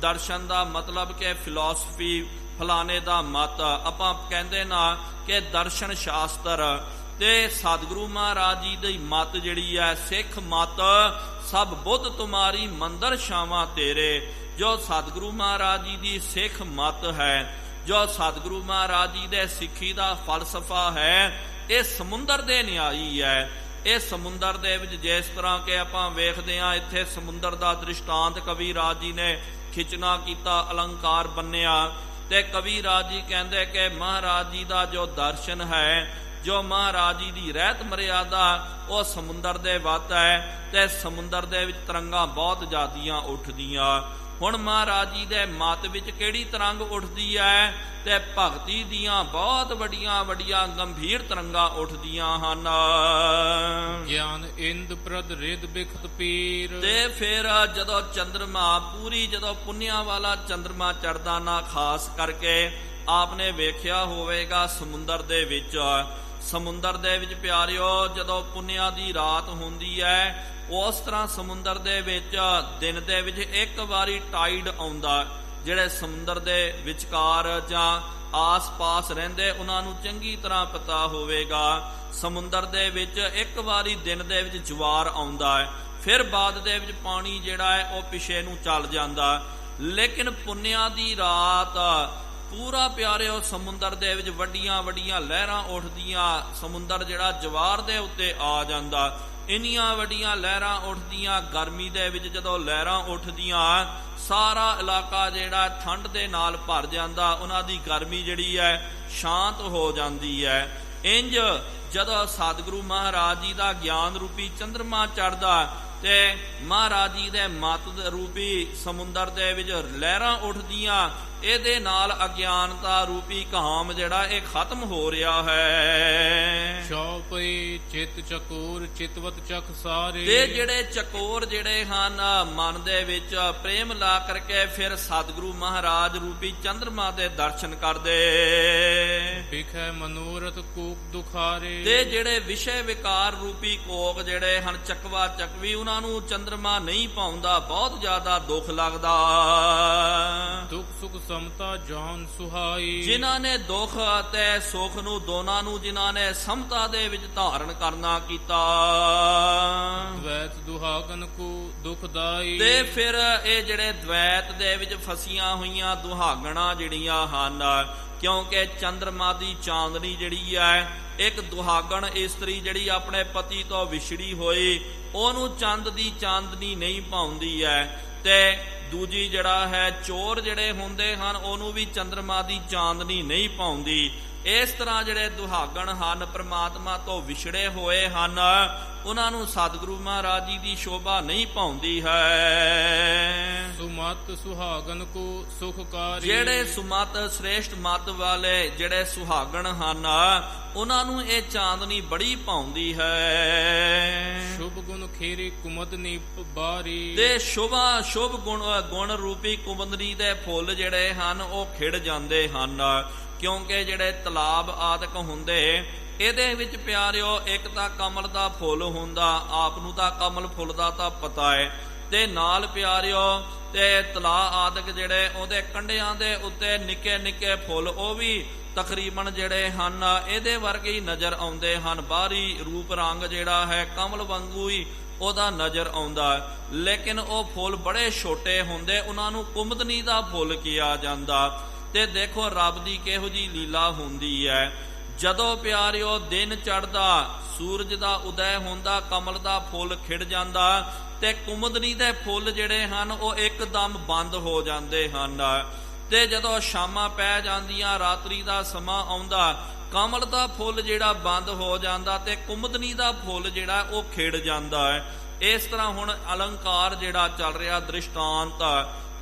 Speaker 1: ਦਰਸ਼ਨ ਦਾ ਮਤਲਬ ਕਿ ਫਿਲਾਸਫੀ, ਫਲਾਣੇ ਦਾ ਮਤ, ਆਪਾਂ ਕਹਿੰਦੇ ਨਾ ਕਿ ਦਰਸ਼ਨ ਸ਼ਾਸਤਰ। ਤੇ ਸਤਿਗੁਰੂ ਮਹਾਰਾਜ ਜੀ ਦੀ ਮਤ ਜਿਹੜੀ ਹੈ ਸਿੱਖ ਮਤ, ਸਭ ਬੁੱਧ ਤੁਮਾਰੀ ਮੰਦਰ ਛਾਵਾਂ ਤੇਰੇ, ਜੋ ਸਤਿਗੁਰੂ ਮਹਾਰਾਜ ਜੀ ਦੀ ਸਿੱਖ ਮਤ ਹੈ, ਜੋ ਸਤਿਗੁਰੂ ਮਹਾਰਾਜ ਜੀ ਦੇ ਸਿੱਖੀ ਦਾ ਫਲਸਫਾ ਹੈ, ਇਹ ਸਮੁੰਦਰ ਦੇ ਨਿਆਈ ਹੈ। ਇਹ ਸਮੁੰਦਰ ਦੇ ਵਿੱਚ ਜਿਸ ਤਰ੍ਹਾਂ ਕਿ ਆਪਾਂ ਵੇਖਦੇ ਹਾਂ, ਇੱਥੇ ਸਮੁੰਦਰ ਦਾ ਦ੍ਰਿਸ਼ਟਾਂਤ ਕਵੀ ਰਾਜ ਜੀ ਨੇ ਖਿੱਚਣਾ ਕੀਤਾ, ਅਲੰਕਾਰ ਬੰਨਿਆ ਤੇ ਕਵੀ ਰਾਜ ਜੀ ਕਹਿੰਦੇ ਕਿ ਮਹਾਰਾਜ ਜੀ ਦਾ ਜੋ ਦਰਸ਼ਨ ਹੈ, ਜੋ ਮਹਾਰਾਜ ਜੀ ਦੀ ਰਹਿਤ ਮਰਿਆਦਾ, ਉਹ ਸਮੁੰਦਰ ਦੇ ਵੱਤ ਹੈ ਤੇ ਸਮੁੰਦਰ ਦੇ ਵਿੱਚ ਤਰੰਗਾਂ ਬਹੁਤ ਜ਼ਿਆਦੀਆਂ ਉੱਠਦੀਆਂ। ਹੁਣ ਮਹਾਰਾਜ ਜੀ ਦੇ ਮਤ ਵਿੱਚ ਕਿਹੜੀ ਤਰੰਗ ਉੱਠਦੀ ਹੈ ਤੇ ਭਗਤੀ ਦੀਆਂ ਬਹੁਤ ਵੱਡੀਆਂ ਵੱਡੀਆਂ ਗੰਭੀਰ ਤਰੰਗਾਂ ਉੱਠਦੀਆਂ ਹਨ।
Speaker 2: ਗਿਆਨ ਇੰਦ ਪ੍ਰਦ ਰਿਦ ਬਿਖਤ ਪੀਰ,
Speaker 1: ਤੇ ਫਿਰ ਜਦੋਂ ਚੰਦਰਮਾ ਪੂਰੀ, ਜਦੋਂ ਪੁੰਨਿਆਂ ਵਾਲਾ ਚੰਦਰਮਾ ਚੜ੍ਹਦਾ ਨਾ, ਖਾਸ ਕਰਕੇ ਆਪਨੇ ਵੇਖਿਆ ਹੋਵੇਗਾ ਸਮੁੰਦਰ ਦੇ ਵਿੱਚ, ਸਮੁੰਦਰ ਦੇ ਵਿੱਚ ਪਿਆਰਿਓ ਜਦੋਂ ਪੁੰਨਿਆਂ ਦੀ ਰਾਤ ਹੁੰਦੀ ਹੈ, ਉਸ ਤਰ੍ਹਾਂ ਸਮੁੰਦਰ ਦੇ ਵਿੱਚ ਦਿਨ ਦੇ ਵਿੱਚ ਇੱਕ ਵਾਰੀ ਟਾਈਡ ਆਉਂਦਾ। ਜਿਹੜੇ ਸਮੁੰਦਰ ਦੇ ਵਿਚਕਾਰ ਜਾਂ ਆਸ-ਪਾਸ ਰਹਿੰਦੇ ਉਹਨਾਂ ਨੂੰ ਚੰਗੀ ਤਰ੍ਹਾਂ ਪਤਾ ਹੋਵੇਗਾ, ਸਮੁੰਦਰ ਦੇ ਵਿੱਚ ਇੱਕ ਵਾਰੀ ਦਿਨ ਦੇ ਵਿੱਚ ਜਵਾਰ ਆਉਂਦਾ ਹੈ, ਫਿਰ ਬਾਅਦ ਦੇ ਵਿੱਚ ਪਾਣੀ ਜਿਹੜਾ ਹੈ ਉਹ ਪਿਛੇ ਨੂੰ ਚੱਲ ਜਾਂਦਾ। ਲੇਕਿਨ ਪੁੰਨਿਆਂ ਦੀ ਰਾਤ ਪੂਰਾ ਪਿਆਰਿਓ ਸਮੁੰਦਰ ਦੇ ਵਿੱਚ ਵੱਡੀਆਂ ਵੱਡੀਆਂ ਲਹਿਰਾਂ ਉੱਠਦੀਆਂ, ਸਮੁੰਦਰ ਜਿਹੜਾ ਜਵਾਰ ਦੇ ਉੱਤੇ ਆ ਜਾਂਦਾ, ਇੰਨੀਆਂ ਵੱਡੀਆਂ ਲਹਿਰਾਂ ਉੱਠਦੀਆਂ। ਗਰਮੀ ਦੇ ਵਿੱਚ ਜਦੋਂ ਲਹਿਰਾਂ ਉੱਠਦੀਆਂ, ਸਾਰਾ ਇਲਾਕਾ ਜਿਹੜਾ ਠੰਡ ਦੇ ਨਾਲ ਭਰ ਜਾਂਦਾ, ਉਹਨਾਂ ਦੀ ਗਰਮੀ ਜਿਹੜੀ ਹੈ ਸ਼ਾਂਤ ਹੋ ਜਾਂਦੀ ਹੈ। ਇੰਜ ਜਦੋਂ ਸਤਿਗੁਰੂ ਮਹਾਰਾਜ ਜੀ ਦਾ ਗਿਆਨ ਰੂਪੀ ਚੰਦਰਮਾ ਚੜ੍ਹਦਾ ਤੇ ਮਹਾਰਾਜ ਜੀ ਦੇ ਮਤ ਰੂਪੀ ਸਮੁੰਦਰ ਦੇ ਵਿੱਚ ਲਹਿਰਾਂ ਉੱਠਦੀਆਂ, ਇਹਦੇ ਨਾਲ ਅਗਿਆਨਤਾ ਰੂਪੀ ਕਾਮ ਜਿਹੜਾ ਇਹ ਖਤਮ ਹੋ ਰਿਹਾ ਹੈ।
Speaker 2: ਚੌਪਈ ਚਿਤ ਚਕੋਰ ਚਿਤਵਤ ਚਖ ਸਾਰੇ,
Speaker 1: ਤੇ ਜਿਹੜੇ ਚਕੋਰ ਜਿਹੜੇ ਹਨ ਮਨ ਦੇ ਵਿੱਚ ਪ੍ਰੇਮ ਲਾ ਕਰਕੇ ਫਿਰ ਸਤਿਗੁਰੂ ਮਹਾਰਾਜ ਰੂਪੀ ਚੰਦਰਮਾ ਦੇ ਦਰਸ਼ਨ ਕਰਦੇ,
Speaker 2: ਵਿਖੇ ਮਨੋਰਥ ਕੂਕ ਦੁਖਾਰੇ,
Speaker 1: ਤੇ ਜਿਹੜੇ ਵਿਸ਼ੇ ਵਿਕਾਰ ਰੂਪੀ ਕੋਕ ਜਿਹੜੇ ਹਨ ਚੱਕਵਾ ਚੱਕਵੀ, ਉਹਨਾਂ ਨੂੰ ਚੰਦਰਮਾ ਨਹੀਂ ਪਾਉਂਦਾ, ਬਹੁਤ ਜ਼ਿਆਦਾ ਦੁੱਖ ਲੱਗਦਾ।
Speaker 2: ਦੁੱਖ ਸੁਖ ਸਮਤਾ ਜਾਨ ਸੁਹਾਈ।
Speaker 1: ਜਿਨ੍ਹਾਂ ਨੇ ਦੁੱਖ ਅਤੇ ਸੁੱਖ ਨੂੰ ਦੋਨਾਂ ਨੂੰ ਜਿਨ੍ਹਾਂ ਨੇ ਸਮਤਾ ਦੇ ਵਿੱਚ ਧਾਰਨ ਕਰਨਾ ਕੀਤਾ।
Speaker 2: ਦ્વੈਤ ਦੁਹਾਗਨ ਕੋ ਦੁਖਦਾਈ।
Speaker 1: ਤੇ ਫਿਰ ਇਹ ਜਿਹੜੇ ਦ્વੈਤ ਦੇ ਵਿੱਚ ਫਸੀਆਂ ਹੋਈਆਂ ਦੁਹਾਗਣਾ ਜਿਹੜੀਆਂ ਹਨ, ਕਿਉਂਕਿ ਚੰਦਰਮਾ ਦੀ ਚਾਂਦਨੀ ਜਿਹੜੀ ਹੈ, ਇੱਕ ਦੁਹਾਗਣ ਇਸਤਰੀ ਜਿਹੜੀ ਆਪਣੇ ਪਤੀ ਤੋਂ ਵਿਛੜੀ ਹੋਈ ਉਹਨੂੰ ਚੰਦ ਦੀ ਚਾਂਦਨੀ ਨਹੀਂ ਪਾਉਂਦੀ ਹੈ, ਤੇ ਦੂਜੀ ਜਿਹੜਾ ਹੈ ਚੋਰ ਜਿਹੜੇ ਹੁੰਦੇ ਹਨ ਉਹਨੂੰ ਵੀ ਚੰਦਰਮਾ ਦੀ ਚਾਂਦਨੀ ਨਹੀਂ ਪਾਉਂਦੀ। ਇਸ ਤਰ੍ਹਾਂ ਜਿਹੜੇ ਦੁਹਾਗਣ ਹਨ ਪ੍ਰਮਾਤਮਾ ਤੋਂ ਵਿਛੜੇ ਹੋਏ ਹਨ, ਉਹਨਾਂ ਨੂੰ ਸਤਿਗੁਰੂ ਮਹਾਰਾਜ ਜੀ ਦੀ ਸ਼ੋਭਾ ਨਹੀਂ ਪਾਉਂਦੀ ਹੈ।
Speaker 2: ਸੁਮਤ ਸੁਹਾਗਨ ਕੋ ਸੁਖਕਾਰੀ।
Speaker 1: ਜਿਹੜੇ ਸੁਮਤ ਸ੍ਰੇਸ਼ਟ ਮਤ ਵਾਲੇ ਜਿਹੜੇ ਸੁਹਾਗਣ ਹਨ ਉਹਨਾਂ ਨੂੰ ਇਹ ਚਾਂਦਨੀ ਬੜੀ ਭਾਉਂਦੀ ਹੈ।
Speaker 2: ਸ਼ੁਭ ਗੁਣ ਖੇਰੀ ਕੁਮਦਨੀ ਬਾਰੀ।
Speaker 1: ਤੇ ਸ਼ੁਭ ਗੁਣ ਰੂਪੀ ਕੁਮਦਨੀ ਦੇ ਫੁੱਲ ਜਿਹੜੇ ਹਨ ਉਹ ਖਿੜ ਜਾਂਦੇ ਹਨ, ਕਿਉਂਕਿ ਜਿਹੜੇ ਤਲਾਬ ਆਦਿਕ ਹੁੰਦੇ ਇਹਦੇ ਵਿੱਚ ਪਿਆਰਿਓ ਇੱਕ ਤਾਂ ਕਮਲ ਦਾ ਫੁੱਲ ਹੁੰਦਾ, ਆਪ ਨੂੰ ਤਾਂ ਕਮਲ ਫੁੱਲ ਦਾ ਤਾਂ ਪਤਾ ਹੈ, ਤੇ ਨਾਲ ਪਿਆਰਿਓ ਤੇ ਤਲਾਅ ਆਦਿਕ ਜਿਹੜੇ ਉਹਦੇ ਕੰਢਿਆਂ ਦੇ ਉੱਤੇ ਨਿੱਕੇ ਨਿੱਕੇ ਫੁੱਲ ਉਹ ਵੀ ਤਕਰੀਬਨ ਜਿਹੜੇ ਹਨ ਇਹਦੇ ਵਰਗੇ ਹੀ ਨਜ਼ਰ ਆਉਂਦੇ ਹਨ। ਬਾਹਰੀ ਰੂਪ ਰੰਗ ਜਿਹੜਾ ਹੈ ਕਮਲ ਵਾਂਗੂ ਹੀ ਉਹਦਾ ਨਜ਼ਰ ਆਉਂਦਾ, ਲੇਕਿਨ ਉਹ ਫੁੱਲ ਬੜੇ ਛੋਟੇ ਹੁੰਦੇ, ਉਹਨਾਂ ਨੂੰ ਕੁਮਦਨੀ ਦਾ ਫੁੱਲ ਕਿਹਾ ਜਾਂਦਾ। ਤੇ ਦੇਖੋ ਰੱਬ ਦੀ ਕਿਹੋ ਜੀ ਲੀਲਾ ਹੁੰਦੀ ਹੈ, ਜਦੋਂ ਪਿਆਰਿਓ ਦਿਨ ਚੜ੍ਹਦਾ ਸੂਰਜ ਦਾ ਉਦੈ ਹੁੰਦਾ ਕਮਲ ਦਾ ਫੁੱਲ ਖਿੜ ਜਾਂਦਾ ਤੇ ਕੁਮਦਨੀ ਦੇ ਫੁੱਲ ਜਿਹੜੇ ਹਨ ਉਹ ਇੱਕਦਮ ਬੰਦ ਹੋ ਜਾਂਦੇ ਹਨ। ਤੇ ਜਦੋਂ ਸ਼ਾਮਾਂ ਪੈ ਜਾਂਦੀਆਂ ਰਾਤਰੀ ਦਾ ਸਮਾਂ ਆਉਂਦਾ ਕਮਲ ਦਾ ਫੁੱਲ ਜਿਹੜਾ ਬੰਦ ਹੋ ਜਾਂਦਾ ਤੇ ਕੁਮਦਨੀ ਦਾ ਫੁੱਲ ਜਿਹੜਾ ਉਹ ਖਿੜ ਜਾਂਦਾ ਹੈ। ਇਸ ਤਰ੍ਹਾਂ ਹੁਣ ਅਲੰਕਾਰ ਜਿਹੜਾ ਚੱਲ ਰਿਹਾ ਦ੍ਰਿਸ਼ਟਾਂਤ,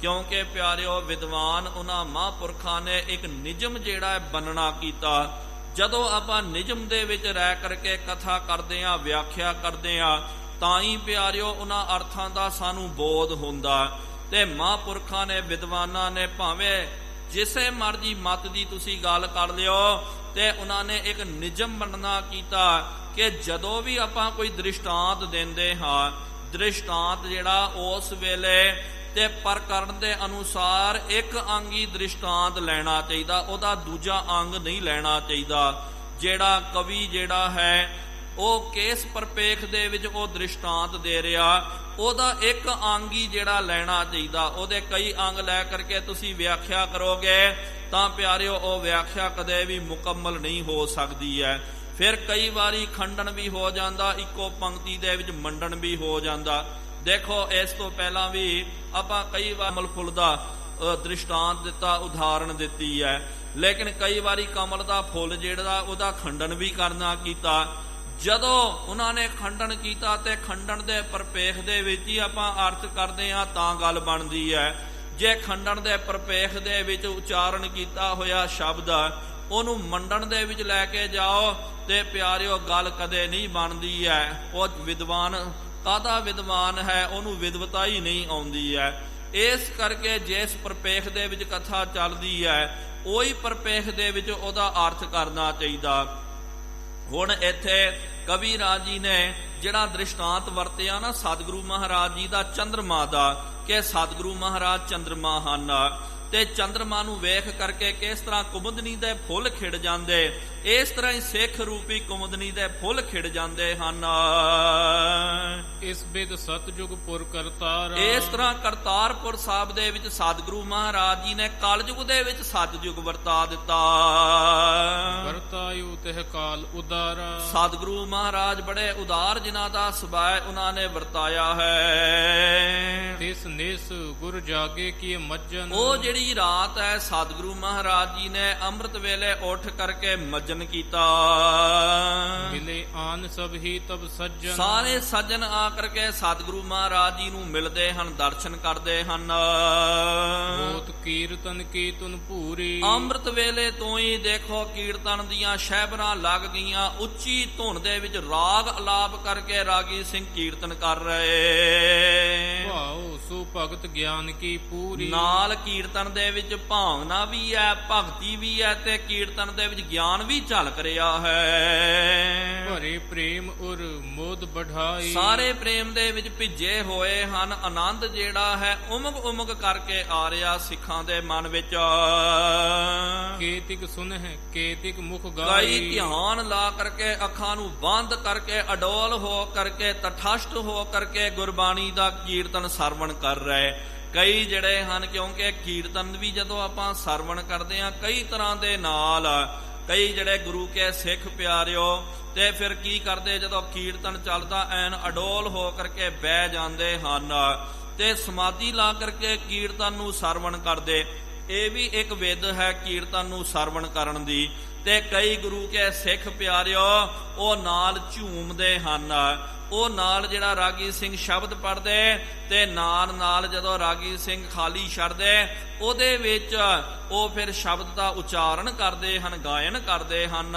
Speaker 1: ਕਿਉਂਕਿ ਪਿਆਰਿਓ ਵਿਦਵਾਨ ਉਹਨਾਂ ਮਹਾਂਪੁਰਖਾਂ ਨੇ ਇੱਕ ਨਿਯਮ ਜਿਹੜਾ ਹੈ ਬੰਨਣਾ ਕੀਤਾ। ਜਦੋਂ ਆਪਾਂ ਨਿਯਮ ਦੇ ਵਿੱਚ ਰਹਿ ਕਰਕੇ ਕਥਾ ਕਰਦੇ ਹਾਂ, ਵਿਆਖਿਆ ਕਰਦੇ ਹਾਂ, ਤਾਂ ਹੀ ਪਿਆਰਿਓ ਉਹਨਾਂ ਅਰਥਾਂ ਦਾ ਸਾਨੂੰ ਬੋਧ ਹੁੰਦਾ। ਤੇ ਮਹਾਂਪੁਰਖਾਂ ਨੇ ਵਿਦਵਾਨਾਂ ਨੇ ਭਾਵੇਂ ਜਿਸੇ ਮਰਜੀ ਮਤ ਦੀ ਤੁਸੀਂ ਗੱਲ ਕਰ ਲਿਓ, ਤੇ ਉਹਨਾਂ ਨੇ ਇੱਕ ਨਿਯਮ ਬੰਨਣਾ ਕੀਤਾ ਕਿ ਜਦੋਂ ਵੀ ਆਪਾਂ ਕੋਈ ਦ੍ਰਿਸ਼ਟਾਂਤ ਦਿੰਦੇ ਹਾਂ, ਦ੍ਰਿਸ਼ਟਾਂਤ ਜਿਹੜਾ ਉਸ ਵੇਲੇ ਤੇ ਪ੍ਰਕਰਨ ਦੇ ਅਨੁਸਾਰ ਇੱਕ ਅੰਗੀ ਦ੍ਰਿਸ਼ਟਾਂਤ ਲੈਣਾ ਚਾਹੀਦਾ, ਉਹਦਾ ਦੂਜਾ ਅੰਗ ਨਹੀਂ ਲੈਣਾ ਚਾਹੀਦਾ। ਜਿਹੜਾ ਕਵੀ ਜਿਹੜਾ ਹੈ ਉਹ ਕਿਸ ਪਰਪੇਖ ਦੇ ਵਿੱਚ ਉਹ ਦ੍ਰਿਸ਼ਟਾਂਤ ਦੇ ਰਿਹਾ, ਉਹਦਾ ਇੱਕ ਅੰਗ ਹੀ ਜਿਹੜਾ ਲੈਣਾ ਚਾਹੀਦਾ। ਉਹਦੇ ਕਈ ਅੰਗ ਲੈ ਕਰਕੇ ਤੁਸੀਂ ਵਿਆਖਿਆ ਕਰੋਗੇ ਤਾਂ ਪਿਆਰਿਓ ਉਹ ਵਿਆਖਿਆ ਕਦੇ ਵੀ ਮੁਕੰਮਲ ਨਹੀਂ ਹੋ ਸਕਦੀ ਹੈ। ਫਿਰ ਕਈ ਵਾਰੀ ਖੰਡਨ ਵੀ ਹੋ ਜਾਂਦਾ, ਇੱਕੋ ਪੰਕਤੀ ਦੇ ਵਿੱਚ ਮੰਡਨ ਵੀ ਹੋ ਜਾਂਦਾ। ਦੇਖੋ ਇਸ ਤੋਂ ਪਹਿਲਾਂ ਵੀ ਆਪਾਂ ਕਈ ਵਾਰ ਕਮਲ ਫੁੱਲ ਦਾ ਦ੍ਰਿਸ਼ਟਾਂਤ ਦਿੱਤਾ, ਉਦਾਹਰਣ ਦਿੱਤੀ ਹੈ, ਲੇਕਿਨ ਕਈ ਵਾਰੀ ਕਮਲ ਦਾ ਫੁੱਲ ਜਿਹੜਾ ਉਹਦਾ ਖੰਡਨ ਵੀ ਕਰਨਾ ਕੀਤਾ। ਜਦੋਂ ਉਹਨਾਂ ਨੇ ਖੰਡਨ ਕੀਤਾ ਤੇ ਖੰਡਨ ਦੇ ਪਰਪੇਖ ਦੇ ਵਿੱਚ ਹੀ ਆਪਾਂ ਅਰਥ ਕਰਦੇ ਹਾਂ ਤਾਂ ਗੱਲ ਬਣਦੀ ਹੈ। ਜੇ ਖੰਡਨ ਦੇ ਪਰਪੇਖ ਦੇ ਵਿੱਚ ਉਚਾਰਨ ਕੀਤਾ ਹੋਇਆ ਸ਼ਬਦ ਉਹਨੂੰ ਮੰਡਣ ਦੇ ਵਿੱਚ ਲੈ ਕੇ ਜਾਓ ਤੇ ਪਿਆਰਿਓ ਗੱਲ ਕਦੇ ਨਹੀਂ ਬਣਦੀ ਹੈ। ਉਹ ਵਿਦਵਾਨ ਕਾਹਦਾ ਵਿਦਵਾਨ ਹੈ, ਉਹਨੂੰ ਵਿਦਵਤਾ ਹੀ ਨਹੀਂ ਆਉਂਦੀ ਹੈ। ਇਸ ਕਰਕੇ ਜਿਸ ਪਰਪੇਖ ਦੇ ਵਿੱਚ ਕਥਾ ਚੱਲਦੀ ਹੈ ਉਹੀ ਪਰਪੇਖ ਦੇ ਵਿੱਚ ਉਹਦਾ ਅਰਥ ਕਰਨਾ ਚਾਹੀਦਾ। ਹੁਣ ਇੱਥੇ ਕਵੀ ਰਾਜ ਜੀ ਨੇ ਜਿਹੜਾ ਦ੍ਰਿਸ਼ਟਾਂਤ ਵਰਤਿਆ ਨਾ ਸਤਿਗੁਰੂ ਮਹਾਰਾਜ ਜੀ ਦਾ ਚੰਦਰਮਾ ਦਾ, ਕਿ ਸਤਿਗੁਰੂ ਮਹਾਰਾਜ ਚੰਦਰਮਾ ਹਨ, ਤੇ ਚੰਦਰਮਾ ਨੂੰ ਵੇਖ ਕਰਕੇ ਕਿਸ ਤਰ੍ਹਾਂ ਕੁਮਦਨੀ ਦੇ ਫੁੱਲ ਖਿੜ ਜਾਂਦੇ, ਇਸ ਤਰ੍ਹਾਂ ਹੀ ਸਿੱਖ ਰੂਪੀ ਕੁਮਦਨੀ ਦੇ ਫੁੱਲ ਖਿੜ ਜਾਂਦੇ ਹਨ।
Speaker 2: ਇਸ ਬਿਦ ਸਤਜੁਗ ਪੁਰ ਕਰਤਾਰ।
Speaker 1: ਇਸ ਤਰ੍ਹਾਂ ਕਰਤਾਰਪੁਰ ਸਾਹਿਬ ਦੇ ਵਿੱਚ ਸਤਿਗੁਰੂ ਮਹਾਰਾਜ ਜੀ ਨੇ ਕਲਯੁਗ ਦੇ ਵਿੱਚ ਸਤਜੁਗ ਵਰਤਾ ਦਿੱਤਾ।
Speaker 2: ਵਰਤਾਯੂ ਤਿਹ ਕਾਲ ਉਦਾਰਾ।
Speaker 1: ਸਤਿਗੁਰੂ ਮਹਾਰਾਜ ਬੜੇ ਉਦਾਰ ਜਿਨ੍ਹਾਂ ਦਾ ਸੁਭਾਅ ਉਹਨਾਂ ਨੇ ਵਰਤਾਇਆ ਹੈ।
Speaker 2: ਤਿਸ ਨਿਸ ਗੁਰ ਜਾਗੇ ਕੀ ਮੱਜਨ।
Speaker 1: ਉਹ ਜਿਹੜੀ ਰਾਤ ਹੈ ਸਤਿਗੁਰੂ ਮਹਾਰਾਜ ਜੀ ਨੇ ਅੰਮ੍ਰਿਤ ਵੇਲੇ ਉੱਠ ਕਰਕੇ ਮੱਜਨ ਕੀਤਾ।
Speaker 2: ਮਿਲੇ ਆਨ ਸਭ ਹੀ ਤਬ ਸੱਜਣ।
Speaker 1: ਸਾਰੇ ਸੱਜਣ ਆ ਕਰਕੇ ਸਤਿਗੁਰੂ ਮਹਾਰਾਜ ਜੀ ਨੂੰ ਮਿਲਦੇ ਹਨ, ਦਰਸ਼ਨ ਕਰਦੇ ਹਨ।
Speaker 2: ਹੋਤ ਕੀਰਤਨ ਕੀ ਤੁਨ ਭੂਰੀ।
Speaker 1: ਅੰਮ੍ਰਿਤ ਵੇਲੇ ਤੋਂ ਹੀ ਦੇਖੋ ਕੀਰਤਨ ਦੀਆਂ ਸ਼ਹਿਬਰਾਂ ਲੱਗ ਗਈਆਂ, ਉੱਚੀ ਧੁਨ ਦੇ ਵਿੱਚ ਰਾਗ ਅਲਾਪ ਕਰਕੇ ਰਾਗੀ ਸਿੰਘ ਕੀਰਤਨ ਕਰ ਰਹੇ।
Speaker 2: ਭਾਉ ਸੋ ਭਗਤ ਗਿਆਨ ਕੀ ਪੂਰੀ।
Speaker 1: ਨਾਲ ਕੀਰਤਨ ਦੇ ਵਿੱਚ ਭਾਵਨਾ ਵੀ ਹੈ, ਭਗਤੀ ਵੀ ਹੈ, ਤੇ ਕੀਰਤਨ ਦੇ ਵਿੱਚ ਗਿਆਨ ਵੀ ਝਲਕ ਰਿਹਾ ਹੈ।
Speaker 2: ਭਰੇ ਪ੍ਰੇਮ ਉਰ ਮੋਦ ਬਢਾਈ।
Speaker 1: ਸਾਰੇ ਪ੍ਰੇਮ ਦੇ ਵਿੱਚ ਭਿੱਜੇ ਹੋਏ ਹਨ। ਆਨੰਦ ਜਿਹੜਾ ਹੈ ਉਮਗ ਉਮਗ ਕਰਕੇ ਆ ਰਿਹਾ ਸਿੱਖਾਂ ਸਿੱਖਾਂ ਦੇ ਮਨ ਵਿੱਚ।
Speaker 2: ਕੇਤਿਕ ਸੁਨਹਿ ਕੇਤਿਕ ਮੁਖ
Speaker 1: ਕਈ
Speaker 2: ਗਾਈ,
Speaker 1: ਧਿਆਨ ਲਾ ਕਰਕੇ ਅੱਖਾਂ ਨੂੰ ਬੰਦ ਕਰਕੇ ਅਡੋਲ ਹੋ ਕਰਕੇ ਤਠਸਟ ਹੋ ਕਰਕੇ ਗੁਰਬਾਣੀ ਦਾ ਕੀਰਤਨ ਸਰਵਣ ਕਰ ਰਹੇ। ਕਈ ਜਿਹੜੇ ਹਨ, ਕਿਉਂਕਿ ਕੀਰਤਨ ਵੀ ਜਦੋਂ ਆਪਾਂ ਸਰਵਣ ਕਰਦੇ ਹਾਂ ਕਈ ਤਰ੍ਹਾਂ ਦੇ ਨਾਲ, ਕਈ ਜਿਹੜੇ ਗੁਰੂ ਕੇ ਸਿੱਖ ਪਿਆਰਿਓ ਤੇ ਫਿਰ ਕੀ ਕਰਦੇ, ਜਦੋਂ ਕੀਰਤਨ ਚੱਲਦਾ ਐਨ ਅਡੋਲ ਹੋ ਕਰਕੇ ਬਹਿ ਜਾਂਦੇ ਹਨ ਤੇ ਸਮਾਧੀ ਲਾ ਕਰਕੇ ਕੀਰਤਨ ਨੂੰ ਸਰਵਣ ਕਰਦੇ। ਇਹ ਵੀ ਇੱਕ ਵਿਧ ਹੈ ਕੀਰਤਨ ਨੂੰ ਸਰਵਣ ਕਰਨ ਦੀ। ਤੇ ਕਈ ਗੁਰੂ ਕੇ ਸਿੱਖ ਪਿਆਰਿਓ ਉਹ ਨਾਲ ਝੂਮਦੇ ਹਨ, ਉਹ ਨਾਲ ਜਿਹੜਾ ਰਾਗੀ ਸਿੰਘ ਸ਼ਬਦ ਪੜ੍ਹਦੇ ਤੇ ਨਾਲ ਨਾਲ ਜਦੋਂ ਰਾਗੀ ਸਿੰਘ ਖਾਲੀ ਛੱਡਦੇ ਉਹਦੇ ਵਿੱਚ ਉਹ ਫਿਰ ਸ਼ਬਦ ਦਾ ਉਚਾਰਨ ਕਰਦੇ ਹਨ, ਗਾਇਨ ਕਰਦੇ ਹਨ।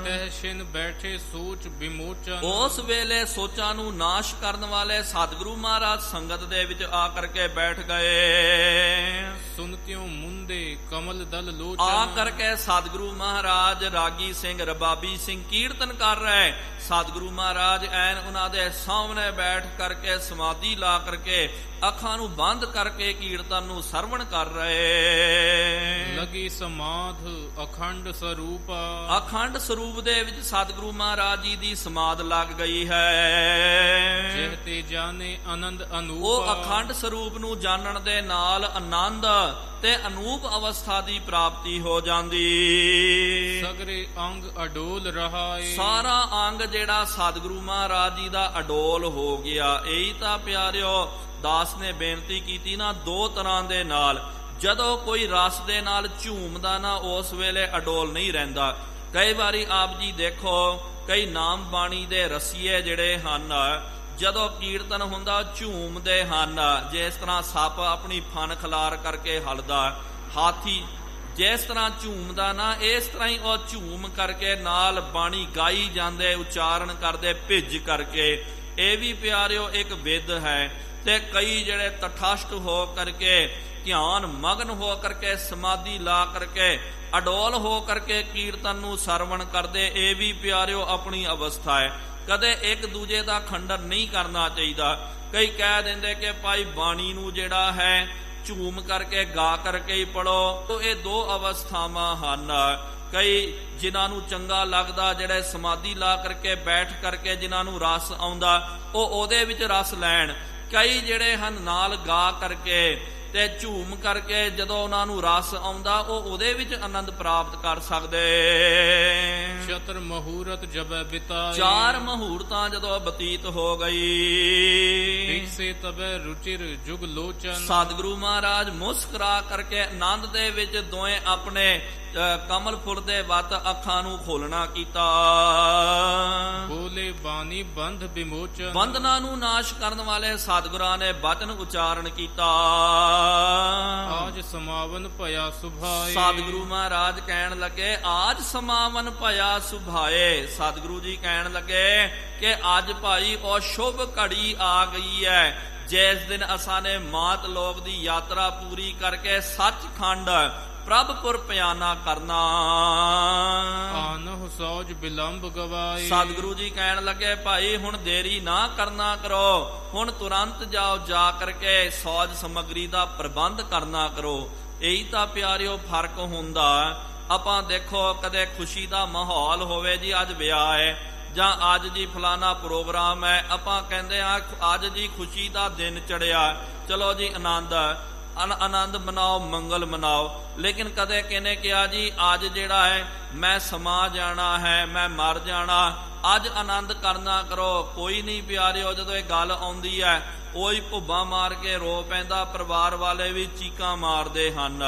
Speaker 2: ਤਹਿ ਬੈਠੇ ਸੋਚ ਵਿਮੋਚਨ,
Speaker 1: ਉਸ ਵੇਲੇ ਸੋਚਾਂ ਨੂੰ ਨਾਸ਼ ਕਰਨ ਵਾਲੇ ਸਤਿਗੁਰੂ ਮਹਾਰਾਜ ਸੰਗਤ ਦੇ ਵਿੱਚ ਆ ਕਰਕੇ ਬੈਠ ਗਏ।
Speaker 2: ਸੁਨਤਿਓ ਮੁੰਦੇ ਕਮਲ ਦਲ ਲੋਚਨ,
Speaker 1: ਆ ਕਰਕੇ ਸਤਿਗੁਰੂ ਮਹਾਰਾਜ ਰਾਗੀ ਸਿੰਘ ਰਬਾਬੀ ਸਿੰਘ ਕੀਰਤਨ ਕਰ ਰਹੇ। ਸਤਿਗੁਰੂ ਮਹਾਰਾਜ ਐਨ ਉਹਨਾਂ ਦੇ ਸਾਹਮਣੇ ਬੈਠ ਕਰਕੇ ਸਮਾਧੀ ਲਾ ਕਰਕੇ ਅੱਖਾਂ ਨੂੰ ਬੰਦ ਕਰਕੇ ਕੀਰਤਨ ਨੂੰ ਸਰਵਣ ਕਰ ਰਹੇ।
Speaker 2: ਲਗੀ ਸਮਾਧ ਅਖੰਡ ਸਰੂਪ,
Speaker 1: ਅਖੰਡ ਸਰੂਪ ਦੇ ਵਿੱਚ ਸਤਿਗੁਰੂ ਮਹਾਰਾਜ ਜੀ ਦੀ ਸਮਾਧ ਲੱਗ ਗਈ ਹੈ।
Speaker 2: ਜਿਹ ਤੇ ਜਾਣੇ ਆਨੰਦ ਅਨੂਪ,
Speaker 1: ਉਹ ਅਖੰਡ ਸਰੂਪ ਨੂੰ ਜਾਣਨ ਦੇ ਨਾਲ ਆਨੰਦ ਤੇ ਅਨੂਪ ਅਵਸਥਾ ਦੀ ਪ੍ਰਾਪਤੀ ਹੋ ਜਾਂਦੀ।
Speaker 2: ਸਗਰੇ ਅੰਗ ਅਡੋਲ ਰਹਾਏ,
Speaker 1: ਸਾਰਾ ਅੰਗ ਜਿਹੜਾ ਸਤਿਗੁਰੂ ਮਹਾਰਾਜ ਜੀ ਦਾ ਅਡੋਲ ਹੋ ਗਿਆ। ਇਹੀ ਤਾਂ ਪਿਆਰਿਓ ਦਾਸ ਨੇ ਬੇਨਤੀ ਕੀਤੀ ਨਾ, ਦੋ ਤਰ੍ਹਾਂ ਦੇ ਨਾਲ। ਜਦੋਂ ਕੋਈ ਰਸ ਦੇ ਨਾਲ ਝੂਮਦਾ ਨਾ ਉਸ ਵੇਲੇ ਅਡੋਲ ਨਹੀਂ ਰਹਿੰਦਾ। ਕਈ ਵਾਰੀ ਆਪ ਜੀ ਦੇਖੋ ਕਈ ਨਾਮ ਬਾਣੀ ਦੇ ਰਸੀਏ ਜਿਹੜੇ ਹਨ ਜਦੋਂ ਕੀਰਤਨ ਹੁੰਦਾ ਝੂਮਦੇ ਹਨ, ਜਿਸ ਤਰ੍ਹਾਂ ਸੱਪ ਆਪਣੀ ਫਨ ਖਿਲਾਰ ਕਰਕੇ ਹਲਦਾ, ਹਾਥੀ ਜਿਸ ਤਰ੍ਹਾਂ ਝੂਮਦਾ ਨਾ ਇਸ ਤਰ੍ਹਾਂ ਹੀ ਉਹ ਝੂਮ ਕਰਕੇ ਨਾਲ ਬਾਣੀ ਗਾਈ ਜਾਂਦੇ, ਉਚਾਰਨ ਕਰਦੇ ਭਿੱਜ ਕਰਕੇ। ਇਹ ਵੀ ਪਿਆਰਿਓ ਇੱਕ ਵਿਧ ਹੈ। ਤੇ ਕਈ ਜਿਹੜੇ ਤਠਸਟ ਹੋ ਕਰਕੇ ਧਿਆਨ ਮਗਨ ਹੋ ਕਰਕੇ ਸਮਾਧੀ ਲਾ ਕਰਕੇ ਅਡੋਲ ਹੋ ਕਰਕੇ ਕੀਰਤਨ ਨੂੰ ਸਰਵਣ ਕਰਦੇ। ਇਹ ਵੀ ਪਿਆਰਿਓ ਆਪਣੀ ਅਵਸਥਾ ਹੈ। ਕਦੇ ਇੱਕ ਦੂਜੇ ਦਾ ਖੰਡਨ ਨਹੀਂ ਕਰਨਾ ਚਾਹੀਦਾ। ਕਈ ਕਹਿ ਦਿੰਦੇ ਕਿ ਭਾਈ ਬਾਣੀ ਨੂੰ ਜਿਹੜਾ ਹੈ ਝੂਮ ਕਰਕੇ ਗਾ ਕਰਕੇ ਹੀ ਪੜੋ। ਤੋ ਇਹ ਦੋ ਅਵਸਥਾਵਾਂ ਹਨ। ਕਈ ਜਿਨ੍ਹਾਂ ਨੂੰ ਚੰਗਾ ਲੱਗਦਾ ਜਿਹੜੇ ਸਮਾਧੀ ਲਾ ਕਰਕੇ ਬੈਠ ਕਰਕੇ ਜਿਨ੍ਹਾਂ ਨੂੰ ਰਸ ਆਉਂਦਾ ਉਹ ਉਹਦੇ ਵਿੱਚ ਰਸ ਲੈਣ। ਕਈ ਜਿਹੜੇ ਹਨ ਨਾਲ ਗਾ ਕਰਕੇ ਤੇ ਝੂਮ ਕਰਕੇ ਜਦੋਂ ਉਹਨਾਂ ਨੂੰ ਰਸ ਆਉਂਦਾ ਉਹ ਉਹਦੇ ਵਿੱਚ ਆਨੰਦ ਪ੍ਰਾਪਤ ਕਰ ਸਕਦੇ।
Speaker 2: ਚਤੁਰ ਮਹੂਰਤ ਜਬੈ ਬਿਤਾਏ,
Speaker 1: ਚਾਰ ਮਹੂਰਤਾਂ ਜਦੋਂ ਬਤੀਤ ਹੋ ਗਈ,
Speaker 2: ਦਿਖਸੇ ਤਬੈ ਰੁਚਿਰ ਜੁਗ ਲੋਚਨ,
Speaker 1: ਸਤਿਗੁਰੂ ਮਹਾਰਾਜ ਮੁਸਕਰਾ ਕਰਕੇ ਆਨੰਦ ਦੇ ਵਿੱਚ ਦੋਵੇਂ ਆਪਣੇ ਕਮਲ ਫੁੱਲ ਦੇ ਵੱਤ ਅੱਖਾਂ ਨੂੰ ਖੋਲਣਾ ਕੀਤਾ।
Speaker 2: ਬੋਲੇ ਬਾਣੀ ਬੰਧ ਵਿਮੋਚਨ,
Speaker 1: ਬੰਧਨਾਂ ਨੂੰ ਨਾਸ਼ ਕਰਨ ਵਾਲੇ ਸਤਿਗੁਰਾਂ ਨੇ ਬਚਨ ਉਚਾਰਨ ਕੀਤਾ।
Speaker 2: ਆਜ ਸਮਾਵਨ ਭਇਆ ਸੁਭਾਏ,
Speaker 1: ਸਤਿਗੁਰੂ ਮਹਾਰਾਜ ਕਹਿਣ ਲੱਗੇ ਆਜ ਸਮਾਵਨ ਭਇਆ ਸੁਭਾਏ। ਸਤਿਗੁਰੂ ਜੀ ਕਹਿਣ ਲੱਗੇ ਕਿ ਅੱਜ ਭਾਈ ਉਹ ਸ਼ੁਭ ਘੜੀ ਆ ਗਈ ਹੈ ਜਿਸ ਦਿਨ ਅਸਾਂ ਨੇ ਮਾਤ ਲੋਕ ਦੀ ਯਾਤਰਾ ਪੂਰੀ ਕਰਕੇ ਸੱਚਖੰਡ ਪ੍ਰਭਪੁਰ ਪਿਆਨਾ ਕਰਨਾ।
Speaker 2: ਆਨਹੁ ਸੌਜ ਬਿਲੰਬ ਗਵਾਏ,
Speaker 1: ਸਤਿਗੁਰੂ ਜੀ ਕਹਿਣ ਲੱਗੇ ਭਾਈ ਹੁਣ ਦੇਰੀ ਨਾ ਕਰਨਾ ਕਰੋ, ਹੁਣ ਤੁਰੰਤ ਜਾਓ, ਜਾ ਕਰਕੇ ਸੌਜ ਸਮੱਗਰੀ ਦਾ ਪ੍ਰਬੰਧ ਕਰਨਾ ਕਰੋ। ਇਹੀ ਤਾਂ ਪਿਆਰਿਓ ਫਰਕ ਹੁੰਦਾ। ਆਪਾਂ ਦੇਖੋ ਕਦੇ ਖੁਸ਼ੀ ਦਾ ਮਾਹੌਲ ਹੋਵੇ ਜੀ ਅੱਜ ਵਿਆਹ ਹੈ ਜਾਂ ਅੱਜ ਜੀ ਫਲਾਣਾ ਪ੍ਰੋਗਰਾਮ ਹੈ, ਆਪਾਂ ਕਹਿੰਦੇ ਆ ਅੱਜ ਜੀ ਖੁਸ਼ੀ ਦਾ ਦਿਨ ਚੜਿਆ, ਚਲੋ ਜੀ ਆਨੰਦ ਮਨਾਓ, ਮੰਗਲ ਮਨਾਓ। ਲੇਕਿਨ ਕਦੇ ਕਿਹਨੇ ਕਿਹਾ ਜੀ ਅੱਜ ਜਿਹੜਾ ਹੈ ਮੈਂ ਸਮਾ ਜਾਣਾ ਹੈ, ਮੈਂ ਮਰ ਜਾਣਾ, ਅੱਜ ਆਨੰਦ ਕਰਨਾ ਕਰੋ। ਕੋਈ ਨਹੀਂ ਪਿਆਰਿਓ, ਜਦੋਂ ਇਹ ਗੱਲ ਆਉਂਦੀ ਹੈ ਉਹੀ ਭੁੱਬਾਂ ਮਾਰ ਕੇ ਰੋ ਪੈਂਦਾ, ਪਰਿਵਾਰ ਵਾਲੇ ਵੀ ਚੀਕਾਂ ਮਾਰਦੇ ਹਨ।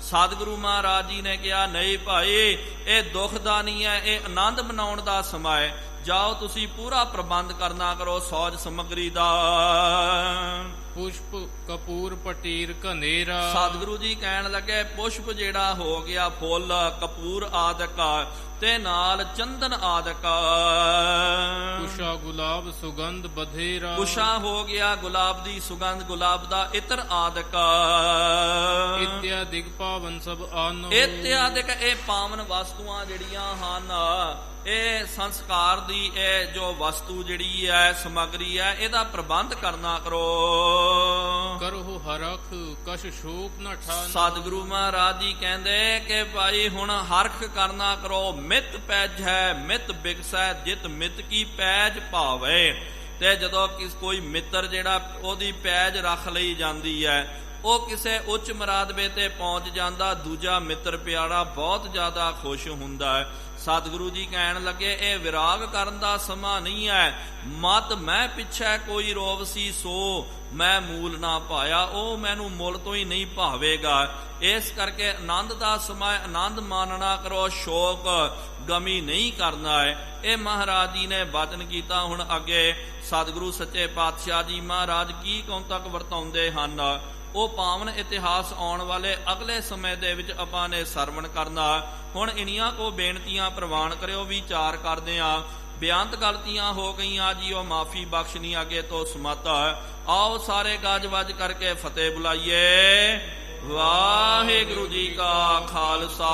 Speaker 1: ਸਤਿਗੁਰੂ ਮਹਾਰਾਜ ਜੀ ਨੇ ਕਿਹਾ ਨਹੀਂ ਭਾਈ ਇਹ ਦੁੱਖ ਦਾ ਨਹੀਂ ਹੈ, ਇਹ ਆਨੰਦ ਮਨਾਉਣ ਦਾ ਸਮਾਂ ਹੈ। ਜਾਓ ਤੁਸੀਂ ਪੂਰਾ ਪ੍ਰਬੰਧ ਕਰਨਾ ਕਰੋ ਸੌਜ ਸਮੱਗਰੀ ਦਾ।
Speaker 2: ਪੁਸ਼ਪ ਕਪੂਰ ਪਟੀਰ ਘਨੇਰਾ,
Speaker 1: ਸਤਿਗੁਰੂ ਜੀ ਕਹਿਣ ਲੱਗੇ ਪੁਸ਼ਪ ਜਿਹੜਾ ਹੋ ਗਿਆ ਫੁੱਲ ਕਪੂਰ ਆਦਿਕ ਤੇ ਨਾਲ ਚੰਦਨ ਆਦਿਕ,
Speaker 2: ਕੁਸ਼ਾ ਗੁਲਾਬ ਸੁਗੰਧ ਬਧੇਰਾ,
Speaker 1: ਕੁਸ਼ਾ ਹੋ ਗਿਆ ਗੁਲਾਬ ਦੀ ਸੁਗੰਧ, ਗੁਲਾਬ ਦਾ ਇਤਰ ਆਦਿਕ,
Speaker 2: ਇਤਿਆਦਿਕ ਪਾਵਨ ਸਭ ਆਨੋ।
Speaker 1: ਇਤਿਆਦਿਕ ਇਹ ਪਾਵਨ ਵਸਤੂਆਂ ਜਿਹੜੀਆਂ ਹਨ, ਇਹ ਸੰਸਕਾਰ ਦੀ ਇਹ ਜੋ ਵਸਤੂ ਜਿਹੜੀ ਹੈ, ਸਮੱਗਰੀ ਹੈ, ਇਹਦਾ ਪ੍ਰਬੰਧ ਕਰਨਾ ਕਰੋ।
Speaker 2: ਕਰਹੁ ਹਰਖ ਕਛ ਸ਼ੋਕ ਨ ਠਾਨ।
Speaker 1: ਸਤਿਗੁਰੂ ਮਹਾਰਾਜ ਜੀ ਕਹਿੰਦੇ ਕਿ ਭਾਈ ਹੁਣ ਹਰਖ ਕਰਨਾ ਕਰੋ। ਮਿਤ ਪੈਜ ਹੈ ਮਿਤ ਬਿਗਸੈ, ਜਿਤ ਮਿਤ ਕੀ ਪੈਜ ਭਾਵੇ। ਤੇ ਜਦੋਂ ਕੋਈ ਮਿੱਤਰ ਜਿਹੜਾ ਉਹਦੀ ਪੈਜ ਰੱਖ ਲਈ ਜਾਂਦੀ ਹੈ, ਉਹ ਕਿਸੇ ਉੱਚ ਮਰਾਦਬੇ ਤੇ ਪਹੁੰਚ ਜਾਂਦਾ, ਦੂਜਾ ਮਿੱਤਰ ਪਿਆਰਾ ਬਹੁਤ ਜ਼ਿਆਦਾ ਖੁਸ਼ ਹੁੰਦਾ ਹੈ। ਸਤਿਗੁਰੂ ਜੀ ਕਹਿਣ ਲੱਗੇ ਇਹ ਵਿਰਾਗ ਕਰਨ ਦਾ ਸਮਾਂ ਨਹੀਂ ਹੈ। ਮਤ ਮੈਂ ਪਿੱਛੇ ਕੋਈ ਰੋਵ ਸੀ ਸੋ ਮੈਂ ਮੂਲ ਨਾ ਪਾਇਆ, ਉਹ ਮੈਨੂੰ ਮੁੱਲ ਤੋਂ ਹੀ ਨਹੀਂ ਭਾਵੇਗਾ। ਇਸ ਕਰਕੇ ਆਨੰਦ ਦਾ ਸਮਾਂ ਆਨੰਦ ਮਾਣਨਾ ਕਰੋ, ਸ਼ੋਕ ਗਮੀ ਨਹੀਂ ਕਰਨਾ ਹੈ। ਇਹ ਮਹਾਰਾਜ ਜੀ ਨੇ ਬਚਨ ਕੀਤਾ। ਹੁਣ ਅੱਗੇ ਸਤਿਗੁਰੂ ਸੱਚੇ ਪਾਤਸ਼ਾਹ ਜੀ ਮਹਾਰਾਜ ਕੀ ਕੌਤਕ ਵਰਤਾਉਂਦੇ ਹਨ, ਉਹ ਪਾਵਨ ਇਤਿਹਾਸ ਆਉਣ ਵਾਲੇ ਅਗਲੇ ਸਮੇਂ ਦੇ ਵਿੱਚ ਆਪਾਂ ਨੇ ਸਰਵਣ ਕਰਨਾ। ਹੁਣ ਇਨੀਆਂ ਕੋ ਬੇਨਤੀਆਂ ਪ੍ਰਵਾਨ ਕਰਿਓ, ਵਿਚਾਰ ਕਰਦੇ ਆ। ਬੇਅੰਤ ਗਲਤੀਆਂ ਹੋ ਗਈਆਂ ਜੀ, ਉਹ ਮਾਫੀ ਬਖਸ਼ਣੀ ਅੱਗੇ ਤੋਂ ਸਮਤ। ਆਓ ਸਾਰੇ ਗੱਜ ਵੱਜ ਕਰਕੇ ਫਤਿਹ ਬੁਲਾਈਏ। ਵਾਹਿਗੁਰੂ ਜੀ ਕਾ ਖਾਲਸਾ,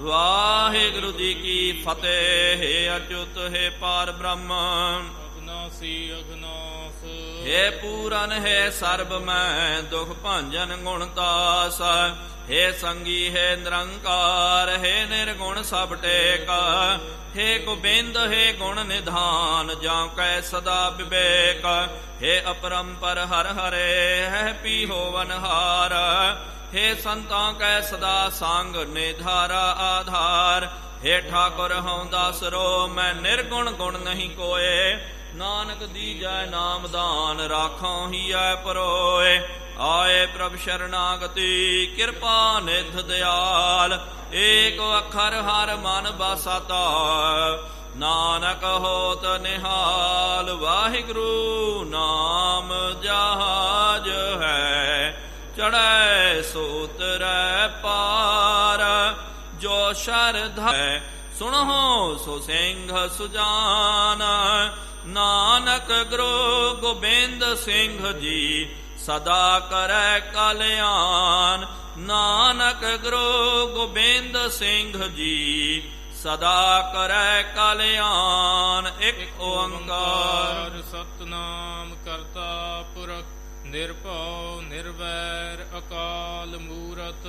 Speaker 1: ਵਾਹਿਗੁਰੂ ਜੀ ਕੀ ਫਤਿਹ। ਹੈ ਅਚੁੱਤ ਹੈ ਪਾਰ ਬ੍ਰਹਮ,
Speaker 2: ਅਗਨਾਸੀ ਅਗਨਾਸ।
Speaker 1: ਹੈ ਪੂਰਨ ਹੈ ਸਰਬ ਮੈਂ, ਦੁਖ ਭੰਜਨ ਗੁਣਤਾਸ। ਹੈ ਸੰਗੀ ਹੈ ਨਿਰੰਕਾਰ, ਹੈ ਨਿਰਗੁਣ ਸਭ ਟੇਕ। ਹੈ ਗੋਬਿੰਦ ਹੈ ਗੁਣ ਨਿਧਾਨ, ਜਾਂ ਕੈ ਸਦਾ ਵਿਵੇਕ। ਹੈ ਅਪਰੰਪਰ ਹਰ ਹਰੇ, ਹੈ ਪੀ ਹੋਵਨ ਹਾਰ। ਹੈ ਸੰਤਾਂ ਕੈ ਸਦਾ ਸੰਗ, ਨਿਧਾਰਾ ਆਧਾਰ। ਹੈ ਠਾਕੁਰ ਹਉ ਦਾਸਰੋ, ਮੈਂ ਨਿਰਗੁਣ ਗੁਣ ਨਹੀਂ ਕੋਏ। ਨਾਨਕ ਦੀਜੈ ਨਾਮਦਾਨ, ਰਾਖਾਂ ਹੀ ਐ ਪਰੋਏ। ਆਏ ਪ੍ਰਭ ਸ਼ਰਨਾਗਤੀ, ਕਿਰਪਾ ਨਿਧ ਦਿਆਲ। ਏਕ ਅੱਖਰ ਹਰ ਮਨ ਬਸਤਾ, ਨਾਨਕ ਹੋਤ ਨਿਹਾਲ। ਵਾਹਿਗੁਰੂ ਨਾਮ ਜਹਾਜ ਹੈ, ਚੜ੍ਹੈ ਸੋ ਉਤਰੈ ਪਾਰ। ਜੋ ਸ਼ਰਧਾ ਸੁਣੋ ਸੋ ਸਿੰਘ ਸੁਜਾਨ। ਨਾਨਕ ਗੁਰੂ ਗੋਬਿੰਦ ਸਿੰਘ ਜੀ, ਸਦਾ ਕਰੈ ਕਲਿਆਣ। ਨਾਨਕ ਗੁਰੂ ਗੋਬਿੰਦ ਸਿੰਘ ਜੀ, ਸਦਾ ਕਰੈ ਕਲਿਆਣ। ਇੱਕ ਓੰਕਾਰ
Speaker 2: ਸਤਨਾਮ ਕਰਤਾ ਪੁਰਖ, ਨਿਰਭਉ ਨਿਰਵੈਰ ਅਕਾਲ ਮੂਰਤ।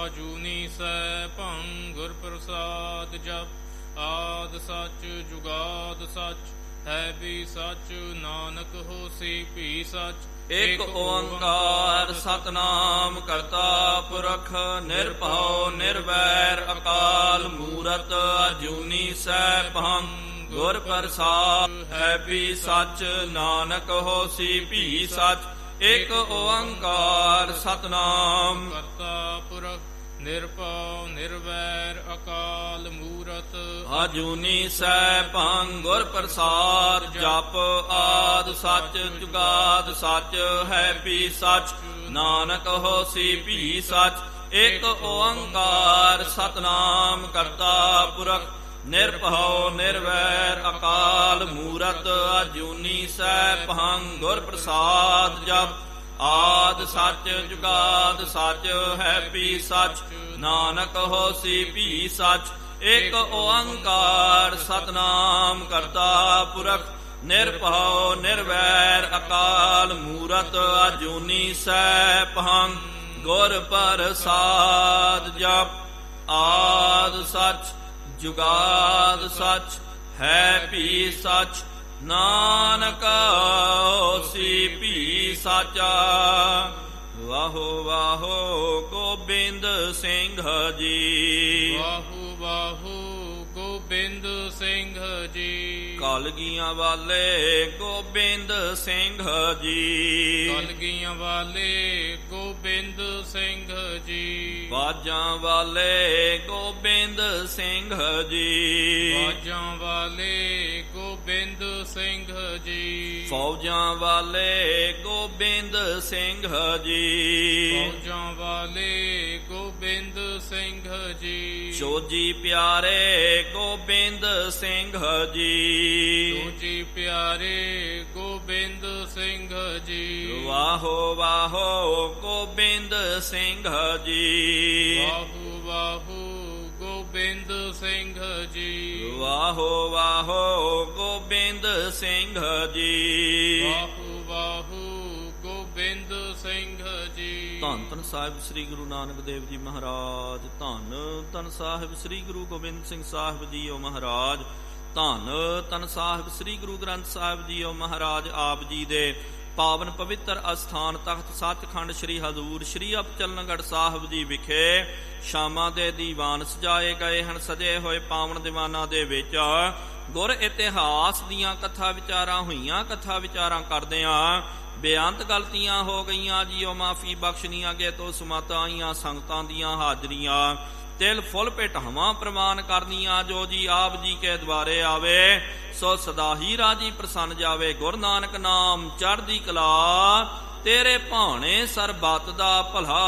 Speaker 2: ਅਜੂਨੀ ਸੈਭੰ ਗੁਰ ਪ੍ਰਸਾਦ ਜਪ। ਆਦ ਸੱਚ ਜੁਗਾਦ ਸੱਚ, ਹੈ ਵੀ ਸੱਚ। ਨਾਨਕ ਹੋਸੀ ਭੀ ਸੱਚ।
Speaker 1: ਇੱਕ ਓੰਕਾਰ ਸਤਨਾਮ ਕਰਤਾ ਪੁਰਖ, ਨਿਰਭਉ ਨਿਰਵੈਰ ਅਕਾਲ ਮੂਰਤ। ਅਜੂਨੀ ਸੈਭੰ ਗੁਰ ਪ੍ਰਸਾਦ, ਹੈ ਵੀ ਸੱਚ। ਨਾਨਕ ਹੋਸੀ ਭੀ ਸੱਚ। ਇੱਕ ਓੰਕਾਰ ਸਤਨਾਮ
Speaker 2: ਕਰਤਾ ਪੁਰਖ, ਨਿਰਭਉ ਨਿਰਵੈਰ ਅਕਾਲ ਮੂਰਤ।
Speaker 1: ਅਜੂਨੀ ਸੈਭੰ ਗੁਰ ਪ੍ਰਸਾਦ ਜਪ। ਆਦ ਸੱਚ ਜੁਗਾਦ ਸੱਚ, ਹੈ ਵੀ ਸੱਚ। ਨਾਨਕ ਹੋਸੀ ਭੀ ਸੱਚ। ਇੱਕ ਓੰਕਾਰ ਸਤਨਾਮ ਕਰਤਾ ਪੁਰਖ, ਨਿਰਭਉ ਨਿਰਵੈਰ ਅਕਾਲ ਮੂਰਤ। ਅਜੂਨੀ ਸੈਭੰ ਗੁਰ ਪ੍ਰਸਾਦ ਜਪ। ਆਦ ਸੱਚ ਜੁਗਾਦ ਸੱਚ, ਹੈ ਵੀ ਸੱਚ। ਨਾਨਕ ਹੋਸੀ ਭੀ ਸੱਚ। ਇੱਕ ਓੰਕਾਰ ਸਤਨਾਮ ਕਰਤਾ ਪੁਰਖ, ਨਿਰਭਉ ਨਿਰਵੈਰ ਅਕਾਲ ਮੂਰਤ। ਅਜੂਨੀ ਸੈਭੰ ਗੁਰ ਪ੍ਰਸਾਦ ਜਪ। ਆਦ ਸੱਚ ਜੁਗਾਦ ਸੱਚ, ਹੈ ਵੀ ਸੱਚ। ਨਾਨਕ ਹੋਸੀ ਭੀ ਸੱਚ। ਵਾਹੋ ਵਾਹੋ ਗੋਬਿੰਦ ਸਿੰਘ ਜੀ,
Speaker 2: ਵਾਹੋ ਵਾਹੋ ਗੋਬਿੰਦ ਸਿੰਘ ਜੀ।
Speaker 1: ਕਲਗੀਆਂ ਵਾਲੇ ਗੋਬਿੰਦ ਸਿੰਘ ਜੀ,
Speaker 2: ਕਲਗੀਆਂ ਵਾਲੇ ਗੋਬਿੰਦ ਸਿੰਘ ਜੀ।
Speaker 1: ਬਾਜਾਂ ਵਾਲੇ ਗੋਬਿੰਦ ਸਿੰਘ ਜੀ,
Speaker 2: ਬਾਜਾਂ ਵਾਲੇ ਗੋਬਿੰਦ ਗੋਬਿੰਦ ਸਿੰਘ ਜੀ।
Speaker 1: ਫੌਜਾਂ ਵਾਲੇ ਗੋਬਿੰਦ ਸਿੰਘ ਜੀ।
Speaker 2: ਫੌਜਾਂ ਵਾਲੇ ਗੋਬਿੰਦ ਸਿੰਘ ਜੀ।
Speaker 1: ਚੋਜੀ ਪਿਆਰੇ ਗੋਬਿੰਦ ਸਿੰਘ ਜੀ।
Speaker 2: ਜੀ ਪਿਆਰੇ ਗੋਬਿੰਦ ਸਿੰਘ ਜੀ।
Speaker 1: ਵਾਹੋ ਵਾਹੋ ਗੋਬਿੰਦ ਸਿੰਘ ਜੀ।
Speaker 2: ਵਾਹੂ ਵਾਹੂ ਗੋਬਿੰਦ ਸਿੰਘ ਜੀ।
Speaker 1: ਵਾਹੋ ਵਾਹੋ ਗੋਬਿੰਦ ਸਿੰਘ ਜੀ।
Speaker 2: ਵਾਹੂ ਵਾਹੂ ਗੋਬਿੰਦ ਸਿੰਘ ਜੀ।
Speaker 1: ਧੰਨ ਧੰਨ ਸਾਹਿਬ ਸ੍ਰੀ ਗੁਰੂ ਨਾਨਕ ਦੇਵ ਜੀ ਮਹਾਰਾਜ। ਧੰਨ ਧੰਨ ਸਾਹਿਬ ਸ੍ਰੀ ਗੁਰੂ ਗੋਬਿੰਦ ਸਿੰਘ ਸਾਹਿਬ ਜੀਓ ਮਹਾਰਾਜ। ਧੰਨ ਧੰਨ ਸਾਹਿਬ ਸ੍ਰੀ ਗੁਰੂ ਗ੍ਰੰਥ ਸਾਹਿਬ ਜੀਓ ਮਹਾਰਾਜ। ਆਪ ਜੀ ਦੇ ਪਾਵਨ ਪਵਿੱਤਰ ਅਸਥਾਨ ਤਖਤ ਸੱਚਖੰਡ ਸ੍ਰੀ ਹਜ਼ੂਰ ਸ੍ਰੀ ਅਬਚਲਨਗੜ੍ਹ ਸਾਹਿਬ ਜੀ ਵਿਖੇ ਸ਼ਾਮਾਂ ਦੇ ਦੀਵਾਨ ਸਜਾਏ ਗਏ ਹਨ। ਸਜੇ ਹੋਏ ਪਾਵਨ ਦੀਵਾਨਾਂ ਦੇ ਵਿੱਚ ਗੁਰ ਇਤਿਹਾਸ ਦੀਆਂ ਕਥਾ ਵਿਚਾਰਾਂ ਹੋਈਆਂ। ਕਥਾ ਵਿਚਾਰਾਂ ਕਰਦਿਆਂ ਬੇਅੰਤ ਗਲਤੀਆਂ ਹੋ ਗਈਆਂ ਜੀਓ ਮਾਫੀ ਬਖਸ਼ਣੀ। ਅੱਗੇ ਤੋਂ ਸੁਮਾਤਾਂ ਆਈਆਂ ਸੰਗਤਾਂ ਦੀਆਂ ਹਾਜ਼ਰੀਆਂ ਤਿਲ ਫੁੱਲ ਭੇਟਾਵਾਂ ਪ੍ਰਵਾਨ ਕਰਨੀਆਂ। ਜੋ ਜੀ ਆਪ ਜੀ ਕੇ ਦੁਆਰੇ ਆਵੇ ਸੋ ਸਦਾ ਹੀ ਰਾਜੀ ਪ੍ਰਸੰਨ ਜਾਵੇ। ਗੁਰੂ ਨਾਨਕ ਨਾਮ ਚੜ੍ਹਦੀ ਕਲਾ ਤੇਰੇ ਭਾਣੇ ਸਰਬੱਤ ਦਾ ਭਲਾ।